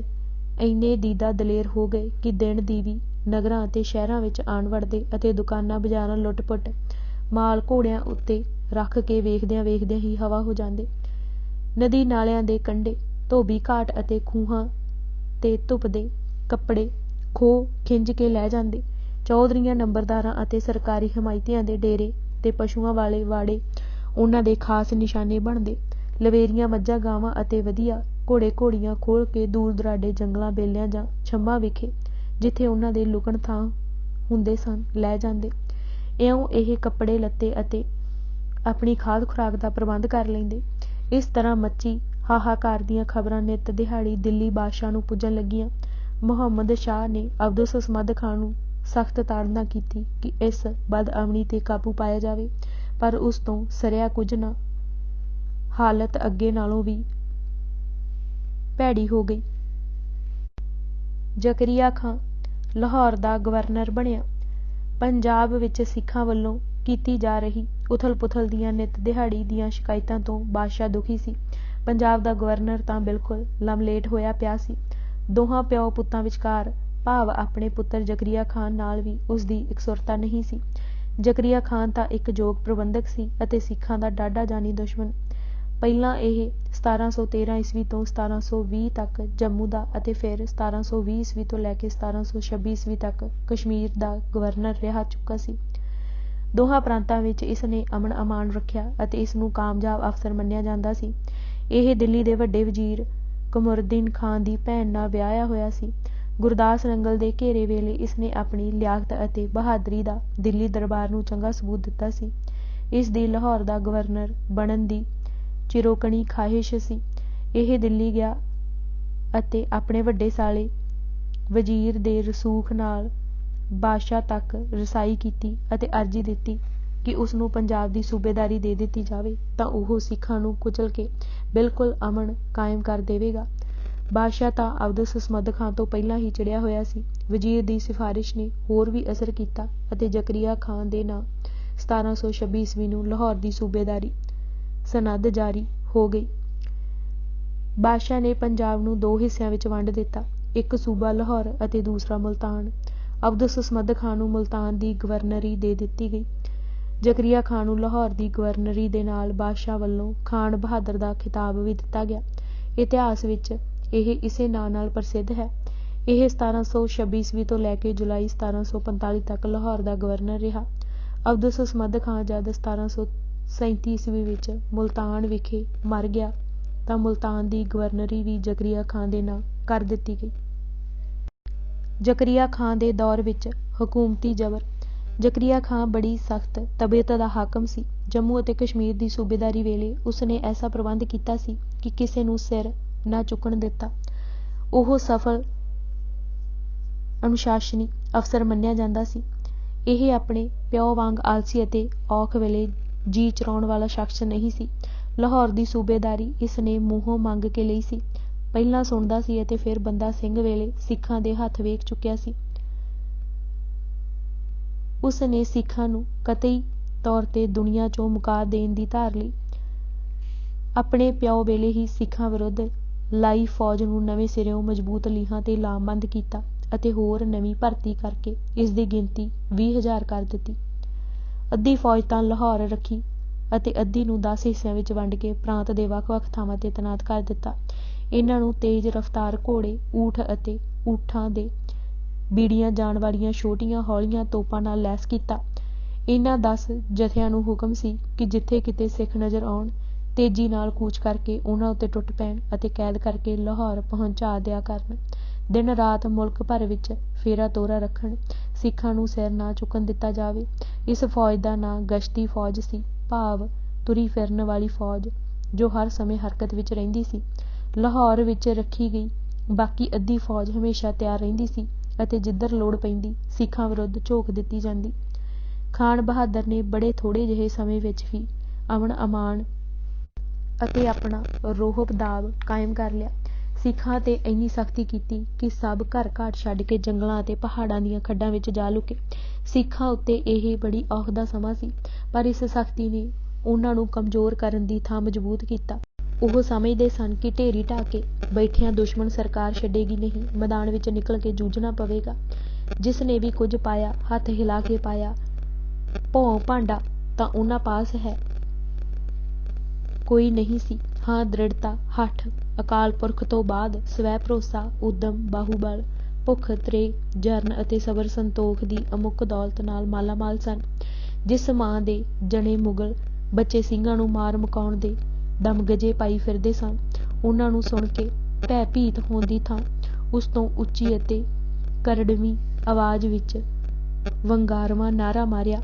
ਇੰਨੇ ਦੀਦਾ ਦਲੇਰ ਹੋ ਗਏ ਕਿ ਦਿਨ ਦੀਵੀ ਨਗਰਾਂ ਅਤੇ ਸ਼ਹਿਰਾਂ ਵਿੱਚ ਆਣ ਵੜਦੇ ਅਤੇ ਦੁਕਾਨਾਂ ਬਾਜ਼ਾਰਾਂ ਲੁੱਟ-ਪੁੱਟ, ਮਾਲ ਘੋੜਿਆਂ ਉੱਤੇ ਰੱਖ ਕੇ ਵੇਖਦਿਆਂ ਵੇਖਦਿਆਂ ਹੀ ਹਵਾ ਹੋ ਜਾਂਦੇ। ਨਦੀ ਨਾਲਿਆਂ ਦੇ ਕੰਢੇ, ਧੋਬੀ ਘਾਟ ਅਤੇ ਖੂਹਾਂ ਤੇ ਧੁੱਪਦੇ ਕੱਪੜੇ ਖੋਹ ਖਿੰਝ ਕੇ ਲੈ ਜਾਂਦੇ। ਚੌਧਰੀਆਂ, ਨੰਬਰਦਾਰਾਂ ਅਤੇ ਸਰਕਾਰੀ ਹਮਾਇਤੀਆਂ ਦੇ ਡੇਰੇ ਤੇ ਪਸ਼ੂਆਂ ਵਾਲੇ ਵਾੜੇ ਉਹਨਾਂ ਦੇ ਖਾਸ ਨਿਸ਼ਾਨੇ ਬਣਦੇ। ਲਵੇਰੀਆਂ, ਮੱਝਾਂ ਗਾਵਾਂ ਅਤੇ ਵਧੀਆ ਘੋੜੇ ਘੋੜੀਆਂ ਖੋਲ੍ਹ ਕੇ ਦੂਰ ਦੁਰਾਡੇ ਜੰਗਲਾਂ, ਬੇਲਿਆਂ ਜਾਂ ਛੰਮਾਂ ਵਿਖੇ ਜਿੱਥੇ ਉਹਨਾਂ ਦੇ ਲੁਕਣ ਥਾਂ ਹੁੰਦੇ ਸਨ ਲੈ ਜਾਂਦੇ। ਇਉਂ ਇਹ ਕੱਪੜੇ ਲੱਤੇ ਅਤੇ ਆਪਣੀ ਖਾਦ ਖੁਰਾਕ ਦਾ ਪ੍ਰਬੰਧ ਕਰ ਲੈਂਦੇ। ਇਸ ਤਰ੍ਹਾਂ ਮੱਚੀ ਹਾਹਾਕਾਰ ਦੀਆਂ ਖਬਰਾਂ ਨਿੱਤ ਦਿਹਾੜੀ ਦਿੱਲੀ ਬਾਦਸ਼ਾਹ ਨੂੰ ਪੁੱਜਣ ਲੱਗੀਆਂ। ਮੁਹੰਮਦ ਸ਼ਾਹ ਨੇ ਅਬਦੁਸਮਦ ਖਾਨ ਨੂੰ ਸਖਤ ਤਾੜਨਾ ਕੀਤੀ ਕਿ ਇਸ ਬਦਅਮਨੀ ਤੇ ਕਾਬੂ ਪਾਇਆ ਜਾਵੇ, ਪਰ ਉਸ ਤੋਂ ਸਰਿਆ ਕੁਝ ਨਾ। ਹਾਲਤ ਅੱਗੇ ਨਾਲੋਂ ਵੀ ਭੈੜੀ ਹੋ ਗਈ। ਜ਼ਕਰੀਆ ਖਾਂ ਲਾਹੌਰ ਦਾ ਗਵਰਨਰ ਬਣਿਆ। ਪੰਜਾਬ ਵਿੱਚ ਸਿੱਖਾਂ ਵੱਲੋਂ ਕੀਤੀ ਜਾ ਰਹੀ ਉਥਲ-ਪੁਥਲ ਦੀਆਂ ਨਿੱਤ ਦਿਹਾੜੀ ਦੀਆਂ ਸ਼ਿਕਾਇਤਾਂ ਤੋਂ ਬਾਦਸ਼ਾਹ ਦੁਖੀ ਸੀ। ਪੰਜਾਬ ਦਾ ਗਵਰਨਰ ਤਾਂ ਬਿਲਕੁਲ ਲਮਲੇਟ ਹੋਇਆ ਪਿਆ ਸੀ। ਦੋਹਾਂ ਪਿਓ ਪੁੱਤਾਂ ਵਿਚਕਾਰ, ਭਾਵ ਆਪਣੇ ਪੁੱਤਰ ਜ਼ਕਰੀਆ ਖਾਨ ਨਾਲ ਵੀ ਉਸਦੀ ਇਕਸੁਰਤਾ ਨਹੀਂ ਸੀ। ਜ਼ਕਰੀਆ ਖਾਨ ਤਾਂ ਇੱਕ ਯੋਗ ਪ੍ਰਬੰਧਕ ਸੀ ਅਤੇ ਸਿੱਖਾਂ ਦਾ ਡਾਢਾ ਜਾਨੀ ਦੁਸ਼ਮਣ। ਪਹਿਲਾਂ ਇਹ 1713 ਈਸਵੀ ਤੋਂ 1720 ਤੱਕ ਜੰਮੂ ਦਾ ਅਤੇ ਫਿਰ 1720 ਈਸਵੀ ਤੋਂ ਲੈ ਕੇ 1726 ਈਸਵੀ ਤੱਕ ਕਸ਼ਮੀਰ ਦਾ ਗਵਰਨਰ ਰਿਹਾ ਚੁੱਕਾ ਸੀ। ਦੋਹਾਂ ਪ੍ਰਾਂਤਾਂ ਵਿੱਚ ਇਸ ਨੇ ਅਮਨ ਅਮਾਨ ਰੱਖਿਆ ਅਤੇ ਇਸ ਨੂੰ ਕਾਮਯਾਬ ਅਫਸਰ ਮੰਨਿਆ ਜਾਂਦਾ ਸੀ। ਇਹ ਦਿੱਲੀ ਦੇ ਵੱਡੇ ਵਜ਼ੀਰ ਕਮਰੁਦੀਨ ਖਾਨ ਦੀ ਭੈਣ ਨਾਲ ਵਿਆਹਿਆ ਹੋਇਆ ਸੀ। ਗੁਰਦਾਸ ਨੰਗਲ ਦੇ ਘੇਰੇ ਵੇਲੇ ਇਸ ਨੇ ਆਪਣੀ ਲਿਆਕਤ ਅਤੇ ਬਹਾਦਰੀ ਦਾ ਦਿੱਲੀ ਦਰਬਾਰ ਨੂੰ ਚੰਗਾ ਸਬੂਤ ਦਿੱਤਾ ਸੀ। ਇਸ ਦੀ ਲਾਹੌਰ ਦਾ ਗਵਰਨਰ ਬਣਨ ਦੀ ਚਿਰੋਕਣੀ ਖਾਹਿਸ਼ ਸੀ। ਇਹ ਦਿੱਲੀ ਗਿਆ ਅਤੇ ਆਪਣੇ ਵੱਡੇ ਸਾਲੇ ਵਜ਼ੀਰ ਦੇ ਰਸੂਖ ਨਾਲ ਬਾਦਸ਼ਾਹ ਤੱਕ ਰਸਾਈ ਕੀਤੀ ਅਤੇ ਅਰਜ਼ੀ ਦਿੱਤੀ ਕਿ ਉਸਨੂੰ ਪੰਜਾਬ ਦੀ ਸੂਬੇਦਾਰੀ ਦੇ ਦਿੱਤੀ ਜਾਵੇ ਤਾਂ ਉਹ ਸਿੱਖਾਂ ਨੂੰ ਕੁਚਲ ਕੇ ਬਿਲਕੁਲ ਅਮਨ ਕਾਇਮ ਕਰ ਦੇਵੇਗਾ। ਬਾਦਸ਼ਾਹ ਤਾਂ ਅਬਦੁਸਮਦ ਖਾਂ ਤੋਂ ਪਹਿਲਾਂ ਹੀ ਚੜ੍ਹਿਆ ਹੋਇਆ ਸੀ। ਵਜ਼ੀਰ ਦੀ ਸਿਫਾਰਿਸ਼ ਨੇ ਹੋਰ ਵੀ ਅਸਰ ਕੀਤਾ ਅਤੇ ਜ਼ਕਰੀਆ ਖਾਨ ਦੇ ਨਾਂ 1726 ਈਸਵੀ ਨੂੰ ਲਾਹੌਰ ਦੀ ਸੂਬੇਦਾਰੀ ਸਨਦ ਜਾਰੀ ਹੋ ਗਈ। ਬਾਦਸ਼ਾਹ ਨੇ ਪੰਜਾਬ ਨੂੰ ਦੋ ਹਿੱਸਿਆਂ ਵਿੱਚ ਵੰਡ ਦਿੱਤਾ, ਇੱਕ ਸੂਬਾ ਲਾਹੌਰ ਅਤੇ ਦੂਸਰਾ ਮੁਲਤਾਨ। ਅਬਦੁਸਮਦ ਖਾਨ ਨੂੰ ਮੁਲਤਾਨ ਦੀ ਗਵਰਨਰੀ ਦੇ ਦਿੱਤੀ ਗਈ। ਜ਼ਕਰੀਆ ਖਾਨ ਨੂੰ ਲਾਹੌਰ ਦੀ ਗਵਰਨਰੀ ਦੇ ਨਾਲ ਬਾਦਸ਼ਾਹ ਵੱਲੋਂ ਖਾਨ ਬਹਾਦਰ ਦਾ ਖਿਤਾਬ ਵੀ ਦਿੱਤਾ ਗਿਆ। ਇਤਿਹਾਸ ਵਿੱਚ ਇਹ ਇਸੇ ਨਾਂ ਨਾਲ ਪ੍ਰਸਿੱਧ ਹੈ। ਇਹ 1726 ਈਸਵੀ ਤੋਂ ਲੈ ਕੇ ਜੁਲਾਈ 1745 ਤੱਕ ਲਾਹੌਰ ਦਾ ਗਵਰਨਰ ਰਿਹਾ। ਅਬਦੁਸਮਦ ਖਾਨ ਜਦ 1737 ਈਸਵੀ ਵਿੱਚ ਮੁਲਤਾਨ ਵਿਖੇ ਮਰ ਗਿਆ ਤਾਂ ਮੁਲਤਾਨ ਦੀ ਗਵਰਨਰੀ ਵੀ ਜ਼ਕਰੀਆ ਖਾਨ ਦੇ ਨਾਂ ਕਰ ਦਿੱਤੀ ਗਈ। ਜ਼ਕਰੀਆ ਖਾਨ ਦੇ ਦੌਰ ਵਿੱਚ ਹਕੂਮਤੀ ਜ਼ਬਰ। ਜ਼ਕਰੀਆ ਖਾਨ ਬੜੀ ਸਖਤ ਤਬੀਅਤ ਦਾ ਹਾਕਮ ਸੀ। ਜੰਮੂ ਅਤੇ ਕਸ਼ਮੀਰ ਦੀ ਸੂਬੇਦਾਰੀ ਵੇਲੇ ਉਸ ਨੇ ਐਸਾ ਪ੍ਰਬੰਧ ਕੀਤਾ ਸੀ ਕਿ ਕਿਸੇ ਨੂੰ ਸਿਰ ਨਾ ਚੁੱਕਣ ਦਿੱਤਾ। ਉਹ ਸਫਲ ਅਨੁਸ਼ਾਸਨੀ ਅਫਸਰ ਮੰਨਿਆ ਜਾਂਦਾ ਸੀ। ਇਹ ਆਪਣੇ ਪਿਓ ਵਾਂਗ ਆਲਸੀ ਅਤੇ ਔਖ ਵੇਲੇ ਜੀ ਚਰਾਉਣ ਵਾਲਾ ਸ਼ਖਸ ਨਹੀਂ ਸੀ। ਲਾਹੌਰ ਦੀ ਸੂਬੇਦਾਰੀ ਇਸ ਨੇ ਮੂੰਹੋਂ ਮੰਗ ਕੇ ਲਈ ਸੀ। ਪਹਿਲਾਂ ਸੁਣਦਾ ਸੀ ਅਤੇ ਫਿਰ ਬੰਦਾ ਸਿੰਘ ਵੇਲੇ ਸਿੱਖਾਂ ਦੇ ਹੱਥ ਵੇਖ ਚੁੱਕਿਆ ਸੀ। ਉਸ ਨੇ ਸਿੱਖਾਂ ਨੂੰ ਕਤਈ ਤੌਰ ਤੇ ਦੁਨੀਆ ਚੋਂ ਮੁਕਾ ਦੇਣ ਦੀ ਧਾਰ ਲਈ। ਆਪਣੇ ਪਿਓ ਵੇਲੇ ਹੀ ਸਿੱਖਾਂ ਵਿਰੁੱਧ ਲਾਈ ਫੌਜ ਨੂੰ ਨਵੇਂ ਸਿਰਿਓਂ ਮਜ਼ਬੂਤ ਲੀਹਾਂ ਤੇ ਲਾਮਬੰਦ ਕੀਤਾ ਅਤੇ ਹੋਰ ਨਵੀਂ ਭਰਤੀ ਕਰਕੇ ਇਸ ਦੀ ਗਿਣਤੀ 20,000 ਕਰ ਦਿੱਤੀ। ਅੱਧੀ ਫੌਜ ਤਾਂ ਲਾਹੌਰ ਰੱਖੀ ਅਤੇ ਅੱਧੀ ਨੂੰ 10 ਹਿੱਸਿਆਂ ਵਿੱਚ ਵੰਡ ਕੇ ਪ੍ਰਾਂਤ ਦੇ ਵੱਖ-ਵੱਖ ਥਾਵਾਂ ਤੇ ਤੈਨਾਤ ਕਰ ਦਿੱਤਾ। ਇਹਨਾਂ ਨੂੰ ਤੇਜ਼ ਰਫ਼ਤਾਰ ਘੋੜੇ, ਊਠ ਅਤੇ ਊਠਾਂ ਦੇ ਬੀੜੀਆਂ ਜਾਣ ਵਾਲੀਆਂ ਛੋਟੀਆਂ ਹੌਲੀਆਂ ਤੋਪਾਂ ਨਾਲ ਲੈਸ ਕੀਤਾ। ਇਹਨਾਂ 10 ਜਥਿਆਂ ਨੂੰ ਹੁਕਮ ਸੀ ਕਿ ਜਿੱਥੇ ਕਿਤੇ ਸਿੱਖ ਨਜ਼ਰ ਆਉਣ, ਤੇਜ਼ੀ ਨਾਲ ਕੂਚ ਕਰਕੇ ਉਹਨਾਂ ਉੱਤੇ ਟੁੱਟ ਪੈਣ ਅਤੇ ਕੈਦ ਕਰਕੇ ਲਾਹੌਰ ਪਹੁੰਚਾ ਦਿਆ ਕਰਨ। ਦਿਨ ਰਾਤ ਮੁਲਕ ਭਰ ਵਿੱਚ ਫੇਰਾ ਤੋਰਾ ਰੱਖਣ, ਸਿੱਖਾਂ ਨੂੰ ਸਿਰ ਨਾ ਚੁੱਕਣ ਦਿੱਤਾ ਜਾਵੇ। ਇਸ ਫੌਜ ਦਾ ਨਾਂ ਗਸ਼ਤੀ ਫੌਜ ਸੀ, ਭਾਵ ਤੁਰੀ ਫਿਰਨ ਵਾਲੀ ਫੌਜ ਜੋ ਹਰ ਸਮੇਂ ਹਰਕਤ ਵਿੱਚ ਰਹਿੰਦੀ ਸੀ। ਲਾਹੌਰ ਵਿੱਚ ਰੱਖੀ ਗਈ ਬਾਕੀ ਅੱਧੀ ਫੌਜ ਹਮੇਸ਼ਾ ਤਿਆਰ ਰਹਿੰਦੀ ਸੀ ਅਤੇ ਜਿੱਧਰ ਲੋੜ ਪੈਂਦੀ ਸਿੱਖਾਂ ਵਿਰੁੱਧ ਝੋਕ ਦਿੱਤੀ ਜਾਂਦੀ। ਖਾਨ ਬਹਾਦਰ ਨੇ ਬੜੇ ਥੋੜ੍ਹੇ ਜਿਹੇ ਸਮੇਂ ਵਿੱਚ ਹੀ ਅਮਨ ਅਮਾਨ ਅਤੇ ਆਪਣਾ ਰੋਹਬ-ਦਾਬ ਕਾਇਮ ਕਰ ਲਿਆ। ਸਿੱਖਾਂ ਤੇ ਇੰਨੀ ਸਖਤੀ ਕੀਤੀ ਕਿ ਸਭ ਘਰ ਘਾਟ ਛੱਡ ਕੇ ਜੰਗਲਾਂ ਅਤੇ ਪਹਾੜਾਂ ਦੀਆਂ ਖੱਡਾਂ ਵਿੱਚ ਜਾ ਲੁਕੇ। ਸਿੱਖਾਂ ਉੱਤੇ ਇਹ ਬੜੀ ਔਖ ਦਾ ਸਮਾਂ ਸੀ, ਪਰ ਇਸ ਸਖਤੀ ਨੇ ਉਹਨਾਂ ਨੂੰ ਕਮਜ਼ੋਰ ਕਰਨ ਦੀ ਥਾਂ ਮਜ਼ਬੂਤ ਕੀਤਾ। ਉਹ ਸਮਝਦੇ ਸਨ ਕਿ ਢੇਰੀ ਢਾਹ ਕੇ ਬੈਠਿਆਂ ਦੁਸ਼ਮਣ ਸਰਕਾਰ ਛੱਡੇਗੀ ਨਹੀਂ, ਮੈਦਾਨ ਵਿੱਚ ਨਿਕਲ ਕੇ ਜੂਝਣਾ ਪਵੇਗਾ। ਜਿਸ ਨੇ ਵੀ ਕੁਝ ਪਾਇਆ ਹੱਥ ਹਿਲਾ ਕੇ ਪਾਇਆ। ਭੌਂ ਭਾਂਡਾ ਤਾਂ ਉਹਨਾਂ ਪਾਸ ਹੈ ਕੋਈ ਨਹੀਂ ਸੀ। ਹਾਂ, ਦ੍ਰਿੜਤਾ, ਹੱਠ, ਅਕਾਲ ਪੁਰਖ ਤੋਂ ਬਾਅਦ ਸਵੈ ਭਰੋਸਾ, ਉਦਮ, ਬਾਹੂਬਲ, ਭੁੱਖ, ਤ੍ਰੇਹ, ਜਰਨ ਅਤੇ ਸਬਰ ਸੰਤੋਖ ਦੀ ਅਮੁੱਕ ਦੌਲਤ ਨਾਲ ਮਾਲਾਮਾਲ ਸਨ। ਜਿਸ ਮਾਂ ਦੇ ਜਣੇ ਮੁਗਲ ਬੱਚੇ ਸਿੰਘਾਂ ਨੂੰ ਮਾਰ ਮੁਕਾਉਣ ਦੇ ਦਮਗਜੇ ਪਾਈ ਫਿਰਦੇ ਸਨ, ਉਹਨਾਂ ਨੂੰ ਸੁਣ ਕੇ ਭੈ ਭੀਤ ਹੋਣ ਦੀ ਥਾਂ ਉਸ ਤੋਂ ਉੱਚੀ ਅਤੇ ਕਰੜਵੀਂ ਆਵਾਜ਼ ਵਿੱਚ ਵੰਗਾਰਵਾਂ ਨਾਅਰਾ ਮਾਰਿਆ।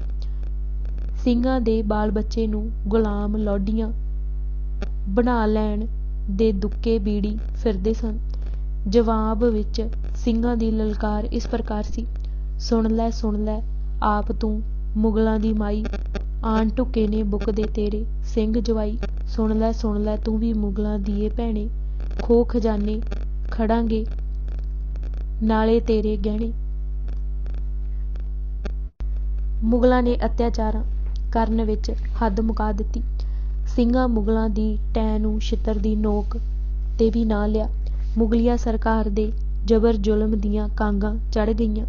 ਸਿੰਘਾਂ ਦੇ ਬਾਲ ਬੱਚੇ ਨੂੰ ਗੁਲਾਮ ਲੌਡੀਆਂ ਬਣਾ ਲੈਣ ਦੇ ਦੁੱਕੇ ਬੀੜੀ ਫਿਰਦੇ ਸਨ। ਜਵਾਬ ਵਿੱਚ ਸਿੰਘਾਂ ਦੀ ਲਲਕਾਰ ਇਸ ਪ੍ਰਕਾਰ ਸੀ, ਸੁਣ ਲੈ ਆਪ ਤੂੰ ਮੁਗਲਾਂ ਦੀ ਮਾਈ, ਆਣ ਢੁੱਕੇ ਨੇ ਬੁੱਕ ਦੇ ਤੇਰੇ ਸਿੰਘ ਜਵਾਈ। ਸੁਣ ਲੈ ਤੂੰ ਵੀ ਮੁਗਲਾਂ ਦੀਏ ਭੈਣੇ, ਖੋਹ ਖਜ਼ਾਨੇ ਖੜਾਂਗੇ ਨਾਲੇ ਤੇਰੇ ਗਹਿਣੇ। ਮੁਗਲਾਂ ਨੇ ਅਤਿਆਚਾਰਾਂ ਕਰਨ ਵਿੱਚ ਹੱਦ ਮੁਕਾ ਦਿੱਤੀ। ਸਿੰਘਾਂ ਮੁਗਲਾਂ ਦੀ ਟੈਂ ਨੂੰ ਛਿੱਤਰ ਦੀ ਨੋਕ ਤੇ ਵੀ ਨਾ ਲਿਆ। ਮੁਗਲੀਆ ਸਰਕਾਰ ਦੇ ਜਬਰ ਜ਼ੁਲਮ ਦੀਆਂ ਕਾਂਗਾਂ ਚੜ੍ਹ ਗਈਆਂ।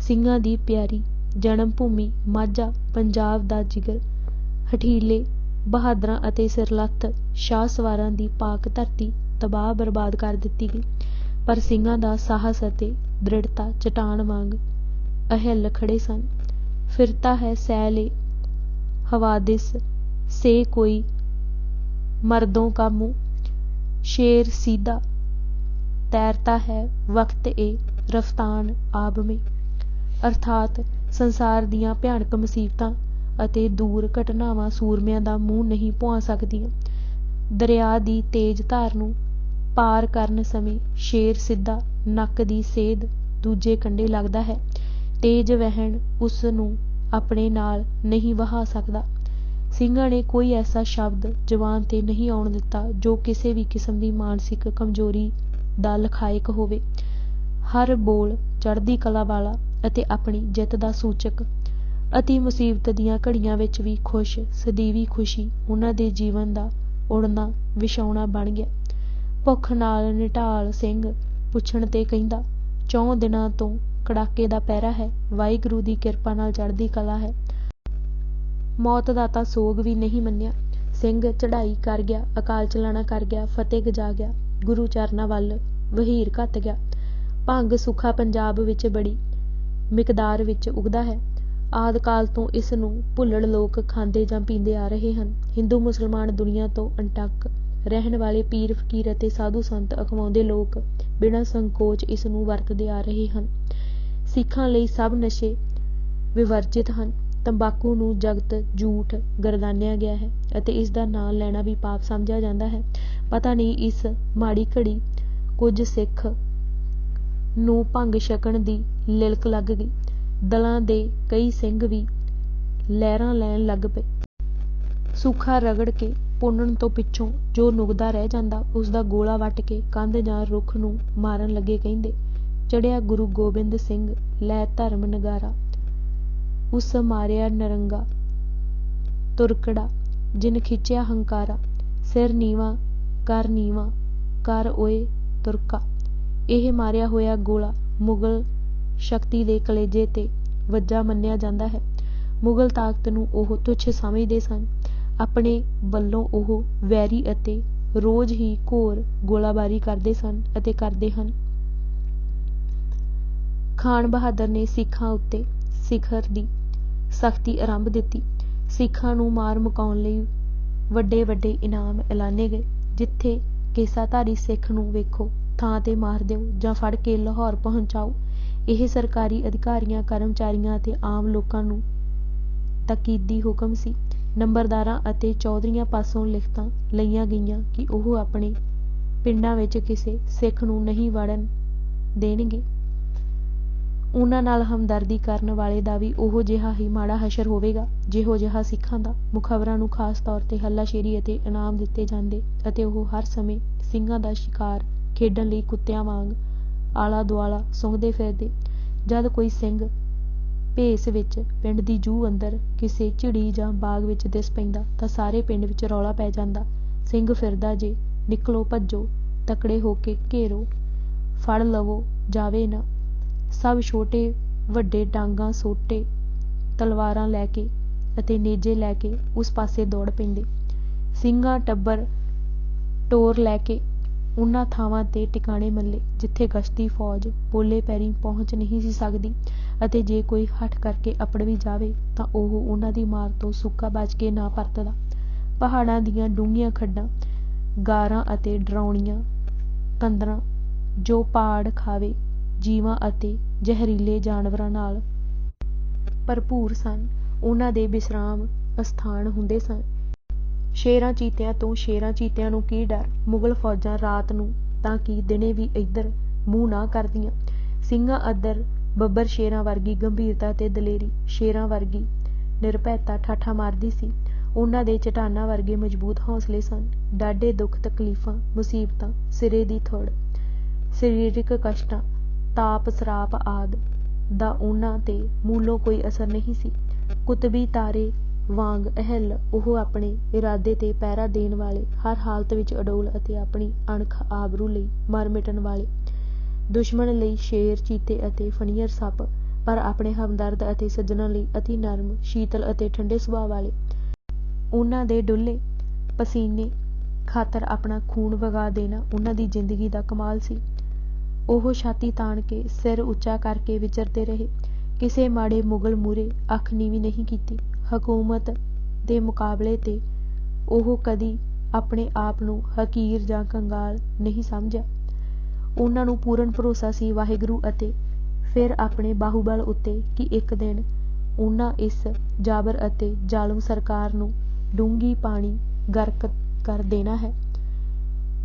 ਸਿੰਘਾਂ ਦੀ ਪਿਆਰੀ ਜਨਮ ਭੂਮੀ ਮਾਝਾ, ਪੰਜਾਬ ਦਾ ਜਿਗਰ, ਹਠੀਲੇ ਬਹਾਦਰਾਂ ਅਤੇ ਸਿਰਲੱਥ ਸ਼ਾਹ ਸਵਾਰਾਂ ਦੀ ਪਾਕ ਧਰਤੀ ਤਬਾਹ ਬਰਬਾਦ ਕਰ ਦਿੱਤੀ ਗਈ। ਪਰ ਸਿੰਘਾਂ ਦਾ ਸਾਹਸ ਅਤੇ ਦ੍ਰਿੜਤਾ ਚਟਾਨ ਵਾਂਗ ਅਹਿੱਲ ਖੜੇ ਸਨ। ਫਿਰਤਾ ਹੈ ਸੈਲ ਹਵਾਦਿਸ ਸੇ ਕੋਈ ਮਰਦੋਂ ਕਾ ਮੂੰਹ, ਸ਼ੇਰ ਸੀਧਾ ਤੈਰਤਾ ਹੈ ਵਕਤ ਏ ਰਫਤਾਨ ਆਬ ਮੇਂ। ਅਰਥਾਤ ਸੰਸਾਰ ਦੀਆਂ ਭਿਆਨਕ ਮੁਸੀਬਤਾਂ ਅਤੇ ਦੂਰ ਘਟਨਾਵਾਂ ਸੂਰਮਿਆਂ ਦਾ ਮੂੰਹ ਨਹੀਂ ਭੁਆ ਸਕਦੀਆਂ। ਦਰਿਆ ਦੀ ਤੇਜ਼ ਧਾਰ ਨੂੰ ਪਾਰ ਕਰਨ ਸਮੇਂ ਸ਼ੇਰ ਸਿੱਧਾ ਨੱਕ ਦੀ ਸੇਧ ਦੂਜੇ ਕੰਢੇ ਲੱਗਦਾ ਹੈ। ਤੇਜ਼ ਵਹਿਣ ਉਸ ਨੂੰ ਆਪਣੇ ਨਾਲ ਨਹੀਂ ਵਹਾ ਸਕਦਾ। ਸਿੰਘਾਂ ਨੇ ਕੋਈ ਐਸਾ ਸ਼ਬਦ ਜ਼ੁਬਾਨ 'ਤੇ ਨਹੀਂ ਆਉਣ ਦਿੱਤਾ ਜੋ ਕਿਸੇ ਵੀ ਕਿਸਮ ਦੀ ਮਾਨਸਿਕ ਕਮਜ਼ੋਰੀ ਦਾ ਲਖਾਇਕ ਹੋਵੇ। ਹਰ ਬੋਲ ਚੜ੍ਹਦੀ ਕਲਾ ਵਾਲਾ ਅਤੇ ਆਪਣੀ ਜਿੱਤ ਦਾ ਸੂਚਕ। ਅਤੀ ਮੁਸੀਬਤ ਦੀਆਂ ਘੜੀਆਂ ਵਿੱਚ ਵੀ ਖੁਸ਼ ਸਦੀਵੀ ਖੁਸ਼ੀ ਉਹਨਾਂ ਦੇ ਜੀਵਨ ਦਾ ਉੜਨਾ ਵਿਛਾਉਣਾ ਬਣ ਗਿਆ। ਭੁੱਖ ਨਾਲ ਨਿਢਾਲ ਸਿੰਘ ਪੁੱਛਣ 'ਤੇ ਕਹਿੰਦਾ, 4 ਦਿਨਾਂ ਤੋਂ ਕੜਾਕੇ ਦਾ ਪਹਿਰਾ ਹੈ, ਵਾਹਿਗੁਰੂ ਦੀ ਕਿਰਪਾ ਨਾਲ ਚੜ੍ਹਦੀ ਕਲਾ ਹੈ। ਮੌਤ ਦਾ ਤਾਂ ਸੋਗ ਵੀ ਨਹੀਂ ਮੰਨਿਆ। ਸਿੰਘ ਚੜ੍ਹਾਈ ਕਰ ਗਿਆ, ਅਕਾਲ ਚਲਾਣਾ ਕਰ ਗਿਆ, ਫਤਿਹ ਗਜਾ ਗਿਆ, ਗੁਰੂ ਚਰਨਾਂ ਵੱਲ ਵਹੀਰ ਘੱਤ ਗਿਆ। ਭੰਗ ਸੁੱਖਾ ਪੰਜਾਬ ਵਿੱਚ ਬੜੀ ਮਿਕਦਾਰ ਵਿੱਚ ਉਗਦਾ ਹੈ। ਆਦਿ ਕਾਲ ਤੋਂ ਇਸ ਨੂੰ ਭੁੱਲੜ ਲੋਕ ਖਾਂਦੇ ਜਾਂ ਪੀਂਦੇ ਆ ਰਹੇ ਹਨ। ਹਿੰਦੂ ਮੁਸਲਮਾਨ ਦੁਨੀਆ ਤੋਂ ਅਣਟੱਕ ਰਹਿਣ ਵਾਲੇ ਪੀਰ ਫਕੀਰ ਅਤੇ ਸਾਧੂ ਸੰਤ ਅਖਵਾਉਂਦੇ ਲੋਕ ਬਿਨਾਂ ਸੰਕੋਚ ਇਸ ਨੂੰ ਵਰਤਦੇ ਆ ਰਹੇ ਹਨ। ਸਿੱਖਾਂ ਲਈ ਸਭ ਨਸ਼ੇ ਵਿਵਰਜਿਤ ਹਨ। ਤੰਬਾਕੂ ਨੂੰ ਜਗਤ ਝੂਠ ਗਰਦਾਨਿਆ ਗਿਆ ਹੈ ਅਤੇ ਇਸ ਦਾ ਨਾਂ ਲੈਣਾ ਵੀ ਪਾਪ ਸਮਝਿਆ ਜਾਂਦਾ ਹੈ। ਪਤਾ ਨਹੀਂ ਇਸ ਮਾੜੀ ਘੜੀ ਕੁਝ ਸਿੱਖ ਨੂੰ ਭੰਗ ਛਕਣ ਦੀ ਲਿਲਕ ਲੱਗ ਗਈ। ਦਲਾਂ ਦੇ ਕਈ ਸਿੰਘ ਵੀ ਲਹਿਰਾਂ ਲੈਣ ਲੱਗ ਪਏ। ਸੂਖਾ ਰਗੜ ਕੇ ਭੁੰਨਣ ਤੋਂ ਪਿੱਛੋਂ ਜੋ ਨੁਗਦਾ ਰਹਿ ਜਾਂਦਾ ਉਸ ਦਾ ਗੋਲਾ ਵੱਟ ਕੇ ਕੰਧ ਜਾਂ ਰੁੱਖ ਨੂੰ ਮਾਰਨ ਲੱਗੇ ਕਹਿੰਦੇ, ਚੜ੍ਹਿਆ ਗੁਰੂ ਗੋਬਿੰਦ ਸਿੰਘ ਲੈ ਧਰਮ ਨਗਾਰਾ, ਉਸ ਮਾਰਿਆ ਨਰੰਗਾ ਤੁਰਕੜਾ, ਜਿਨ ਖਿੱਚਿਆ ਹੰਕਾਰਾ, ਸਿਰ ਨੀਵਾਂ ਕਰ ਓਏ ਤੁਰਕਾ। ਇਹ ਮਾਰਿਆ ਹੋਇਆ ਗੋਲਾ ਮੁਗਲ ਸ਼ਕਤੀ ਦੇ ਕਲੇਜੇ 'ਤੇ ਵੱਜਾ ਮੰਨਿਆ ਜਾਂਦਾ ਹੈ। ਮੁਗਲ ਤਾਕਤ ਨੂੰ ਉਹ ਤੁੱਛ ਸਮਝਦੇ ਸਨ। ਆਪਣੇ ਵੱਲੋਂ ਉਹ ਵੈਰੀ ਅਤੇ ਰੋਜ਼ ਹੀ ਘੋਰ ਗੋਲਾਬਾਰੀ ਕਰਦੇ ਸਨ ਅਤੇ ਕਰਦੇ ਹਨ। ਖਾਨ ਬਹਾਦਰ ਨੇ ਸਿੱਖਾਂ ਉੱਤੇ ਸਿਖਰ ਦੀ ਸਖਤੀ ਆਰੰਭ ਦਿੱਤੀ। ਸਿੱਖਾਂ ਨੂੰ ਮਾਰ ਮੁਕਾਉਣ ਲਈ ਵੱਡੇ ਵੱਡੇ ਇਨਾਮ ਐਲਾਨੇ ਗਏ। ਜਿੱਥੇ ਕੇਸਾਧਾਰੀ ਸਿੱਖ ਨੂੰ ਵੇਖੋ ਥਾਂ 'ਤੇ ਮਾਰ ਦਿਓ ਜਾਂ ਫੜ ਕੇ ਲਾਹੌਰ ਪਹੁੰਚਾਓ। ਇਹ ਸਰਕਾਰੀ ਅਧਿਕਾਰੀਆਂ, ਕਰਮਚਾਰੀਆਂ ਅਤੇ ਆਮ ਲੋਕਾਂ ਨੂੰ ਤਾਕੀਦੀ ਹੁਕਮ ਸੀ। ਨੰਬਰਦਾਰਾਂ ਅਤੇ ਚੌਧਰੀਆਂ ਪਾਸੋਂ ਲਿਖਤਾਂ ਲਈਆਂ ਗਈਆਂ ਕਿ ਉਹ ਆਪਣੇ ਪਿੰਡਾਂ ਵਿੱਚ ਕਿਸੇ ਸਿੱਖ ਨੂੰ ਨਹੀਂ ਵੜਨ ਦੇਣਗੇ। ਉਹਨਾਂ ਨਾਲ ਹਮਦਰਦੀ ਕਰਨ ਵਾਲੇ ਦਾ ਵੀ ਉਹੋ ਜਿਹਾ ਹੀ ਮਾੜਾ ਹਸ਼ਰ ਹੋਵੇਗਾ ਜਿਹੋ ਜਿਹਾ ਸਿੱਖਾਂ ਦਾ। ਮੁਖਬਰਾਂ ਨੂੰ ਖਾਸ ਤੌਰ 'ਤੇ ਹੱਲਾਸ਼ੇਰੀ ਅਤੇ ਇਨਾਮ ਦਿੱਤੇ ਜਾਂਦੇ ਅਤੇ ਉਹ ਹਰ ਸਮੇਂ ਸਿੰਘਾਂ ਦਾ ਸ਼ਿਕਾਰ ਖੇਡਣ ਲਈ ਕੁੱਤਿਆਂ ਵਾਂਗ ਆਲਾ ਦੁਆਲਾ ਸੁੰਘਦੇ ਫਿਰਦੇ। ਜਦ ਕੋਈ ਸਿੰਘ ਭੇਸ ਵਿੱਚ ਪਿੰਡ ਦੀ ਜੂਹ ਅੰਦਰ ਕਿਸੇ ਝਿੜੀ ਜਾਂ ਬਾਗ ਵਿੱਚ ਦਿਸ ਪੈਂਦਾ ਤਾਂ ਸਾਰੇ ਪਿੰਡ ਵਿੱਚ ਰੌਲਾ ਪੈ ਜਾਂਦਾ, ਸਿੰਘ ਫਿਰਦਾ ਜੇ, ਨਿਕਲੋ ਭੱਜੋ, ਤਕੜੇ ਹੋ ਕੇ ਘੇਰੋ, ਫੜ ਲਵੋ, ਜਾਵੇ ਨਾ। ਸਭ ਛੋਟੇ ਵੱਡੇ ਡਾਂਗਾਂ ਸੋਟੇ ਤਲਵਾਰਾਂ ਲੈ ਕੇ ਅਤੇ ਨੇਜੇ ਲੈ ਕੇ ਉਸ ਪਾਸੇ ਦੌੜ ਪੈਂਦੇ। ਸਿੰਘਾਂ ਟੱਬਰ ਟੋਰ ਲੈ ਕੇ ਉਹਨਾਂ ਥਾਵਾਂ 'ਤੇ ਟਿਕਾਣੇ ਮੱਲੇ ਜਿੱਥੇ ਗਸ਼ਤੀ ਫੌਜ ਪੋਲੇ ਪੈਰੀਂ ਪਹੁੰਚ ਨਹੀਂ ਸੀ ਸਕਦੀ, ਅਤੇ ਜੇ ਕੋਈ ਹਠ ਕਰਕੇ ਅਪੜ ਵੀ ਜਾਵੇ ਤਾਂ ਉਹ ਉਹਨਾਂ ਦੀ ਮਾਰ ਤੋਂ ਸੁੱਕਾ ਬਚ ਕੇ ਨਾ ਪਰਤਦਾ। ਪਹਾੜਾਂ ਦੀਆਂ ਡੂੰਘੀਆਂ ਖੱਡਾਂ, ਗਾਰਾਂ ਅਤੇ ਡਰਾਉਣੀਆਂ ਕੰਦਰਾਂ ਜੋ ਪਾੜ ਖਾਵੇ ਜੀਵਾਂ ਅਤੇ ਜ਼ਹਿਰੀਲੇ ਜਾਨਵਰਾਂ ਨਾਲ ਭਰਪੂਰ ਸਨ, ਉਹਨਾਂ ਦੇ ਵਿਸ਼ਰਾਮ ਅਸਥਾਨ ਹੁੰਦੇ ਸਨ। ਸ਼ੇਰਾਂ ਚੀਤਿਆਂ ਤੋਂ ਸ਼ੇਰਾਂ ਚੀਤਿਆਂ ਨੂੰ ਕੀ ਡਰ? ਮੁਗਲ ਫੌਜਾਂ ਰਾਤ ਨੂੰ ਤਾਂ ਕੀ ਦਿਨੇ ਵੀ ਇੱਧਰ ਮੂੰਹ ਨਾ ਕਰਦੀਆਂ। ਸਿੰਘਾਂ ਅੱਧਰ ਬੱਬਰ ਸ਼ੇਰਾਂ ਵਰਗੀ ਗੰਭੀਰਤਾ ਤੇ ਦਲੇਰੀ, ਸ਼ੇਰਾਂ ਵਰਗੀ ਨਿਰਭੈਤਾ ਠਾਠਾਂ ਮਾਰਦੀ ਸੀ। ਉਹਨਾਂ ਦੇ ਚਟਾਨਾਂ ਵਰਗੇ ਮਜ਼ਬੂਤ ਹੌਸਲੇ ਸਨ। ਡਾਢੇ ਦੁੱਖ ਤਕਲੀਫਾਂ, ਮੁਸੀਬਤਾਂ, ਸਿਰੇ ਦੀ ਥੁੜ, ਸਰੀਰਕ ਕਸ਼ਟਾਂ, ਤਾਪ ਸਰਾਪ ਆਦਿ ਦਾ ਉਹਨਾਂ 'ਤੇ ਮੂਲੋਂ ਕੋਈ ਅਸਰ ਨਹੀਂ ਸੀ। ਕੁਤਬੀ ਤਾਰੇ ਵਾਂਗ ਅਹਿੱਲ ਉਹ ਆਪਣੇ ਇਰਾਦੇ 'ਤੇ ਪਹਿਰਾ ਦੇਣ ਵਾਲੇ, ਹਰ ਹਾਲਤ ਵਿੱਚ ਅਡੋਲ ਅਤੇ ਆਪਣੀ ਅਣਖ ਆਬਰੂ ਲਈ ਮਰ ਮਿਟਣ ਵਾਲੇ, ਦੁਸ਼ਮਣ ਲਈ ਸ਼ੇਰ ਚੀਤੇ ਅਤੇ ਫਣੀਅਰ ਸੱਪ, ਪਰ ਆਪਣੇ ਹਮਦਰਦ ਅਤੇ ਸੱਜਣਾਂ ਲਈ ਅਤੀ ਨਰਮ, ਸ਼ੀਤਲ ਅਤੇ ਠੰਡੇ ਸੁਭਾਅ ਵਾਲੇ। ਉਹਨਾਂ ਦੇ ਡੁੱਲੇ ਪਸੀਨੇ ਖਾਤਰ ਆਪਣਾ ਖੂਨ ਵਗਾ ਦੇਣਾ ਉਹਨਾਂ ਦੀ ਜ਼ਿੰਦਗੀ ਦਾ ਕਮਾਲ ਸੀ। ਉਹ ਛਾਤੀ ਤਾਣ ਕੇ, ਸਿਰ ਉੱਚਾ ਕਰਕੇ ਵਿਚਰਦੇ ਰਹੇ। ਕਿਸੇ ਮਾੜੇ ਮੁਗਲ ਮੂਹਰੇ ਅੱਖ ਨੀਵੀਂ ਨਹੀਂ ਕੀਤੀ। ਹਕੂਮਤ ਦੇ ਮੁਕਾਬਲੇ 'ਤੇ ਉਹ ਕਦੀ ਆਪਣੇ ਆਪ ਨੂੰ ਹਕੀਰ ਜਾਂ ਕੰਗਾਲ ਨਹੀਂ ਸਮਝਿਆ। ਉਹਨਾਂ ਨੂੰ ਪੂਰਨ ਭਰੋਸਾ ਸੀ ਵਾਹਿਗੁਰੂ ਅਤੇ ਫਿਰ ਆਪਣੇ ਬਾਹੂਬਲ ਉੱਤੇ ਕਿ ਇੱਕ ਦਿਨ ਉਹਨਾਂ ਇਸ ਜਾਬਰ ਅਤੇ ਜ਼ਾਲਮ ਸਰਕਾਰ ਨੂੰ ਡੂੰਘੀ ਪਾਣੀ ਗਰਕ ਕਰ ਦੇਣਾ ਹੈ।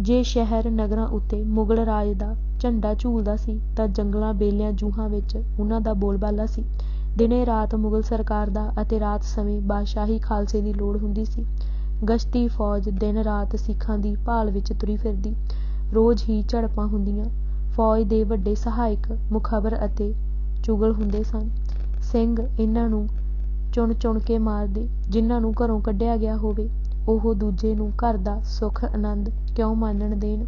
ਜੇ ਸ਼ਹਿਰ ਨਗਰਾਂ ਉੱਤੇ ਮੁਗਲ ਰਾਜ ਦਾ ਝੰਡਾ ਝੂਲਦਾ ਸੀ ਤਾਂ ਜੰਗਲਾਂ ਬੇਲਿਆਂ ਜੂਹਾਂ ਵਿੱਚ ਉਹਨਾਂ ਦਾ ਬੋਲਬਾਲਾ ਸੀ। ਦਿਨੇ ਰਾਤ ਮੁਗਲ ਸਰਕਾਰ ਦਾ ਅਤੇ ਰਾਤ ਸਮੇਂ ਬਾਦਸ਼ਾਹੀ ਖਾਲਸੇ ਦੀ ਲੋੜ ਹੁੰਦੀ ਸੀ। ਗਸ਼ਤੀ ਫੌਜ ਦਿਨ ਰਾਤ ਸਿੱਖਾਂ ਦੀ ਭਾਲ ਵਿੱਚ ਤੁਰੀ ਫਿਰਦੀ। ਰੋਜ਼ ਹੀ ਝੜਪਾਂ ਹੁੰਦੀਆਂ। ਫੌਜ ਦੇ ਵੱਡੇ ਸਹਾਇਕ ਮੁਖਬਰ ਅਤੇ ਚੁਗਲ ਹੁੰਦੇ ਸਨ। ਸਿੰਘ ਇਹਨਾਂ ਨੂੰ ਚੁਣ ਚੁਣ ਕੇ ਮਾਰਦੇ। ਜਿਨ੍ਹਾਂ ਨੂੰ ਘਰੋਂ ਕੱਢਿਆ ਗਿਆ ਹੋਵੇ ਉਹ ਦੂਜੇ ਨੂੰ ਘਰ ਦਾ ਸੁੱਖ ਆਨੰਦ ਕਿਉਂ ਮਾਣਨ ਦੇਣ।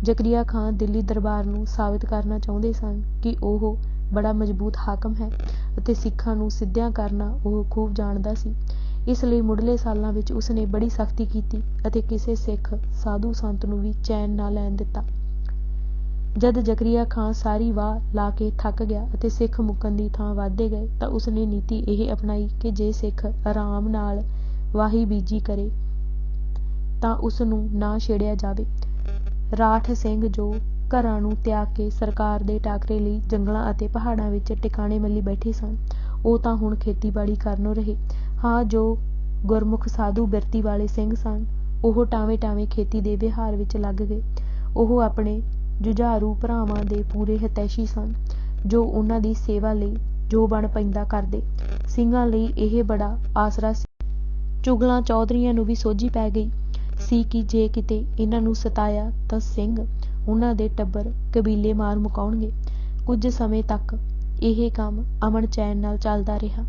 ਜ਼ਕਰੀਆ ਖਾਂ ਦਿੱਲੀ ਦਰਬਾਰ ਨੂੰ ਸਾਬਿਤ ਕਰਨਾ ਚਾਹੁੰਦੇ ਸਨ ਕਿ ਉਹ ਬੜਾ ਮਜ਼ਬੂਤ ਹਾਕਮ ਹੈ ਅਤੇ ਸਿੱਖਾਂ ਨੂੰ ਸਿੱਧਿਆਂ ਕਰਨਾ ਉਹ ਖੂਬ ਜਾਣਦਾ ਸੀ। ਇਸ ਲਈ ਮੁੱਢਲੇ ਸਾਲਾਂ ਵਿੱਚ ਉਸਨੇ ਬੜੀ ਸਖਤੀ ਕੀਤੀ ਅਤੇ ਕਿਸੇ ਸਿੱਖ ਸਾਧੂ ਸੰਤ ਨੂੰ ਵੀ ਚੈਨ ਨਾ ਲੈਣ ਦਿੱਤਾ। ਜਦ ਜ਼ਕਰੀਆ ਖਾਂ ਸਾਰੀ ਵਾਹ ਲਾ ਕੇ ਥੱਕ ਗਿਆ ਅਤੇ ਸਿੱਖ ਮੁੱਕਣ ਦੀ ਥਾਂ ਵੱਧਦੇ ਗਏ ਤਾਂ ਉਸਨੇ ਨੀਤੀ ਇਹ ਅਪਣਾਈ ਕਿ ਜੇ ਸਿੱਖ ਆਰਾਮ ਨਾਲ ਵਾਹੀ ਬੀਜੀ ਕਰੇ ਤਾਂ ਉਸਨੂੰ ਨਾ ਛੇੜਿਆ ਜਾਵੇ। ਰਾਠ ਸਿੰਘ ਜੋ ਘਰਾਂ ਨੂੰ ਤਿਆਗ ਕੇ ਸਰਕਾਰ ਦੇ ਟਾਕਰੇ ਲਈ ਜੰਗਲਾਂ ਅਤੇ ਪਹਾੜਾਂ ਵਿੱਚ ਟਿਕਾਣੇ ਮੱਲੀ ਬੈਠੇ ਸਨ, ਉਹ ਤਾਂ ਹੁਣ ਖੇਤੀਬਾੜੀ ਕਰਨੋਂ ਰਹੇ। ਹਾਂ, ਜੋ ਗੁਰਮੁਖ ਸਾਧੂ ਬਿਰਤੀ ਵਾਲੇ ਸਿੰਘ ਸਨ ਉਹ ਟਾਵੇਂ ਟਾਵੇਂ ਖੇਤੀ ਦੇ ਵਿਹਾਰ ਵਿੱਚ ਲੱਗ ਗਏ। ਉਹ ਆਪਣੇ ਜੁਝਾਰੂ ਭਰਾਵਾਂ ਦੇ ਪੂਰੇ ਹਿਤੈਸ਼ੀ ਸਨ ਜੋ ਉਹਨਾਂ ਦੀ ਸੇਵਾ ਲਈ ਜੋ ਬਣ ਪੈਂਦਾ ਕਰਦੇ। ਸਿੰਘਾਂ ਲਈ ਇਹ ਬੜਾ ਆਸਰਾ ਸੀ। ਚੁਗਲਾਂ ਚੌਧਰੀਆਂ ਨੂੰ ਵੀ ਸੋਝੀ ਪੈ ਗਈ ਸੀ ਕਿ ਜੇ ਕਿਤੇ ਇਹਨਾਂ ਨੂੰ ਸਤਾਇਆ ਤਾਂ ਸਿੰਘ, ਉਹਨਾਂ ਦੇ ਟੱਬਰ, ਕਬੀਲੇ ਮਾਰ ਮੁਕਾਉਣਗੇ। ਕੁਝ ਸਮੇਂ ਤੱਕ ਇਹ ਕੰਮ ਅਮਨ ਚੈਨ ਨਾਲ ਚੱਲਦਾ ਰਿਹਾ।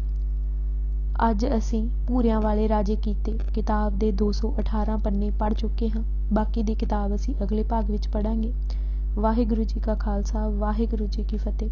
ਅੱਜ ਅਸੀਂ ਭੂਰਿਆਂ ਵਾਲੇ ਰਾਜੇ ਕੀਤੇ ਕਿਤਾਬ ਦੇ 218 ਪੰਨੇ ਪੜ੍ਹ ਚੁੱਕੇ ਹਾਂ। ਬਾਕੀ ਦੀ ਕਿਤਾਬ ਅਸੀਂ ਅਗਲੇ ਭਾਗ ਵਿੱਚ ਪੜ੍ਹਾਂਗੇ। ਵਾਹਿਗੁਰੂ ਜੀ ਕਾ ਖਾਲਸਾ, ਵਾਹਿਗੁਰੂ ਜੀ ਕੀ ਫਤਿਹ।